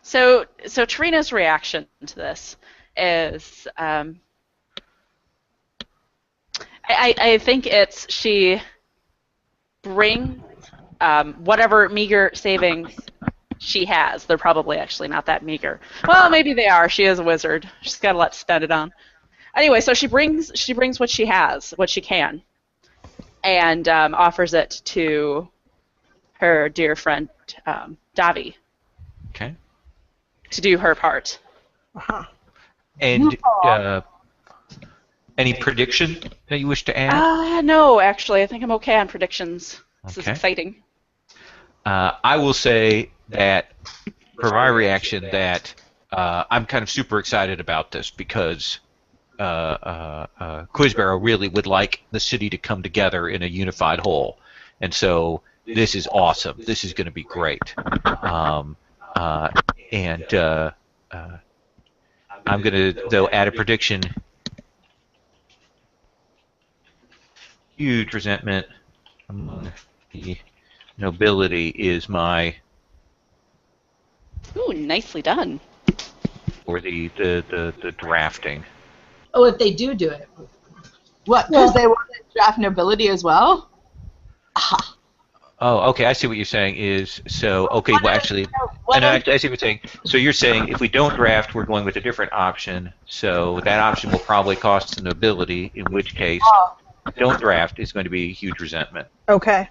So Trina's reaction to this is, I think it's she brings whatever meager savings she has. They're probably actually not that meager. Well, maybe they are. She is a wizard. She's got a lot to spend it on. Anyway, so she brings what she has, what she can, and offers it to her dear friend Davi. Okay. To do her part. Uh-huh. And any prediction that you wish to add? No, actually, I think I'm okay on predictions. This is exciting. I will say that, for my reaction, that I'm kind of super excited about this because Quizbarrow really would like the city to come together in a unified whole. And so this is awesome. This is going to be great. I'm going to, though, add a prediction. Huge resentment among the nobility is my... Ooh, nicely done. Or the drafting. Oh, if they do it. What, because they want to draft nobility as well? Aha. Oh, okay, I see what you're saying is, so, okay, well, actually, I see what you're saying. So you're saying if we don't draft, we're going with a different option, so that option will probably cost the nobility, in which case, don't draft is going to be huge resentment. Okay.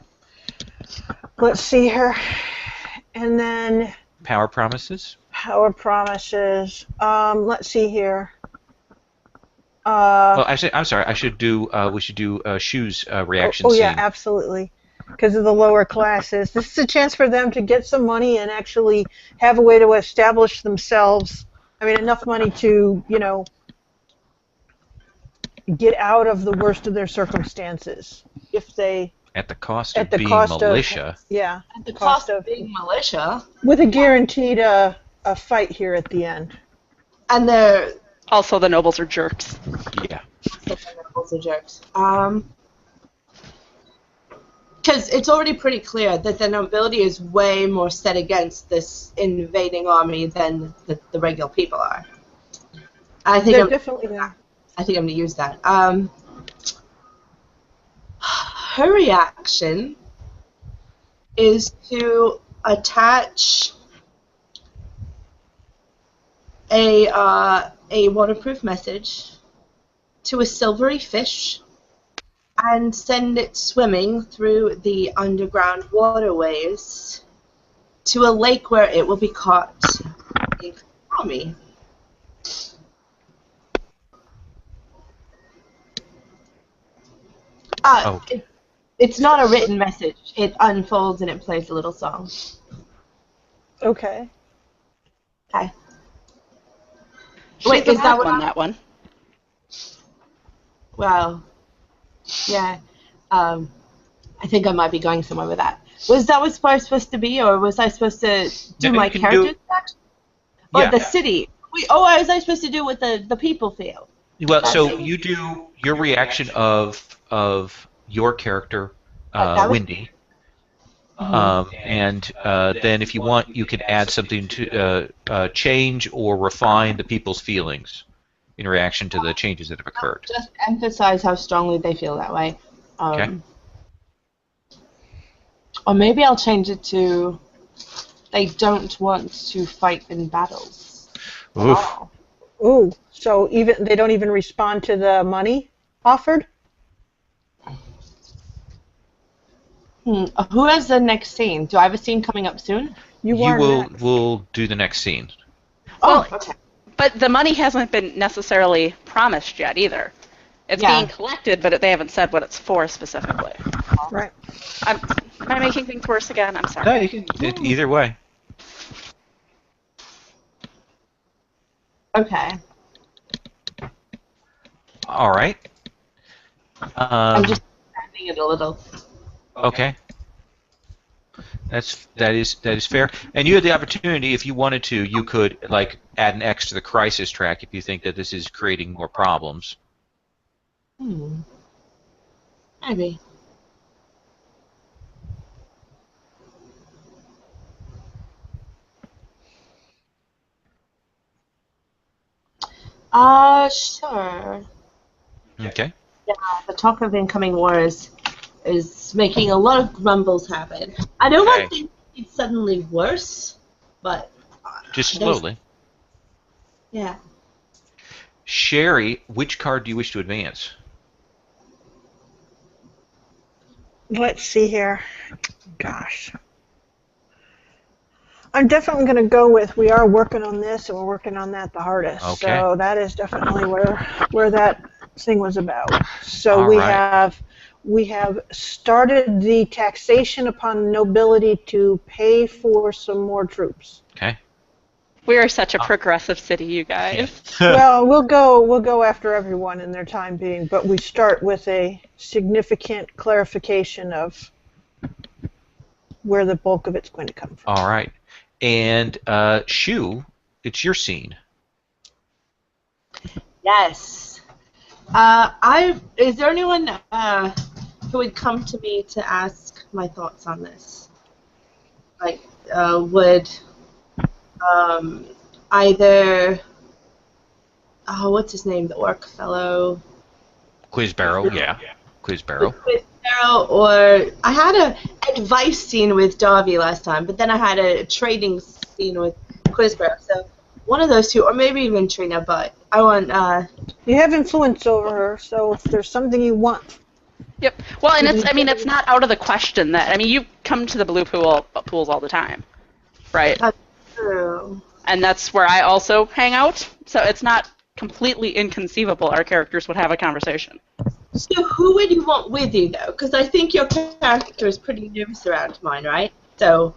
Let's see here. And then... Power promises? Power promises. Let's see here. Well, actually, I'm sorry, we should do Shu's reaction scene. Oh, yeah, absolutely. Because of the lower classes. This is a chance for them to get some money and actually have a way to establish themselves. I mean, enough money to, get out of the worst of their circumstances. If they... At the cost of being militia. Yeah. At the cost of being militia. With a guaranteed a fight here at the end. And they're... Also, the nobles are jerks. Yeah. The nobles are jerks. Because it's already pretty clear that the nobility is way more set against this invading army than the regular people are. I think They're definitely there. I think I'm going to use that. Her reaction is to attach a a waterproof message to a silvery fish and send it swimming through the underground waterways to a lake where it will be caught in Kami. It's not a written message. It unfolds and it plays a little song. Okay. Okay. Wait, is that one? That one? Well, yeah. I think I might be going somewhere with that. Was that what I was supposed to be, or was I supposed to do my character section? Or the city? Was I supposed to do what the people feel? Well, so you do your reaction of your character, Wendy, and then if you want, you can add something to change or refine the people's feelings in reaction to the changes that have occurred. Just emphasize how strongly they feel that way. Okay. Or maybe I'll change it to they don't want to fight in battles. Oof. Oh. Ooh, so even they don't even respond to the money offered? Who has the next scene? Do I have a scene coming up soon? You will do the next scene. Well, okay. But the money hasn't been necessarily promised yet either. It's being collected, but they haven't said what it's for specifically. Right. Am I making things worse again? I'm sorry. No, you can either way. Okay. All right. I'm just adding it a little. Okay. That is fair. And you had the opportunity, if you wanted to, you could like add an X to the crisis track if you think that this is creating more problems. Maybe. Sure. Okay. Yeah, the talk of incoming wars is making a lot of grumbles happen. I don't want things to get suddenly worse, but just slowly. Yeah. Sherry, which card do you wish to advance? Let's see here. Gosh. I'm definitely going to go with we are working on this and we're working on that the hardest. Okay. So that is definitely where that thing was about. So All right. we have started the taxation upon nobility to pay for some more troops. Okay. We are such a progressive city, you guys. Well, we'll go after everyone in their time being, but we start with a significant clarification of where the bulk of it's going to come from. All right. And Shu, it's your scene. Yes. Is there anyone who would come to me to ask my thoughts on this? Like, would either what's his name, the orc fellow? Quizbarrow, yeah. Quizbarrow. Quizbarrow, or I had a advice scene with Davi last time, but then I had a trading scene with Quizbarrow. So one of those two, or maybe even Trina, but I want. You have influence over her, so if there's something you want. Yep. Well, and it's not out of the question that you come to the blue pools all the time, right? That's true. And that's where I also hang out. So it's not completely inconceivable our characters would have a conversation. So who would you want with you, though? Because I think your character is pretty nervous around mine, right? So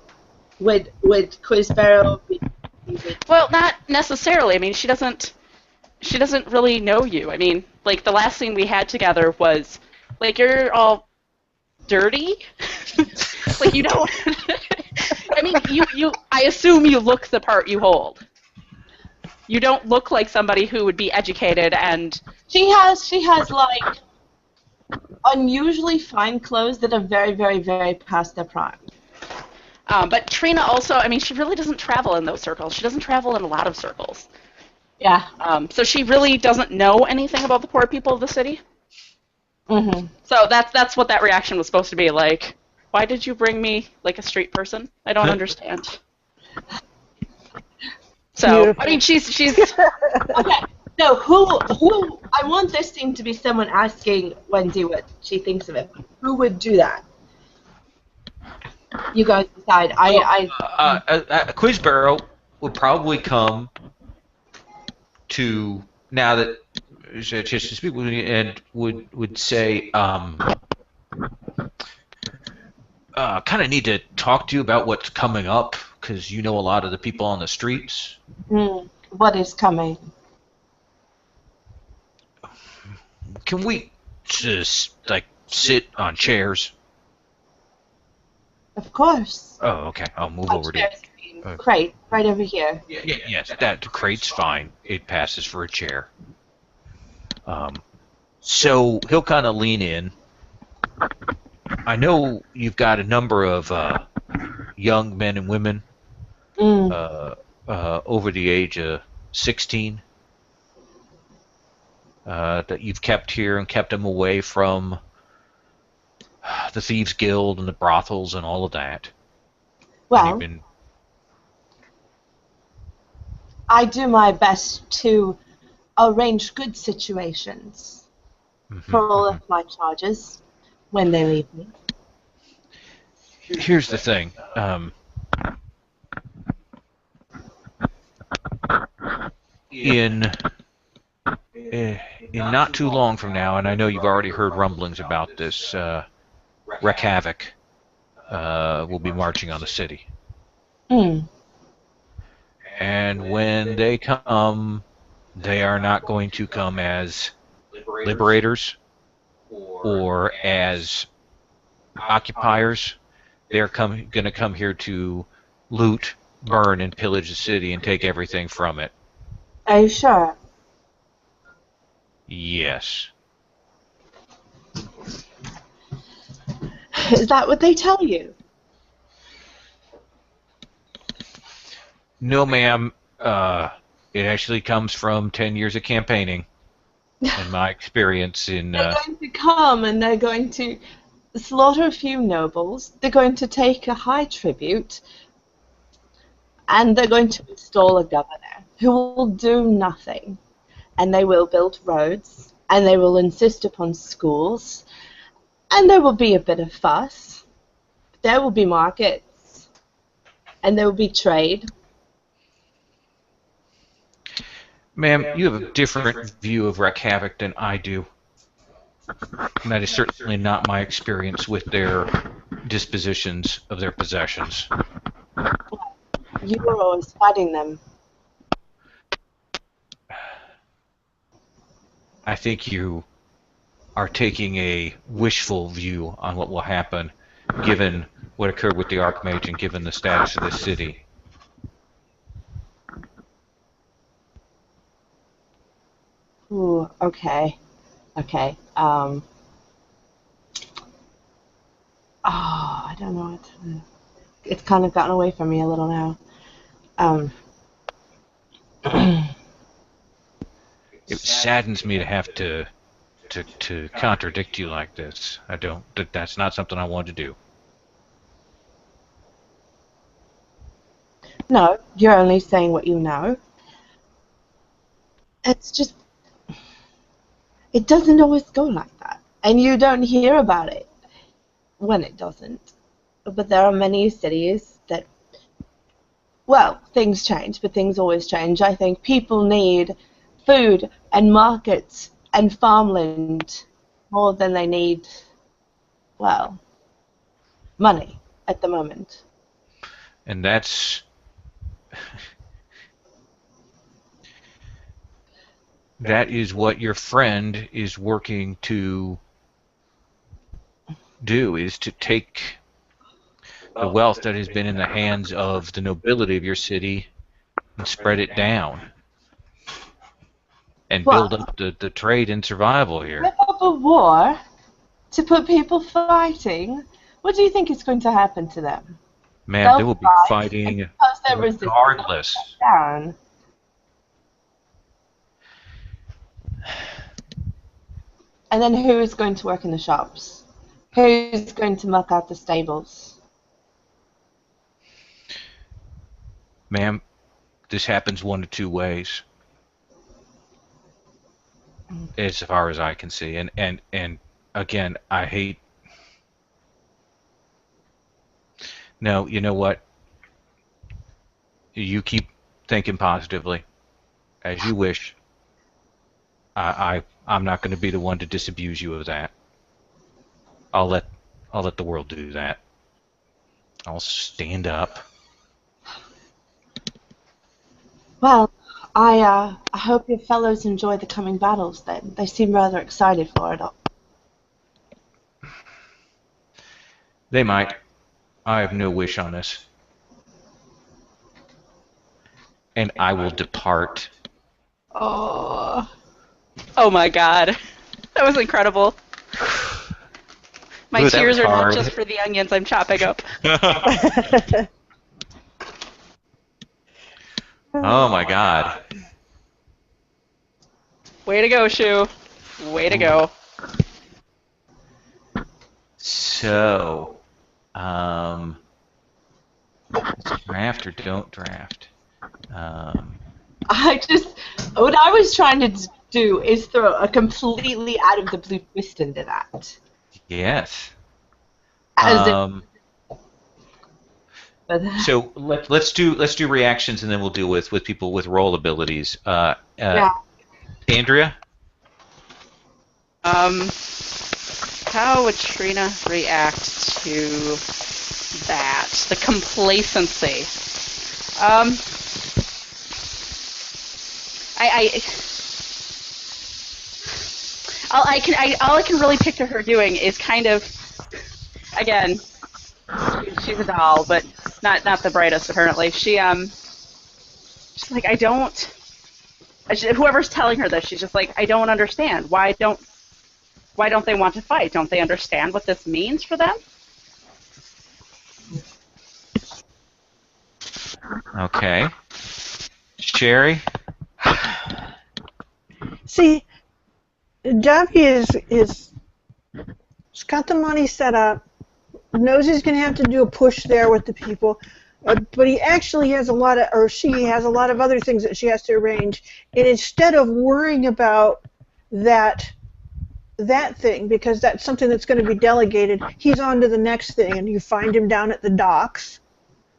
would Quizbarrow be with? Well, not necessarily. She doesn't really know you. Like the last scene we had together was like you're all dirty. Like you don't. I assume you look the part you hold. You don't look like somebody who would be educated and. She has like unusually fine clothes that are very, very, very past their prime. But Trina also, she really doesn't travel in those circles. She doesn't travel in a lot of circles. Yeah. So she really doesn't know anything about the poor people of the city. Mm-hmm. So that's what that reaction was supposed to be like. Why did you bring me like a street person? I don't understand. So Beautiful. she's Okay. No, who? I want this team to be someone asking Wendy what she thinks of it. Who would do that? You guys decide. Quizbarrow would probably come to now that just to speak with me and would say, kind of need to talk to you about what's coming up because you know a lot of the people on the streets. What is coming? Can we just like sit on chairs? Of course. Oh, okay. I'll move over to. Crate, right over here. Yes, that crate's fine. It passes for a chair. So he'll kind of lean in. I know you've got a number of young men and women over the age of 16 that you've kept here and kept them away from the Thieves Guild and the brothels and all of that. Well, I do my best to arrange good situations for all of my charges when they leave me. Here's the thing. In not too long from now, and I know you've already heard rumblings about this, Wreck Havoc will be marching on the city. And when they come, they are not going to come as liberators or as occupiers. They're going to come here to loot, burn, and pillage the city and take everything from it. Are you sure? Yes. Is that what they tell you? No, ma'am. It actually comes from 10 years of campaigning and my experience in... They're going to come and they're going to slaughter a few nobles. They're going to take a high tribute. And they're going to install a governor who will do nothing. And they will build roads. And they will insist upon schools. And there will be a bit of fuss. There will be markets. And there will be trade. Ma'am, you have a different view of Wreck Havoc than I do. And that is certainly not my experience with their dispositions of their possessions. You were always fighting them. I think you are taking a wishful view on what will happen given what occurred with the Archmage and given the status of the city. Ooh, okay. Okay. I don't know what to... It's kind of gotten away from me a little now. It saddens me to have to contradict you like this. That's not something I want to do. No, you're only saying what you know. It's just... It doesn't always go like that. And you don't hear about it when it doesn't. But there are many cities that... Well, things change, but things always change. I think people need food and markets and farmland more than they need, well, money at the moment. And that's... that is what your friend is working to do, is to take the wealth that has been in the hands of the nobility of your city and spread it down. And build up the trade and survival here. Rip up a war to put people fighting? What do you think is going to happen to them? Man, they will be fighting regardless. Down. And then who is going to work in the shops? Who's going to muck out the stables? Ma'am, this happens one of two ways. as far as I can see. And again, I hate. No, you know what? You keep thinking positively, as you wish. I'm not going to be the one to disabuse you of that. I'll let the world do that. I'll stand up. Well, I hope your fellows enjoy the coming battles then. They seem rather excited for it all. They might. I have no wish on this. And I will depart. Oh. Oh my god. That was incredible. My Ooh, that tears was are not hard. just for the onions I'm chopping up. Oh my god. Way to go, Shu. Way to go. So, draft or don't draft? What I was trying to do is throw a completely out of the blue twist into that. Yes. As So let's do reactions, and then we'll deal with people with role abilities. yeah. Andrea. How would Trina react to that? The complacency. All I can really picture her doing is kind of, again, she's a doll, but not the brightest apparently. She's like, whoever's telling her this, she's just like, I don't understand. Why don't they want to fight? Don't they understand what this means for them? Okay. Sherry. See, Davi is he's got the money set up, knows he's going to have to do a push there with the people, but he actually has a lot of, or she has a lot of other things that she has to arrange. And instead of worrying about that thing, because that's something that's going to be delegated, he's on to the next thing, and you find him down at the docks.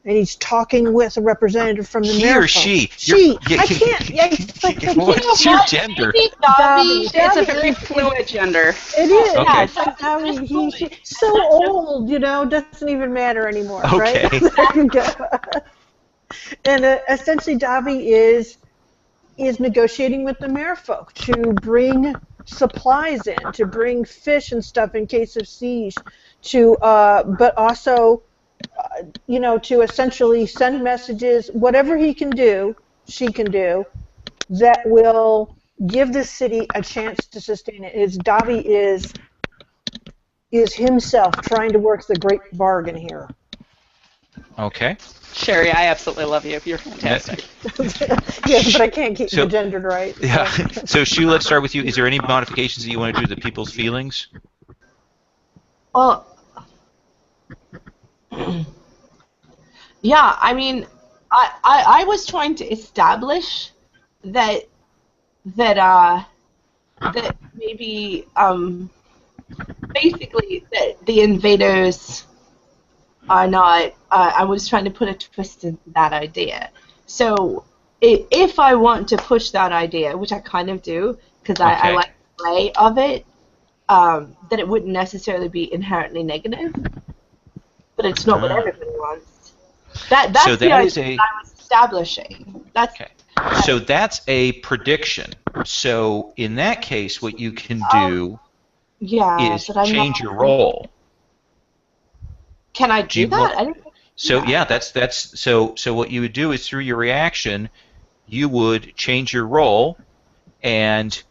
And he's talking with a representative from the He or she? She. I can't. What's your gender? Davi. It's a very fluid gender. It is. Okay. He's so old, doesn't even matter anymore, right? Okay. There you go. And essentially, Davi is negotiating with the merfolk to bring supplies in, to bring fish and stuff in case of siege, but also. To essentially send messages, whatever he can do, she can do, that will give this city a chance to sustain it. Davi is himself trying to work the great bargain here. Okay. Sherry, I absolutely love you. You're fantastic. Yes, but I can't keep the gendered right. Yeah. So, Shu, let's start with you. Is there any modifications that you want to do to the people's feelings? Well, yeah, I mean, I was trying to establish that maybe basically that the invaders are not. I was trying to put a twist into that idea. So if I want to push that idea, which I kind of do, because I like the play of it, that it wouldn't necessarily be inherently negative. But it's not what everybody wants. That's so the that idea is a, that I was establishing. okay. So that's a prediction. So in that case, what you can do is change your role. Can I do that? I didn't So yeah, that's so what you would do is through your reaction, you would change your role, and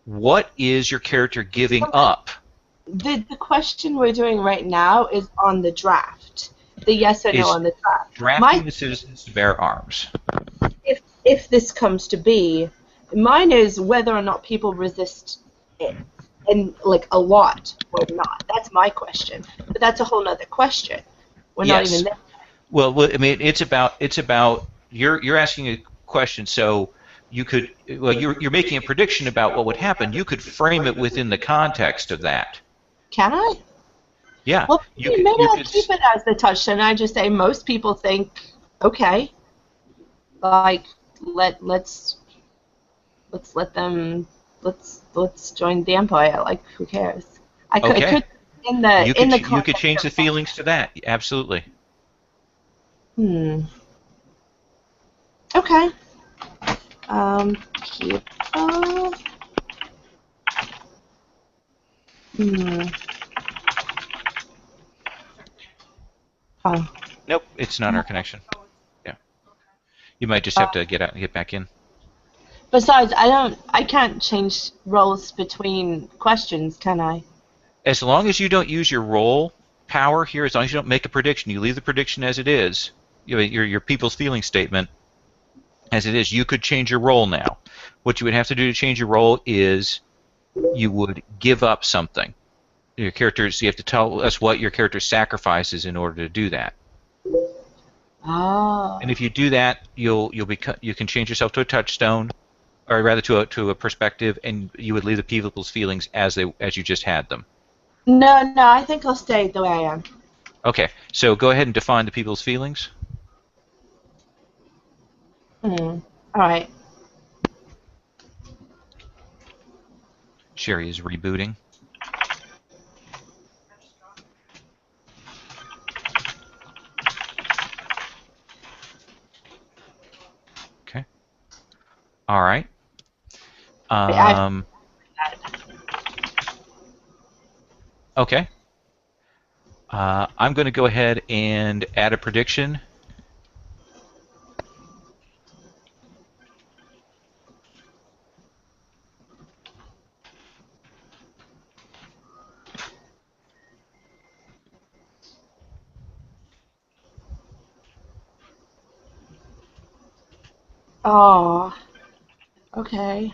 what is your character giving up? The question we're doing right now is on the draft. The yes or no on the draft. Drafting the citizens to bear arms. If this comes to be, mine is whether or not people resist it, and like a lot or not. That's my question. But that's a whole other question. We're not even there. Well, I mean, it's about you're asking a question. So you could, well, you're making a prediction about what would happen. You could frame it within the context of that. Can I? Yeah. Well, maybe you I'll could keep it as the touchstone. I just say most people think, okay, like let's let them let's join the empire. Like, who cares? I could Okay. in the you in the could change the feelings to that. Absolutely. Okay. People. Oh. Nope, it's not our connection. Yeah. You might just have to get out and get back in. Besides, I can't change roles between questions, can I? As long as you don't use your role power here, as long as you don't make a prediction, you leave the prediction as it is, your people's feeling statement as it is, you could change your role now. What you would have to do to change your role is you would give up something. Your characters, you have to tell us what your character sacrifices in order to do that. Oh. And if you do that, you can change yourself to a touchstone, or rather to a perspective, and you would leave the people's feelings as you just had them. No, I think I'll stay the way I am. Okay, so go ahead and define the people's feelings. All right. Sherry is rebooting. Okay. All right. Okay. I'm going to go ahead and add a prediction. Oh. Okay.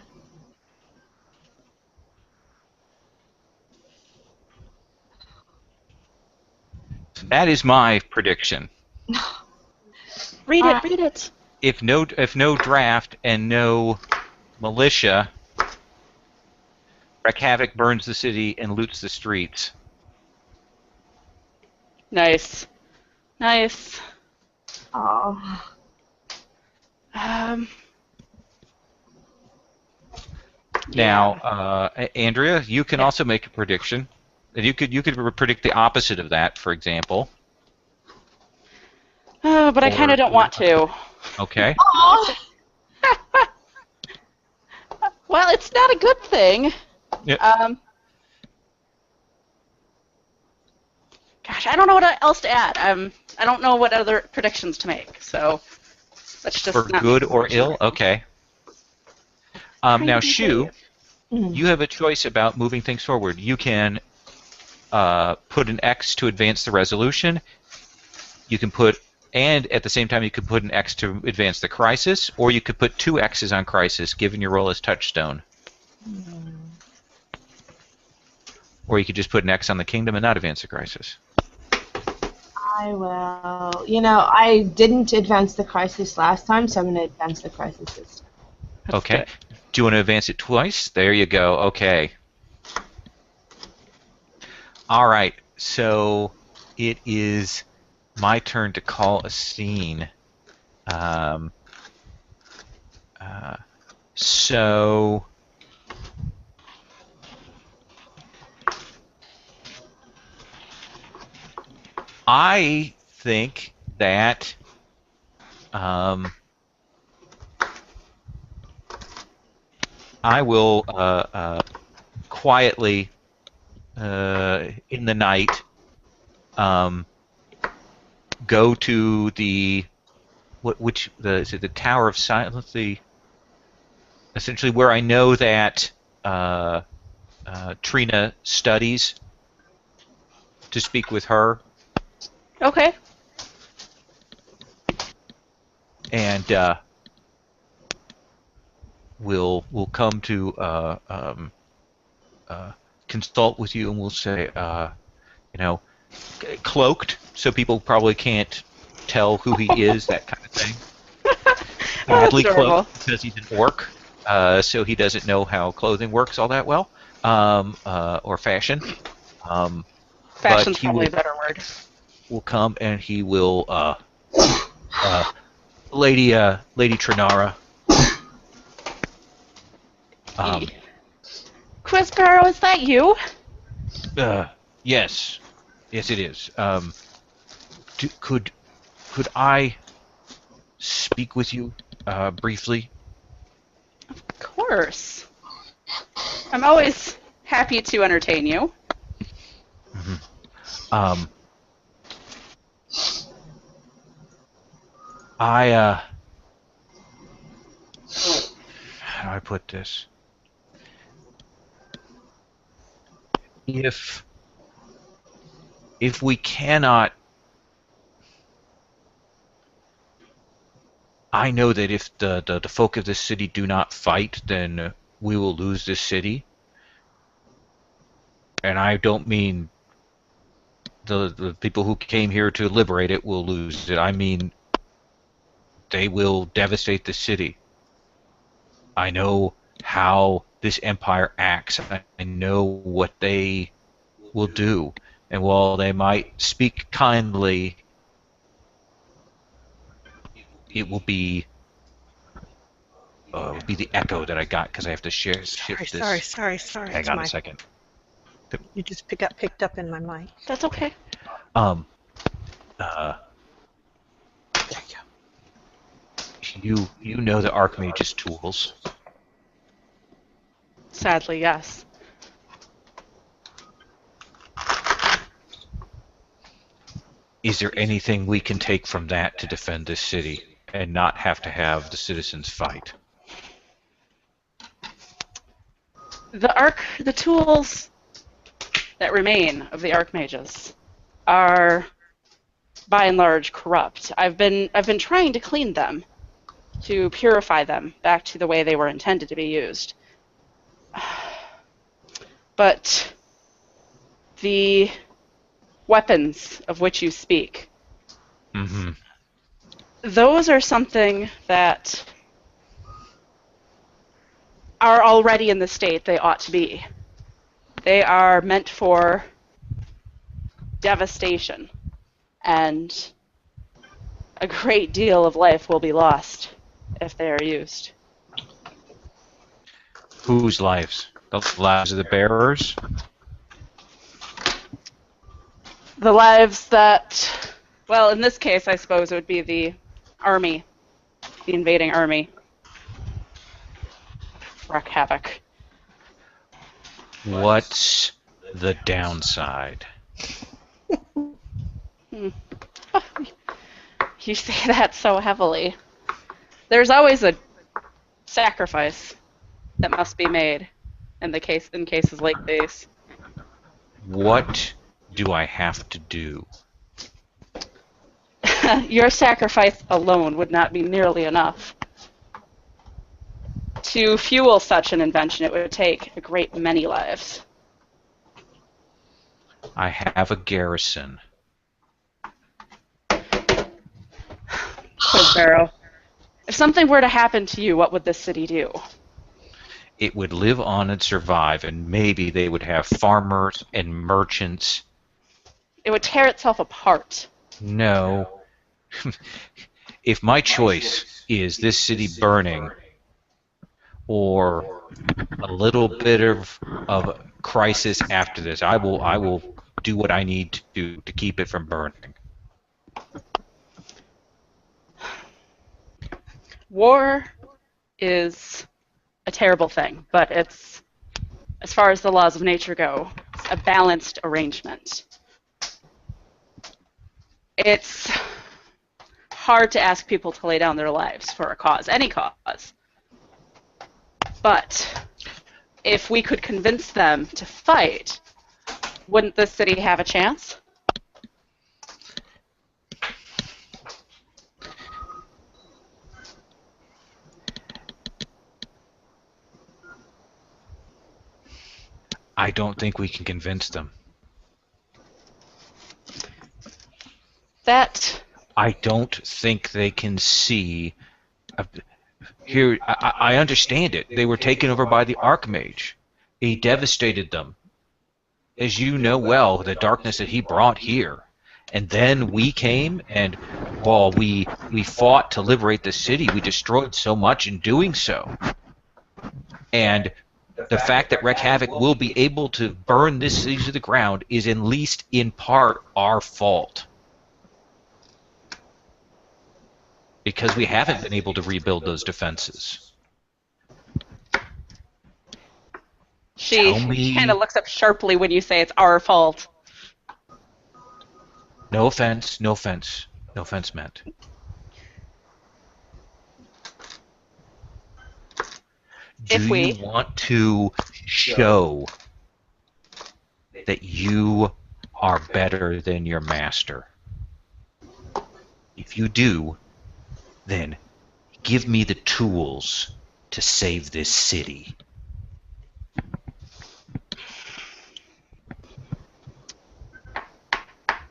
That is my prediction. Read it. If no draft and no militia, wreak havoc, burns the city, and loots the streets. Nice. Oh. Now, Andrea, you can also make a prediction. You could predict the opposite of that, for example. But I kind of don't want to. Okay. Oh. Well, it's not a good thing. Yep. Gosh, I don't know what else to add. I don't know what other predictions to make. So let's just For not good or ill? Okay. Now, Shu, you have a choice about moving things forward. You can put an X to advance the resolution. You can and at the same time you could put an X to advance the crisis, or you could put 2 X's on crisis, given your role as touchstone. Or you could just put an X on the kingdom and not advance the crisis. I will. I didn't advance the crisis last time, so I'm going to advance the crisis this time. Okay. Good. Do you want to advance it twice? There you go. Okay. All right. So it is my turn to call a scene. So I think that I will quietly in the night go to the is it the Tower of Silence? Let's see. Essentially, where I know that Trina studies, to speak with her. Okay. And we'll come to consult with you, and we'll say, cloaked, so people probably can't tell who he is, that kind of thing. badly adorable. clothed because he's an orc, so he doesn't know how clothing works all that well, or fashion. Fashion's But he probably a better word. will come and he will, Lady Trinara. Quizbaro, is that you? Yes, yes, it is. Could I speak with you briefly? Of course. I'm always happy to entertain you. How do I put this? If we cannot, I know that if the folk of this city do not fight, then we will lose this city. And I don't mean the people who came here to liberate it will lose it. I mean they will devastate the city. I know how this empire acts. I know what they will do. And while they might speak kindly, it will be the echo that I got because I have to shift this. Sorry. Hang on a second. You just got picked up in my mic. That's okay. There you go. You know the Archmage's tools. Sadly, yes. Is there anything we can take from that to defend this city and not have to have the citizens fight? The tools that remain of the Archmages are, by and large, corrupt. I've been trying to clean them, to purify them back to the way they were intended to be used. But the weapons of which you speak, those are something that are already in the state they ought to be. They are meant for devastation, and a great deal of life will be lost if they are used. Whose lives? The lives of the bearers? The lives that, well, in this case, I suppose it would be the army, the invading army. Wreak havoc. What's the downside? You say that so heavily. There's always a sacrifice that must be made in cases like these. What do I have to do? Your sacrifice alone would not be nearly enough. To fuel such an invention, it would take a great many lives. I have a garrison. Quizbarrow, if something were to happen to you, what would this city do? It would live on and survive, and maybe they would have farmers and merchants. It would tear itself apart. No. If my choice is this city burning or a little bit of crisis after this, I will do what I need to keep it from burning. War is a terrible thing, but it's, as far as the laws of nature go, it's a balanced arrangement. It's hard to ask people to lay down their lives for a cause, any cause. But if we could convince them to fight, wouldn't this city have a chance? I don't think we can convince them. That... I don't think they can see. here, I understand it. They were taken over by the Archmage. He devastated them. As you know well, the darkness that he brought here. And then we came, and while we fought to liberate the city, we destroyed so much in doing so. And the fact that Wreak Havoc will be able to burn this city to the ground is at least in part our fault. Because we haven't been able to rebuild those defenses. She kind of looks up sharply when you say it's our fault. No offense, no offense. No offense meant. Do you want to show that you are better than your master? If you do, then give me the tools to save this city.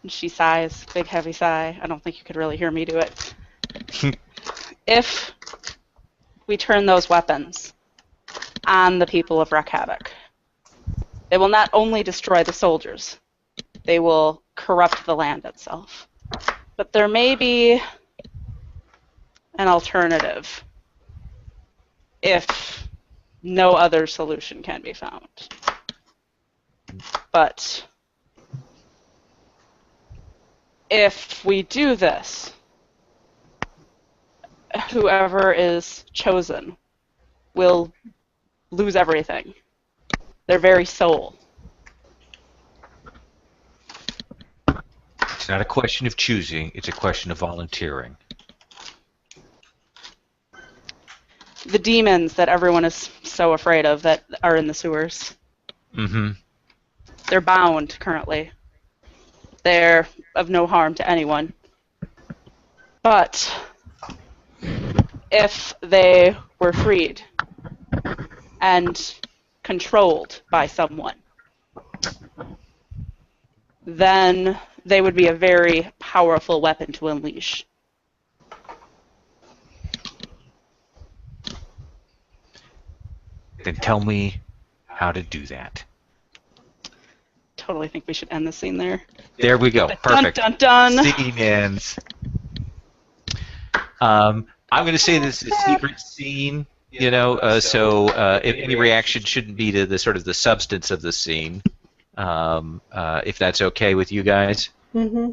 She sighs, big heavy sigh. I don't think you could really hear me do it. If we turn those weapons on the people of Wreak Havoc, they will not only destroy the soldiers, they will corrupt the land itself. But there may be an alternative if no other solution can be found. But if we do this, whoever is chosen will lose everything, their very soul. It's not a question of choosing, it's a question of volunteering. The demons that everyone is so afraid of that are in the sewers. Mm-hmm. They're bound currently. They're of no harm to anyone. But if they were freed and controlled by someone, then they would be a very powerful weapon to unleash. Then tell me how to do that. Totally think we should end the scene there. There we go. Perfect. Dun, dun, dun. Scene ends. I'm going to say this is a secret scene, you know, so any reaction shouldn't be to the sort of the substance of the scene, if that's okay with you guys. Mm-hmm.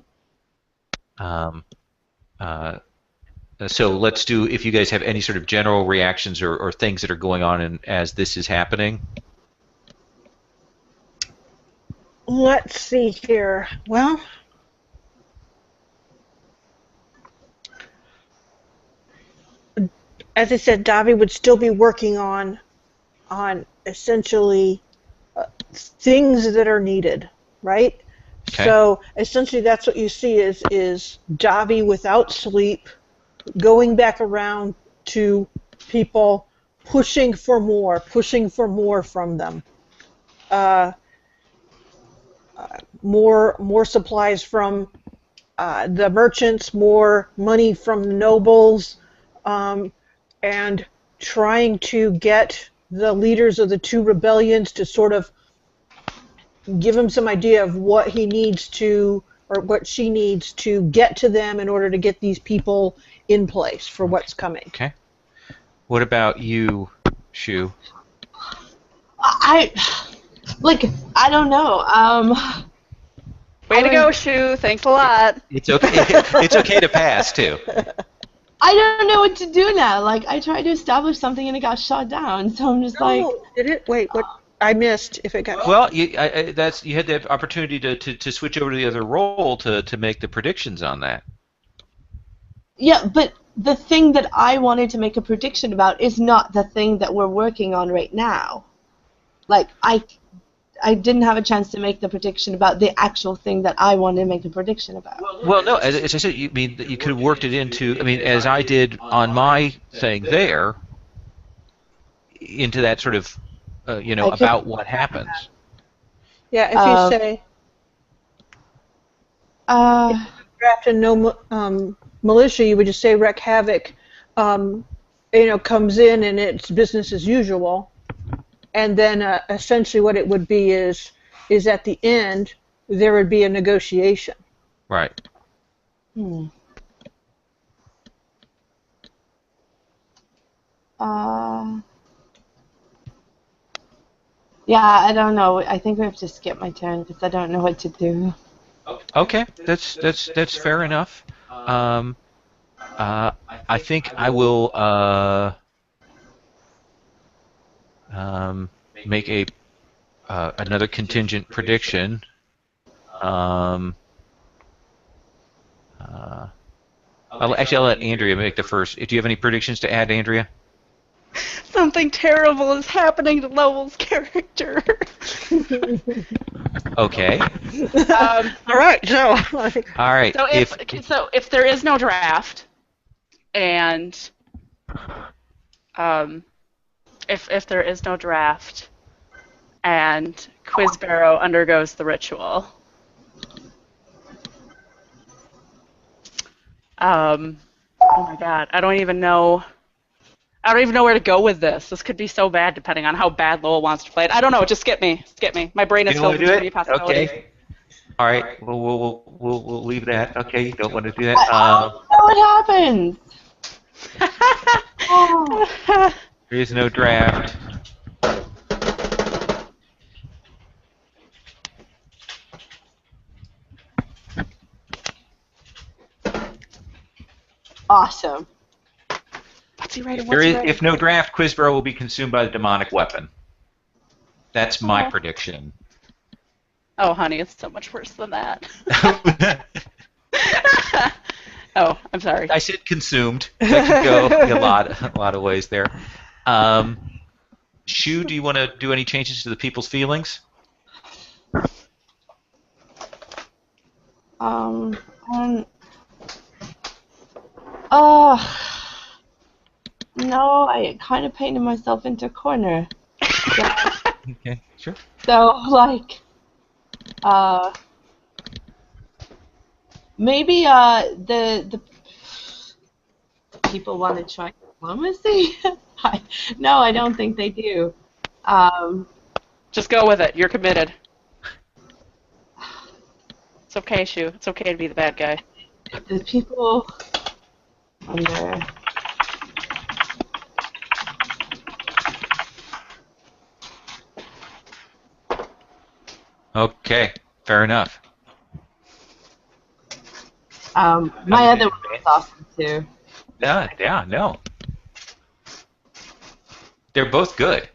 So let's do, if you guys have any sort of general reactions or things that are going on as this is happening. Let's see here. Well, as I said, Davi would still be working on essentially things that are needed, right? Okay. So essentially, that's what you see is Davi without sleep, going back around to people, pushing for more from them. More supplies from the merchants, more money from the nobles, and trying to get the leaders of the two rebellions to sort of give him some idea of what he needs to, or what she needs to get to them in order to get these people in place for what's coming. Okay. What about you, Shu? I don't know. Way to go, Shu. Thanks a lot. It's okay. It's okay to pass too. I don't know what to do now. Like, I tried to establish something and it got shot down. So I'm just like. Oh, did it? Wait, what? I missed if it got. Well, you had the opportunity to switch over to the other role to make the predictions on that. Yeah, but the thing that I wanted to make a prediction about is not the thing that we're working on right now. Like, I didn't have a chance to make the prediction about the actual thing that I wanted to make a prediction about. Well, no, as I said, you could have worked it into. I mean, as I did on my thing there, into that sort of, about what happens. Yeah, if you say. Draft and no militia, you would just say Wreak Havoc comes in and it's business as usual, and then essentially what it would be is at the end there would be a negotiation. Right. Hmm. Yeah, I don't know. I think we have to skip my turn because I don't know what to do. Okay, that's fair enough. I think I will make a another contingent prediction. I'll let Andrea make the first. Do you have any predictions to add, Andrea? Something terrible is happening to Lowell's character. Okay. All right, so All right. So if there is no draft, and if there is no draft, and Quizbarrow undergoes the ritual, oh my God, I don't even know where to go with this. This could be so bad depending on how bad Lowell wants to play it. I don't know. Just skip me. My brain is You filled don't want with to do too many it? possibilities. Okay. All right. We'll leave that. Okay. You don't want to do that. I don't know what happens. Oh. There is no draft. Awesome. What's he writing? If no draft, Quizbarrow will be consumed by the demonic weapon. That's my prediction. Oh, honey, it's so much worse than that. Oh, I'm sorry. I said consumed. That could go a lot of ways there. Shu, do you want to do any changes to the people's feelings? No, I kind of painted myself into a corner. Yeah. Okay, sure. So, like, maybe the people want to try diplomacy. No, I don't think they do. Just go with it. You're committed. It's okay, Shu. It's okay to be the bad guy. The people under. Okay, fair enough. My other one was awesome too. Yeah, no. They're both good.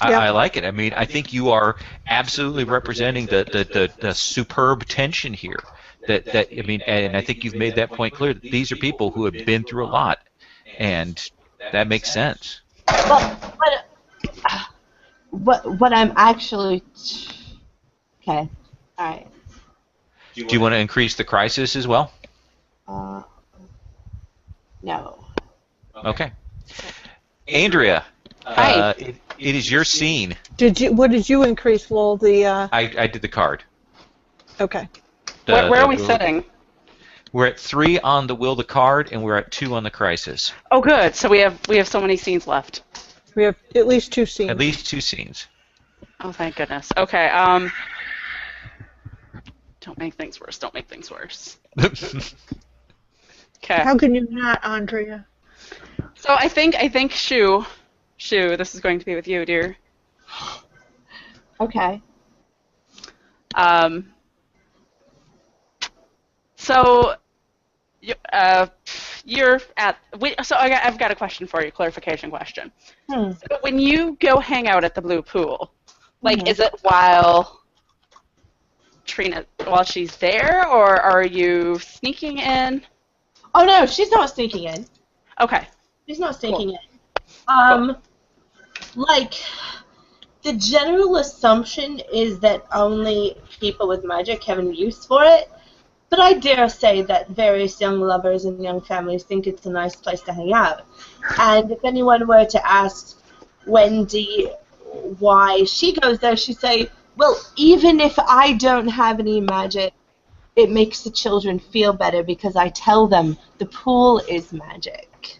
Yeah. I like it. I mean, I think you are absolutely representing the superb tension here. And I think you've made that point clear. That these are people who have been through a lot, and that makes sense. What I'm actually. Okay. All right. Do you want to increase the crisis as well? No. Okay. Andrea, Hi. it is your scene. What did you increase, Lowell? I did the card. Okay. Where are we sitting? We're at 3 on the will to card, and we're at 2 on the crisis. Oh, good. So we have so many scenes left. We have at least 2 scenes. At least 2 scenes. Oh, thank goodness. Okay. Don't make things worse. Don't make things worse. Okay. How can you not, Andrea? So I think Shu, this is going to be with you, dear. Okay. So you're at. So I've got a question for you, clarification question. So when you go hang out at the Blue Pool, like, is it while she's there, or are you sneaking in? Oh no, she's not sneaking in. Okay. She's not sneaking in. Cool. Like, the general assumption is that only people with magic have any use for it, but I dare say that various young lovers and young families think it's a nice place to hang out. And if anyone were to ask Wendy why she goes there, she'd say, well, even if I don't have any magic, it makes the children feel better because I tell them the pool is magic.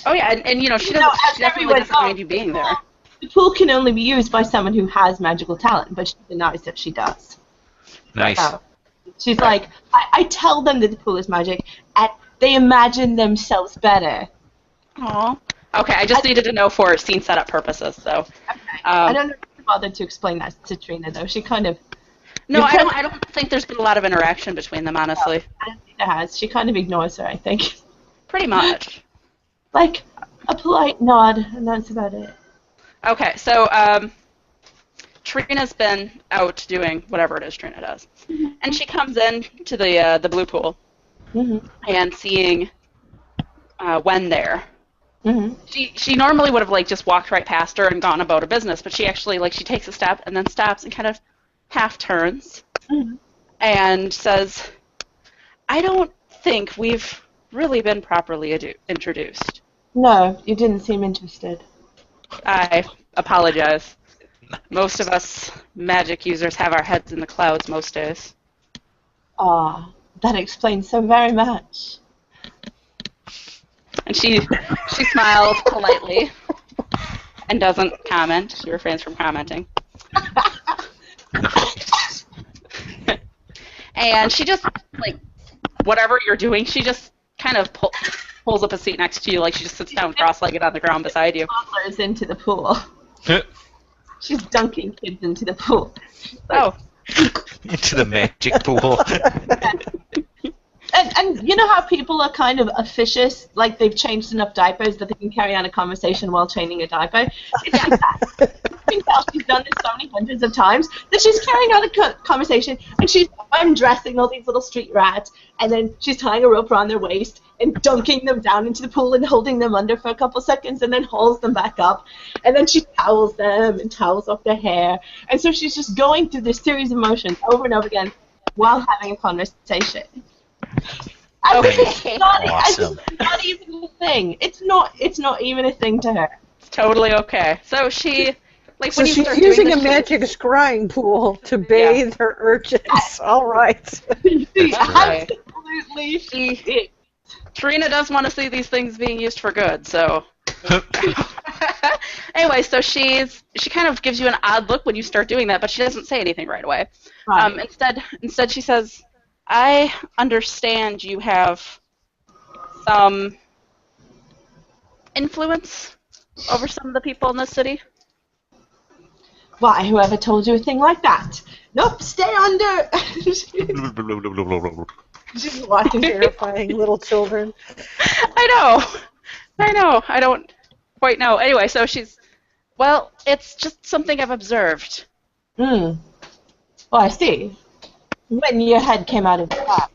Oh yeah, and you know she No, doesn't. as She definitely everyone doesn't mind knows, you being there. the pool can only be used by someone who has magical talent, but she denies that she does. Nice. So she's like, I tell them that the pool is magic, and they imagine themselves better. Aw. Okay, I just needed to know for scene setup purposes. So. Okay. I Um, don't know if I bothered to explain that to Trina, though. She kind of... no, I don't think there's been a lot of interaction between them, honestly. I don't think there has. She kind of ignores her, I think. Pretty much. Like, a polite nod, and that's about it. Okay, so Trina's been out doing whatever it is Trina does, and she comes in to the blue pool Mm-hmm. and seeing Wen there. Mm-hmm. She normally would have like just walked right past her and gone about her business, but she actually she takes a step and then stops and kind of half turns Mm-hmm. and says, "I don't think we've really been properly introduced." No, you didn't seem interested. I apologize. Most of us magic users have our heads in the clouds most days. Ah, that explains so very much. And she smiles politely and doesn't comment. She refrains from commenting. And she just, whatever you're doing, she just kind of pulls up a seat next to you, she just sits down cross-legged on the ground beside you. Toddlers into the pool. She's dunking kids into the pool. Oh. Into the magic pool. And you know how people are kind of officious, like they've changed enough diapers that they can carry on a conversation while changing a diaper? It's like that. You can tell she's done this so many hundreds of times that she's carrying on a conversation and she's undressing all these little street rats, and then she's tying a rope around their waist and dunking them down into the pool and holding them under for a couple seconds and then hauls them back up, and then she towels them and towels off their hair, and so she's just going through this series of motions over and over again while having a conversation. Okay. Awesome. It's not even a thing. It's not even a thing to her. It's totally okay. So she, So when you she's start using doing a this, magic scrying pool to bathe her urchins. All right. Absolutely. Trina does want to see these things being used for good, so. Anyway, so she kind of gives you an odd look when you start doing that, but she doesn't say anything right away. Right. Instead she says, "I understand you have some influence over some of the people in this city." Why, whoever told you a thing like that? Nope, stay under. She's watching her. Terrifying little children. I know. I don't quite know. Anyway, so well, it's just something I've observed. Well, I see. When your head came out of the cloud.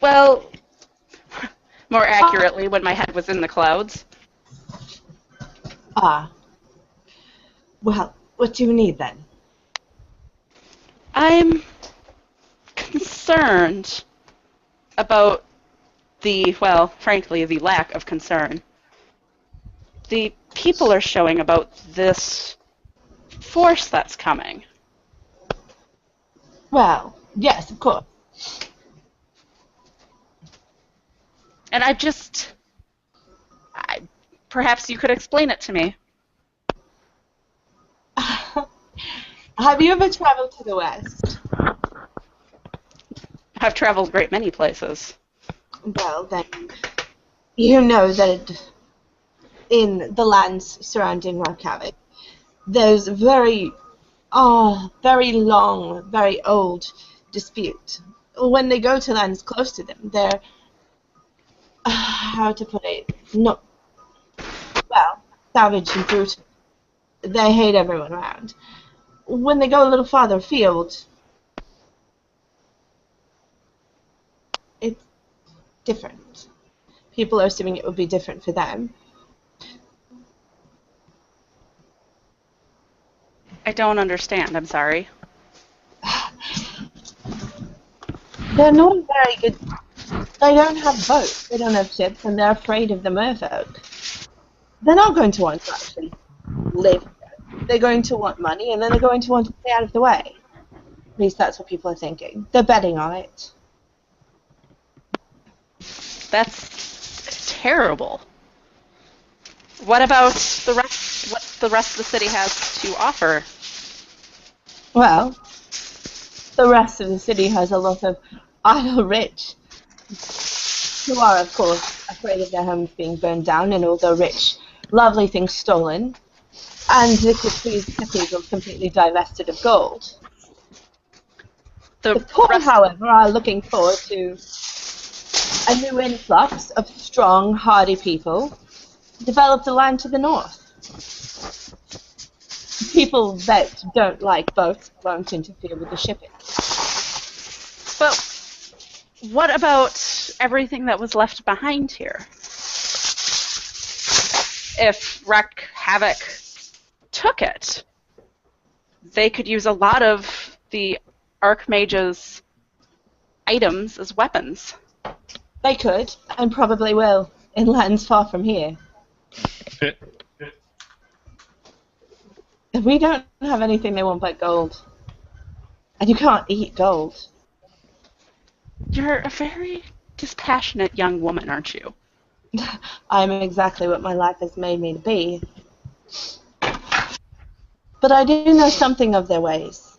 Well, more accurately, when my head was in the clouds. Ah. Well, what do you need then? I'm concerned about frankly, the lack of concern the people are showing about this force that's coming. Well, yes, of course. And perhaps you could explain it to me. Have you ever traveled to the West? I've traveled a great many places. Well, then, you know that in the lands surrounding Reykjavik, there's very long, very old dispute. When they go to lands close to them, they're, how to put it, savage and brutal. They hate everyone around. When they go a little farther afield, it's different. People are assuming it would be different for them. I don't understand. I'm sorry. They're not very good. They don't have boats. They don't have ships, and they're afraid of the merfolk. They're not going to want to actually live. They're going to want money, and then they're going to want to stay out of the way. At least that's what people are thinking. They're betting on it. That's terrible. What about the rest? What the rest of the city has to offer? Well, the rest of the city has a lot of idle rich who are, of course, afraid of their homes being burned down and all their rich, lovely things stolen, and the cathedrals completely divested of gold. The poor, however, are looking forward to a new influx of strong, hardy people to develop the land to the north. People that don't like boats won't interfere with the shipping. But what about everything that was left behind here? If Wreck Havoc took it, they could use a lot of the Archmage's items as weapons. They could, and probably will, in lands far from here. We don't have anything they want but gold. And you can't eat gold. You're a very dispassionate young woman, aren't you? I'm exactly what my life has made me to be. But I do know something of their ways.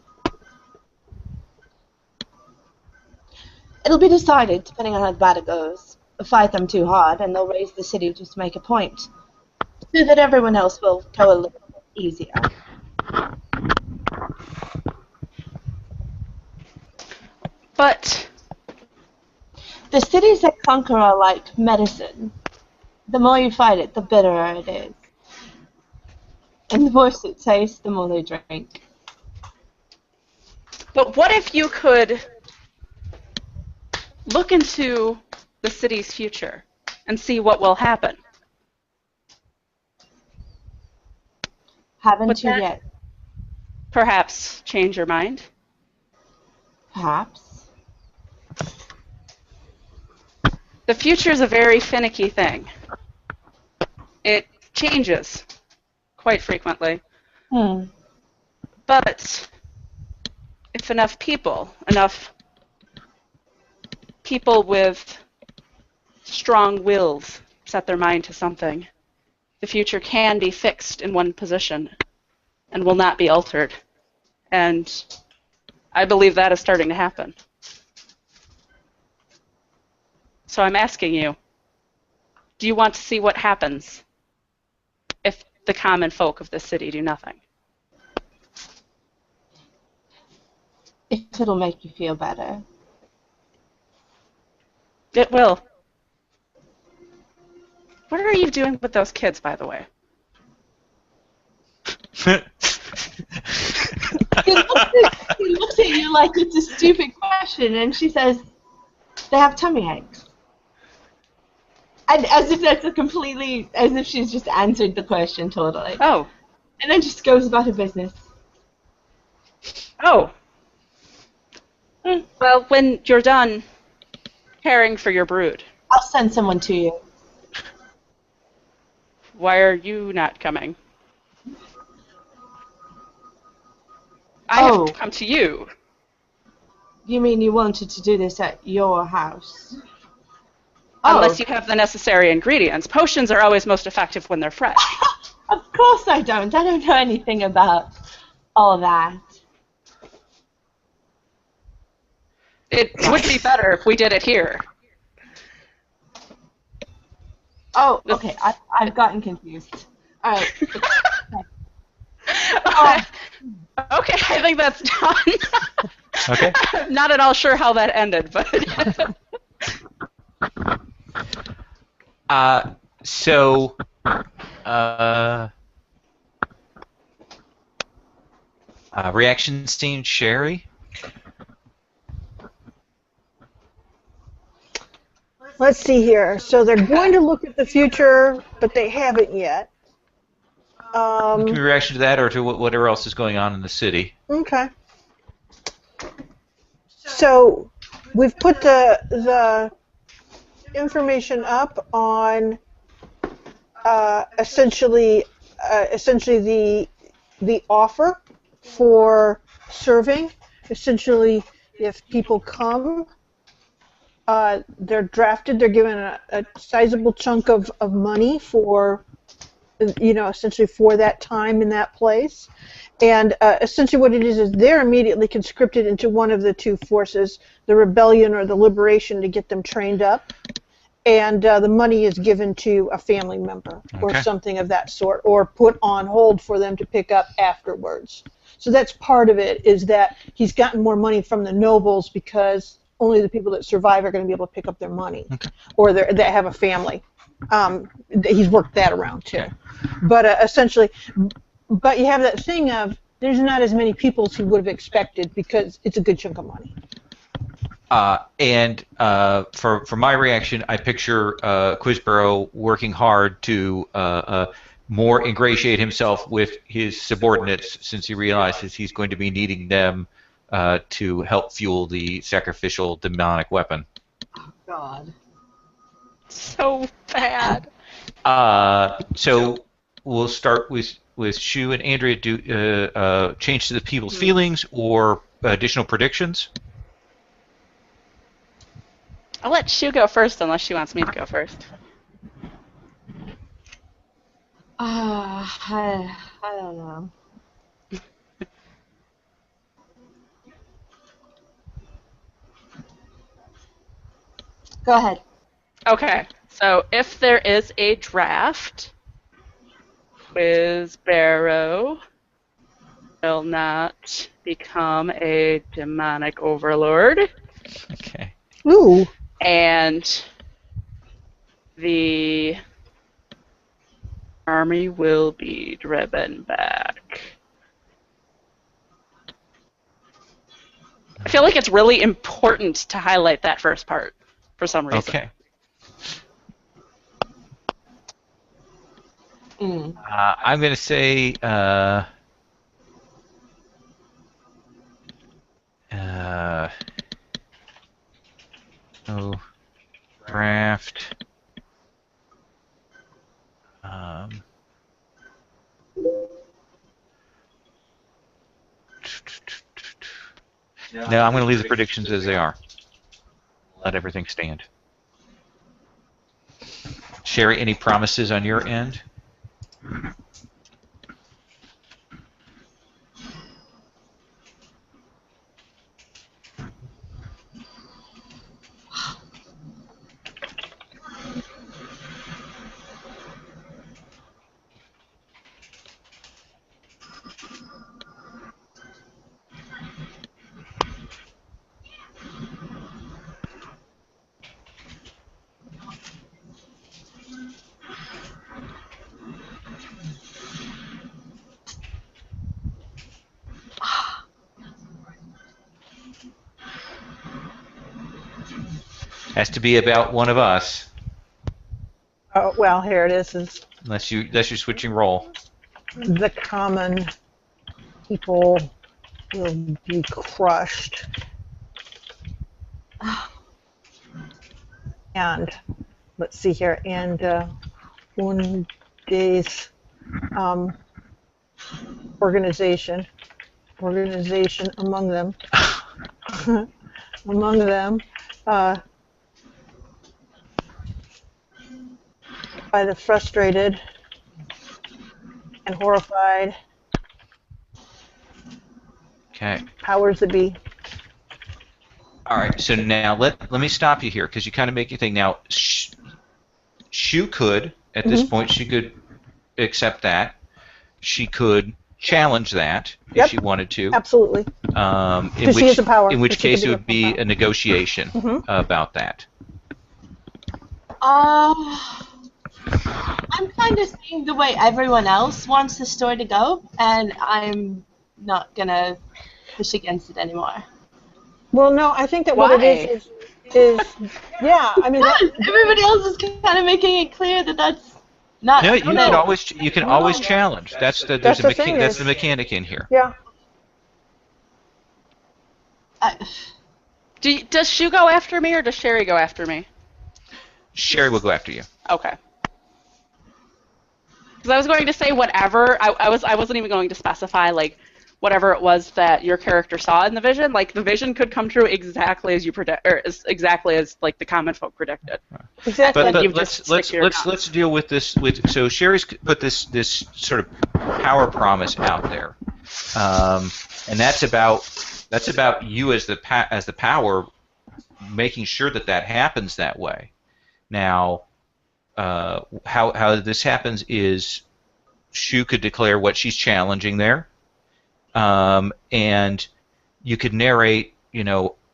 It'll be decided, depending on how bad it goes. Fight them too hard, and they'll raise the city just to make a point. So that everyone else will go a little easier. But the cities that conquer are like medicine. The more you fight it, the bitterer it is. And the worse it tastes, the more they drink. But what if you could look into the city's future and see what will happen? Haven't you yet? Perhaps change your mind? Perhaps. The future is a very finicky thing. It changes quite frequently. But if enough people with strong wills set their mind to something, the future can be fixed in one position and will not be altered. And I believe that is starting to happen. So I'm asking you, do you want to see what happens if the common folk of this city do nothing? If it'll make you feel better. It will. What are you doing with those kids, by the way? He looks at you like it's a stupid question, and she says, they have tummy aches. And as if that's as if she's just answered the question totally. Oh. And then just goes about her business. Oh. Well, when you're done caring for your brood, I'll send someone to you. why are you not coming? I have to come to you. You mean you wanted to do this at your house? Unless you have the necessary ingredients. Potions are always most effective when they're fresh. Of course I don't. I don't know anything about all that. It would be better if we did it here. Oh, okay. I've gotten confused. All right. Okay, I think that's done. Okay. I'm not at all sure how that ended, but... Reaction scene, Sherry? Let's see here. So they're going to look at the future, but they haven't yet. Give me a reaction to that or to whatever else is going on in the city. Okay. So we've put the information up on essentially the offer for serving. Essentially, if people come they're drafted. They're given a sizable chunk of money for, essentially for that time in that place. And essentially what it is they're immediately conscripted into one of the two forces, the rebellion or the liberation, to get them trained up. And the money is given to a family member or something of that sort, or put on hold for them to pick up afterwards. So that's part of it, is that he's gotten more money from the nobles because only the people that survive are going to be able to pick up their money, or that have a family. He's worked that around too. But essentially, but you have that thing of there's not as many people as he would have expected because it's a good chunk of money. For my reaction, I picture Quizborough working hard to more ingratiate himself with his subordinates, since he realizes he's going to be needing them to help fuel the sacrificial demonic weapon. Oh, God. So bad. So we'll start with Shu and Andrea. Do change to the people's feelings or additional predictions? I'll let Shu go first unless she wants me to go first. I don't know. Go ahead. Okay, so if there is a draft, Quizborough will not become a demonic overlord. Okay. Ooh. And the army will be driven back. I feel like it's really important to highlight that first part for some reason. Okay. I'm going to say draft. No, I'm going to leave the predictions as they are. Let everything stand. Sherry, any promises on your end? Has to be about one of us. Oh, well, here it is Unless you're switching role. the common people will be crushed. And let's see here, and one day's organization among them, by the frustrated and horrified powers that be. All right, so now let me stop you here, because you kind of make you think. Now, Shu could, at this point, she could accept that. She could challenge that if she wanted to. Absolutely. Because she has the power. In which case, it would be a negotiation about that. I'm kind of seeing the way everyone else wants the story to go, and I'm not gonna push against it anymore. Well, no, I think that what it is yeah, I mean, everybody else is kind of making it clear that that's not. No, you can always challenge. That's the mechanic in here. Yeah. Does Shu go after me or does Sherry go after me? Sherry will go after you. Okay. Because I was going to say whatever. I wasn't even going to specify like whatever it was that your character saw in the vision, like the vision could come true exactly as you predict, or exactly as like the common folk predicted. Exactly. But you've just stick to your guns. let's deal with this. So Sherry's put this sort of power promise out there, and that's about you as the power, making sure that happens that way. Now, how this happens is Shu could declare what she's challenging there, and you could narrate,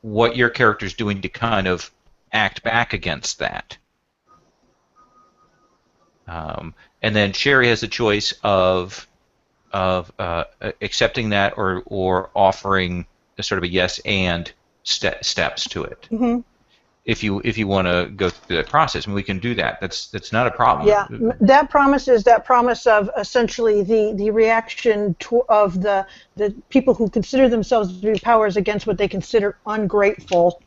what your character's doing to kind of act back against that. And then Sherry has the choice of accepting that or offering a sort of a yes and steps to it. Mm-hmm. If you want to go through that process, we can do that. That's not a problem. Yeah, that promise of essentially the reaction of the people who consider themselves to be powers against what they consider ungrateful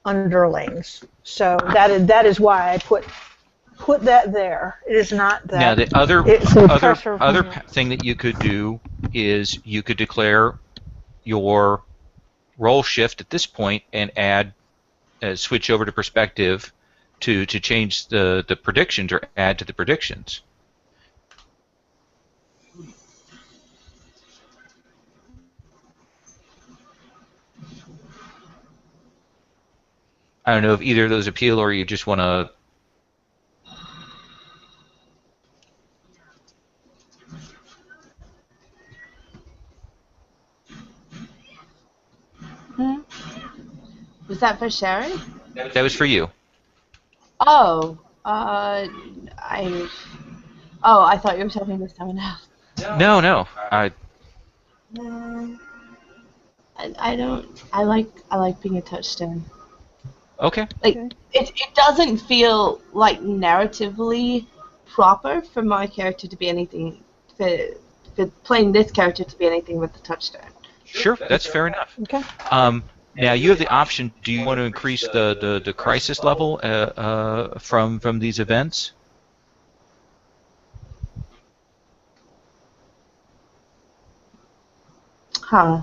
underlings. So that is why I put that there. It is not that. Now the other thing that you could do is you could declare your role shift at this point and add. Switch over to perspective to change the predictions or add to the predictions. I don't know if either of those appeal or you just want to. Was that for Sherry? That was for you. Oh, I thought you were talking to someone else. No. I don't. I like being a touchstone. Okay. Like it doesn't feel like narratively proper for my character to be anything for playing this character to be anything but the touchstone. Sure, that's fair enough. Okay. Now you have the option. Do you want to increase the crisis level from these events? Huh.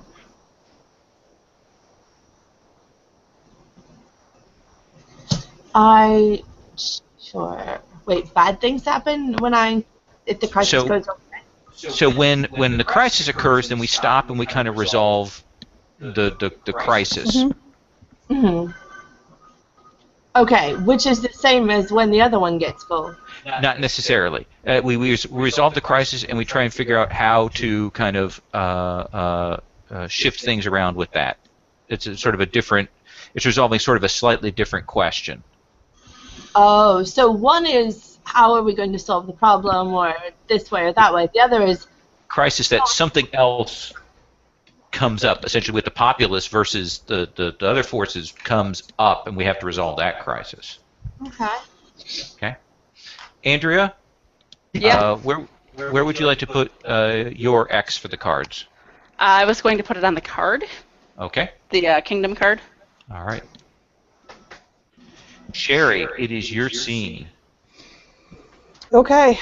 Sure. Wait, bad things happen if the crisis goes okay? So when the crisis occurs, then we stop and we kind of resolve the crisis. Mm-hmm. Mm-hmm. Okay, which is the same as when the other one gets full. Not necessarily. We resolve the crisis and we try and figure out how to kind of shift things around with that. It's it's resolving sort of a slightly different question. Oh, so one is how are we going to solve the problem, or this way or that way. The other is crisis that something else comes up, essentially with the populace versus the other forces comes up, and we have to resolve that crisis. Okay. Okay. Andrea? Yeah. Where would you like to put your X for the cards? I was going to put it on the card. Okay. The Kingdom card. All right. Sherry, it is your scene. Okay.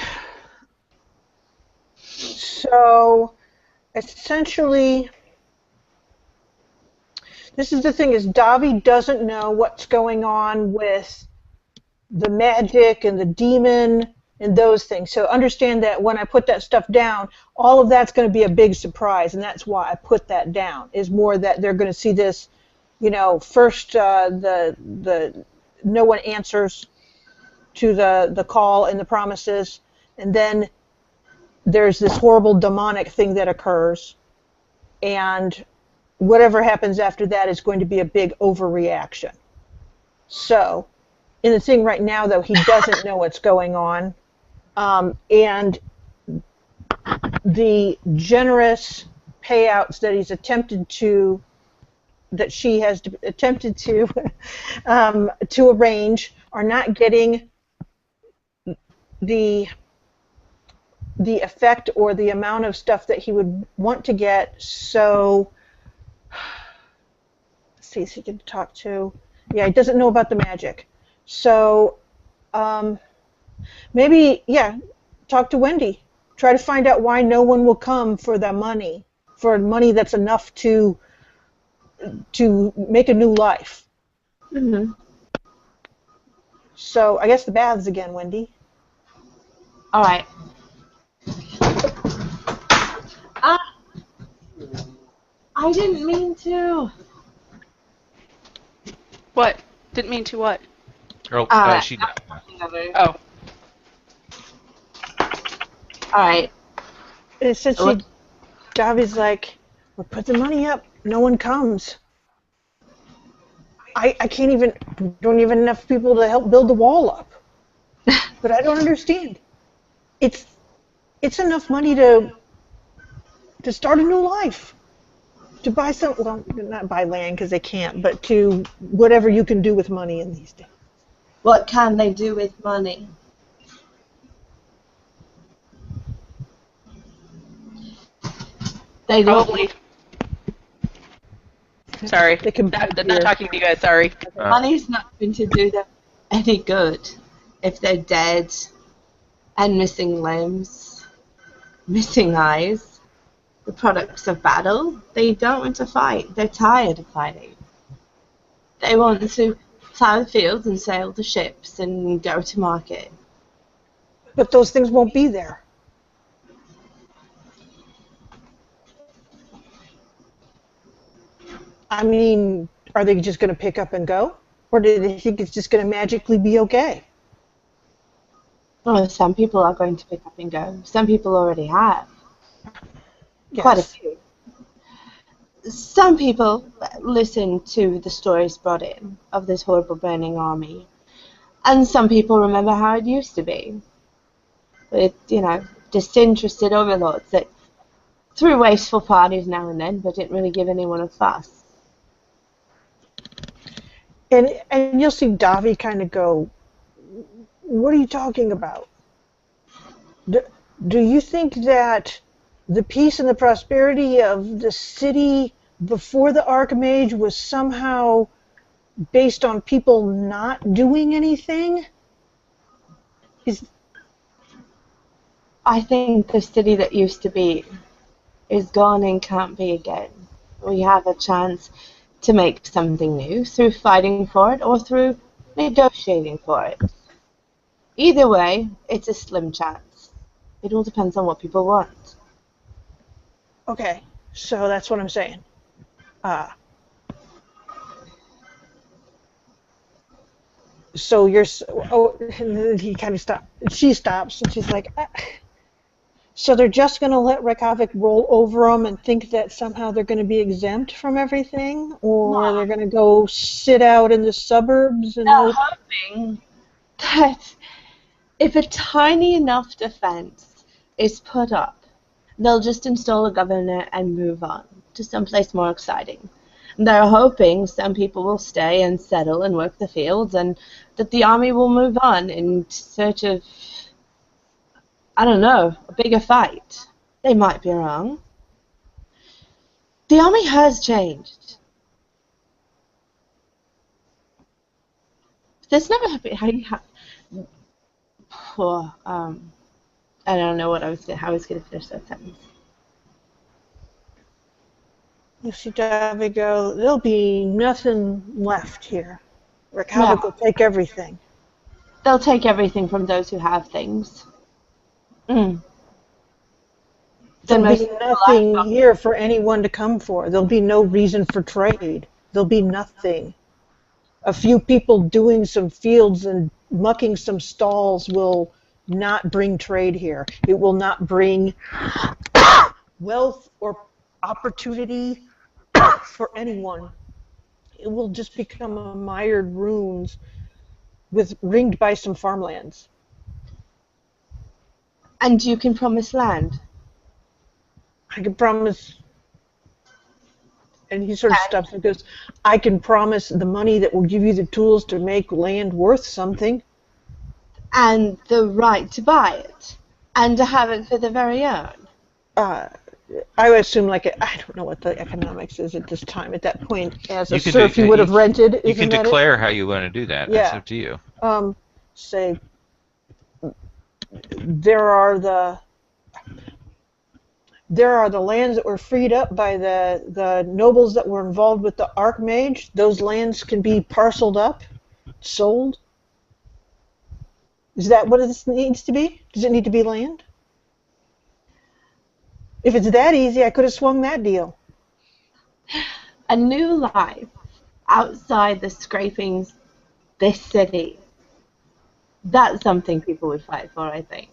So, essentially, this is the thing, is Davi doesn't know what's going on with the magic and the demon and those things. So understand that when I put that stuff down, all of that's going to be a big surprise, and that's why I put that down, is more that they're going to see this, first the no one answers to the call and the promises, and then there's this horrible demonic thing that occurs, and whatever happens after that is going to be a big overreaction. So, in the thing right now, though, he doesn't know what's going on, and the generous payouts that she has attempted to arrange are not getting the effect or the amount of stuff that he would want to get. So let's see if he can talk to. Yeah, he doesn't know about the magic. So maybe talk to Wendy. Try to find out why no one will come for the money. for money that's enough to make a new life. Mm-hmm. So I guess the baths again, Wendy. All right. I didn't mean to. What? Didn't mean to what? Oh, she. Oh. All right. Essentially, Davi's like, "We'll put the money up. No one comes. I can't even, don't even have enough people to help build the wall up. But I don't understand. It's enough money to start a new life. To buy some, well, not buy land because they can't, but to whatever you can do with money in these days. What can they do with money? They don't. Probably. Sorry. They can buy Not beer. talking to you guys, sorry. Money's not going to do them any good if they're dead and missing limbs, missing eyes, the products of battle. They don't want to fight. They're tired of fighting. They want to plow the fields and sail the ships and go to market. But those things won't be there. I mean, are they just going to pick up and go? Or do they think it's just going to magically be okay? Well, some people are going to pick up and go. Some people already have. Yes. Quite a few. Some people listen to the stories brought in of this horrible burning army. And some people remember how it used to be. With, disinterested overlords that threw wasteful parties now and then, but didn't really give anyone a fuss. And you'll see Davi kind of go, what are you talking about? Do you think that the peace and the prosperity of the city before the Archmage was somehow based on people not doing anything? I think the city that used to be is gone and can't be again. We have a chance to make something new through fighting for it or through negotiating for it. Either way, it's a slim chance. It all depends on what people want. Okay, so that's what I'm saying. So you're, and then he kind of stops. She stops, and she's like, so they're just going to let Reykjavik roll over them and think that somehow they're going to be exempt from everything? Or they're going to go sit out in the suburbs? And They're hoping that if a tiny enough defense is put up, they'll just install a governor and move on to someplace more exciting. They're hoping some people will stay and settle and work the fields and that the army will move on in search of, I don't know, a bigger fight. They might be wrong. The army has changed. There's never been I don't know how I was going to finish that sentence. you see Davi go, there'll be nothing left here. Reykjavik will take everything. They'll take everything from those who have things. There'll be nothing here for anyone to come for. There'll be no reason for trade. There'll be nothing. A few people doing some fields and mucking some stalls will not bring trade here. It will not bring wealth or opportunity for anyone. It will just become a mired ruins ringed by some farmlands. And you can promise land. I can promise, and he sort of stops and goes, I can promise the money that will give you the tools to make land worth something. And the right to buy it. And to have it for their very own. I would assume, I don't know what the economics is at this time. At that point, as a serf, you would have rented. You can declare how you want to do that. That's up to you. Say, there are there are the lands that were freed up by the nobles that were involved with the Archmage. Those lands can be parceled up, sold. Is that what it needs to be? Does it need to be land? If it's that easy, I could have swung that deal. A new life outside the scrapings, this city. That's something people would fight for, I think.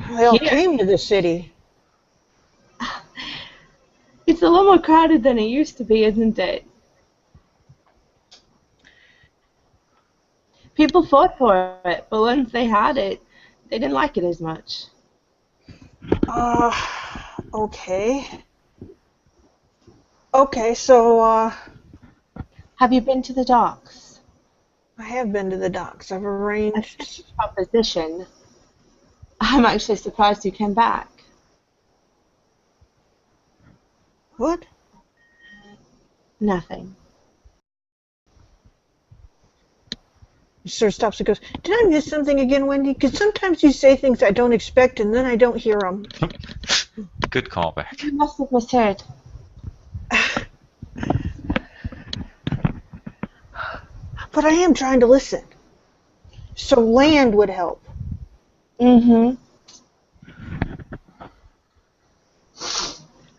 They all Here. came to the city. It's a lot more crowded than it used to be, isn't it? People fought for it, but once they had it, they didn't like it as much. Okay. Okay, so, Have you been to the docks? I have been to the docks. I've arranged... Proposition. I'm actually surprised you came back. What? Nothing. He sort of stops and goes, did I miss something again, Wendy? Because sometimes you say things I don't expect and then I don't hear them. Good callback. You must have misheard. But I am trying to listen. So land would help. Mm-hmm.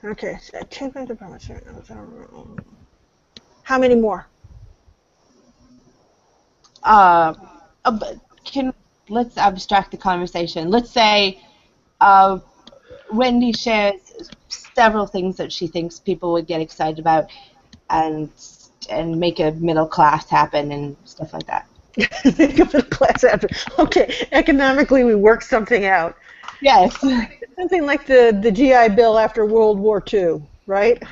Okay, so take back the promise. How many more? But let's abstract the conversation. Let's say Wendy shares several things that she thinks people would get excited about and make a middle class happen and stuff like that. Make a middle class after. Okay, economically we work something out. Yes. Something like the GI Bill after World War II, right?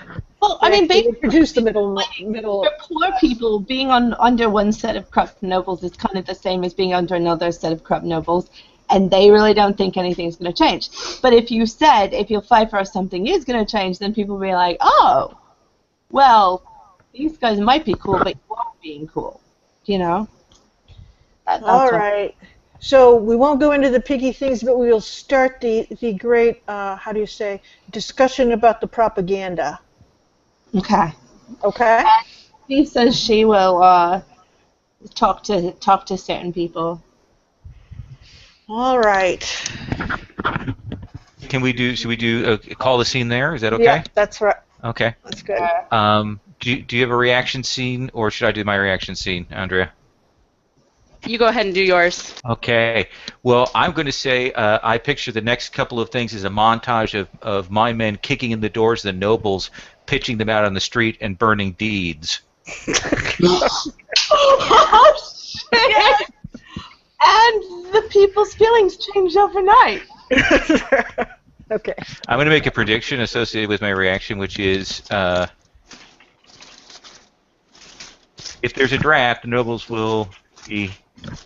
Well, I mean, They basically, introduced the middle. for poor people, being under one set of corrupt nobles is kind of the same as being under another set of corrupt nobles, and they really don't think anything's going to change. But if you said, if you'll fight for us, something is going to change, then people will be like, oh, well, these guys might be cool, but you aren't being cool, you know? All right. So we won't go into the picky things, but we will start the great, how do you say, discussion about the propaganda. Okay. Okay? She says she will talk to certain people. All right. Should we do call the scene there? Is that okay? Yeah, that's right. Okay. That's good. Do you have a reaction scene, or should I do my reaction scene, Andrea? You go ahead and do yours. Okay. Well, I'm going to say I picture the next couple of things as a montage of my men kicking in the doors of the nobles, pitching them out on the street, and burning deeds. Oh, shit! And the people's feelings change overnight. Okay. I'm going to make a prediction associated with my reaction, which is if there's a draft, the nobles will be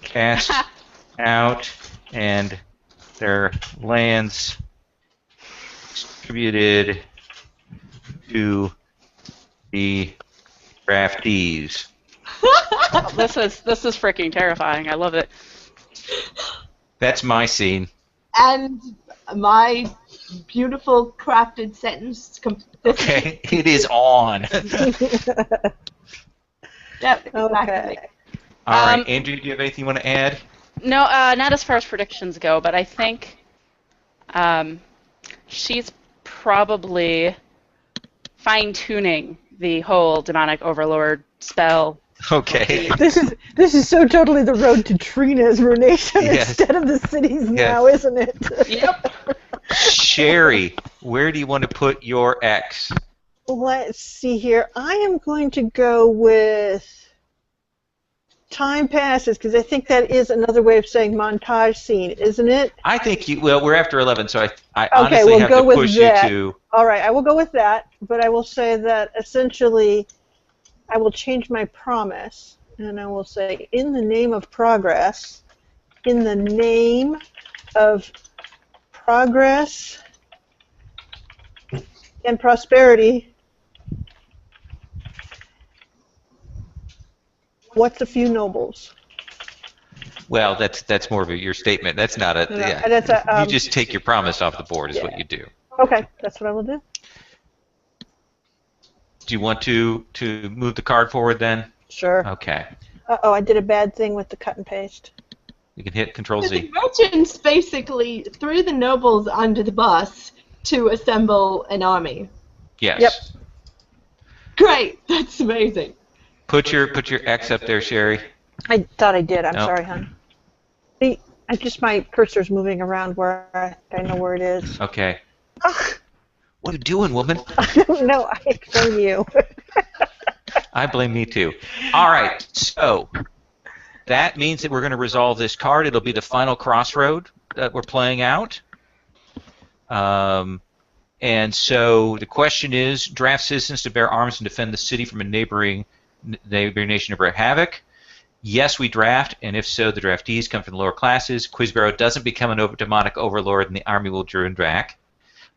cast out and their lands distributed to the draftees. This is freaking terrifying. I love it. That's my scene. And my beautiful crafted sentence. Okay, it is on. Yep, exactly. Okay. All right, Andrew, do you have anything you want to add? No, not as far as predictions go, but I think she's probably fine-tuning the whole demonic overlord spell. Okay. This is so totally the road to Trina's ruination Yes. instead of the cities now, isn't it? Yep. Sherry, where do you want to put your X? Let's see here. I am going to go with time passes because I think that is another way of saying montage scene, isn't it? I think we're after 11, so I Okay, honestly we'll have go to with push that. you to... All right, I will go with that, but I will say that essentially I will change my promise, and I will say, in the name of progress, in the name of progress and prosperity, what's a few nobles? Well, that's more of your statement. That's not a... No, Yeah. that's a, You just take your promise off the board is what you do. Okay, that's what I will do. Do you want to move the card forward then? Sure. Okay. Uh-oh, I did a bad thing with the cut and paste. You can hit Control The Z. merchants basically threw the nobles under the bus to assemble an army. Yes. Yep. Great, that's amazing. Put your X up there, Sherry. I thought I did. I'm No. sorry, hon. See, my cursor's moving around where I know where it is. Okay. Ugh, What are you doing, woman? I don't know. I blame you. I blame me too. All right. So that means that we're going to resolve this card. It'll be the final crossroad that we're playing out. And so the question is, draft citizens to bear arms and defend the city from a neighboring nation to bring havoc. Yes, we draft, and if so, the draftees come from the lower classes. Quizbarrow doesn't become an demonic overlord, and the army will turn back.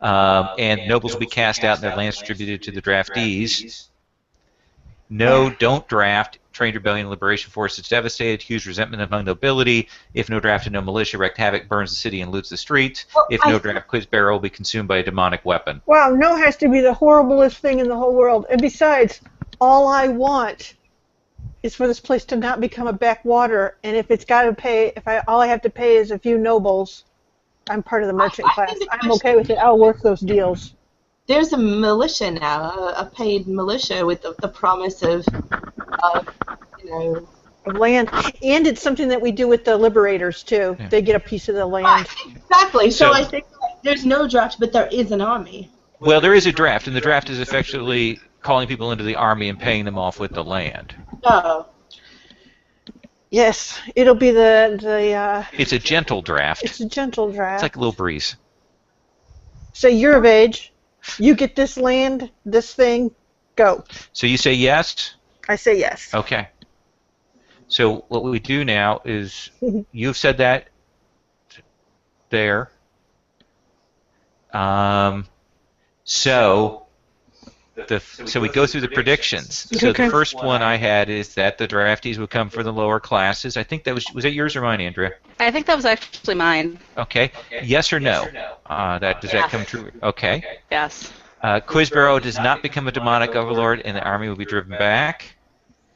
And nobles will be cast out and their lands distributed to the draftees. No, don't draft. Trained rebellion and liberation force is devastated. Huge resentment among nobility. If no draft and no militia, wreaked havoc, burns the city and loots the streets. If no draft, Quizbarrow will be consumed by a demonic weapon. Wow, no has to be the horriblest thing in the whole world. And besides, all I want is for this place to not become a backwater. And if it's got to pay, all I have to pay is a few nobles, I'm part of the merchant class. I'm okay with it. I'll work those deals. There's a militia now, a paid militia with the promise of Of land. And it's something that we do with the liberators, too. Yeah. They get a piece of the land. Right, exactly. So So- I think there's no draft, but there is an army. Well, there is a draft, and the draft is effectively calling people into the army and paying them off with the land. Oh. Yes, it'll be the It's a gentle draft. it's a gentle draft. It's like a little breeze. So you're of age. You get this land, this thing, go. So you say yes? I say yes. Okay. So what we do now is, you've said that there. So we go through the predictions. So Okay. the first one I had is that the draftees would come from the lower classes. I think that was that yours or mine, Andrea? I think that was actually mine. Okay. Yes or no? Does that Yes. come true? Okay. Yes. Quizbarrow does not become a demonic overlord, and the army will be driven back.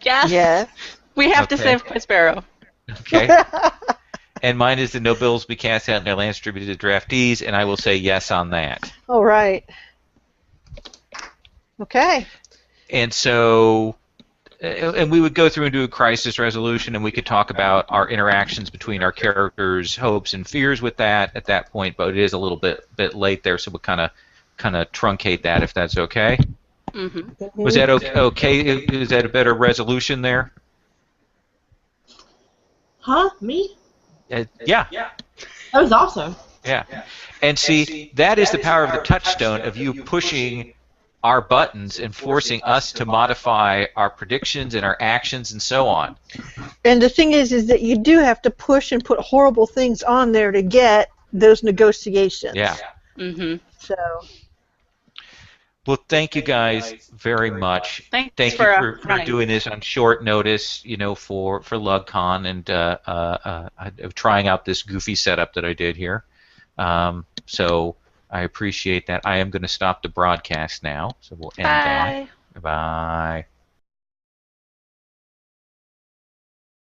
Yes. Yes. We have to Okay. save Quizbarrow. Okay. And mine is the nobles be cast out and their lands distributed to draftees, and I will say yes on that. All right. Okay. And so, and we would go through and do a crisis resolution, and we could talk about our interactions between our characters' hopes and fears with that at that point. But it is a little bit late there, so we'll kind of truncate that if that's okay. Mm-hmm. Was that okay? Is that a better resolution there? Huh? Me? Yeah. That was awesome. Yeah. And see, that is the power of the touchstone of you pushing our buttons and forcing us to modify our predictions and our actions and so on. And the thing is that you do have to push and put horrible things on there to get those negotiations. Yeah. Mm-hmm. So. Well, thank you guys very much. Thanks Thank you for running. doing this on short notice, for LUG Con and trying out this goofy setup that I did here. So I appreciate that. I am going to stop the broadcast now, so we'll end that. Bye. Bye.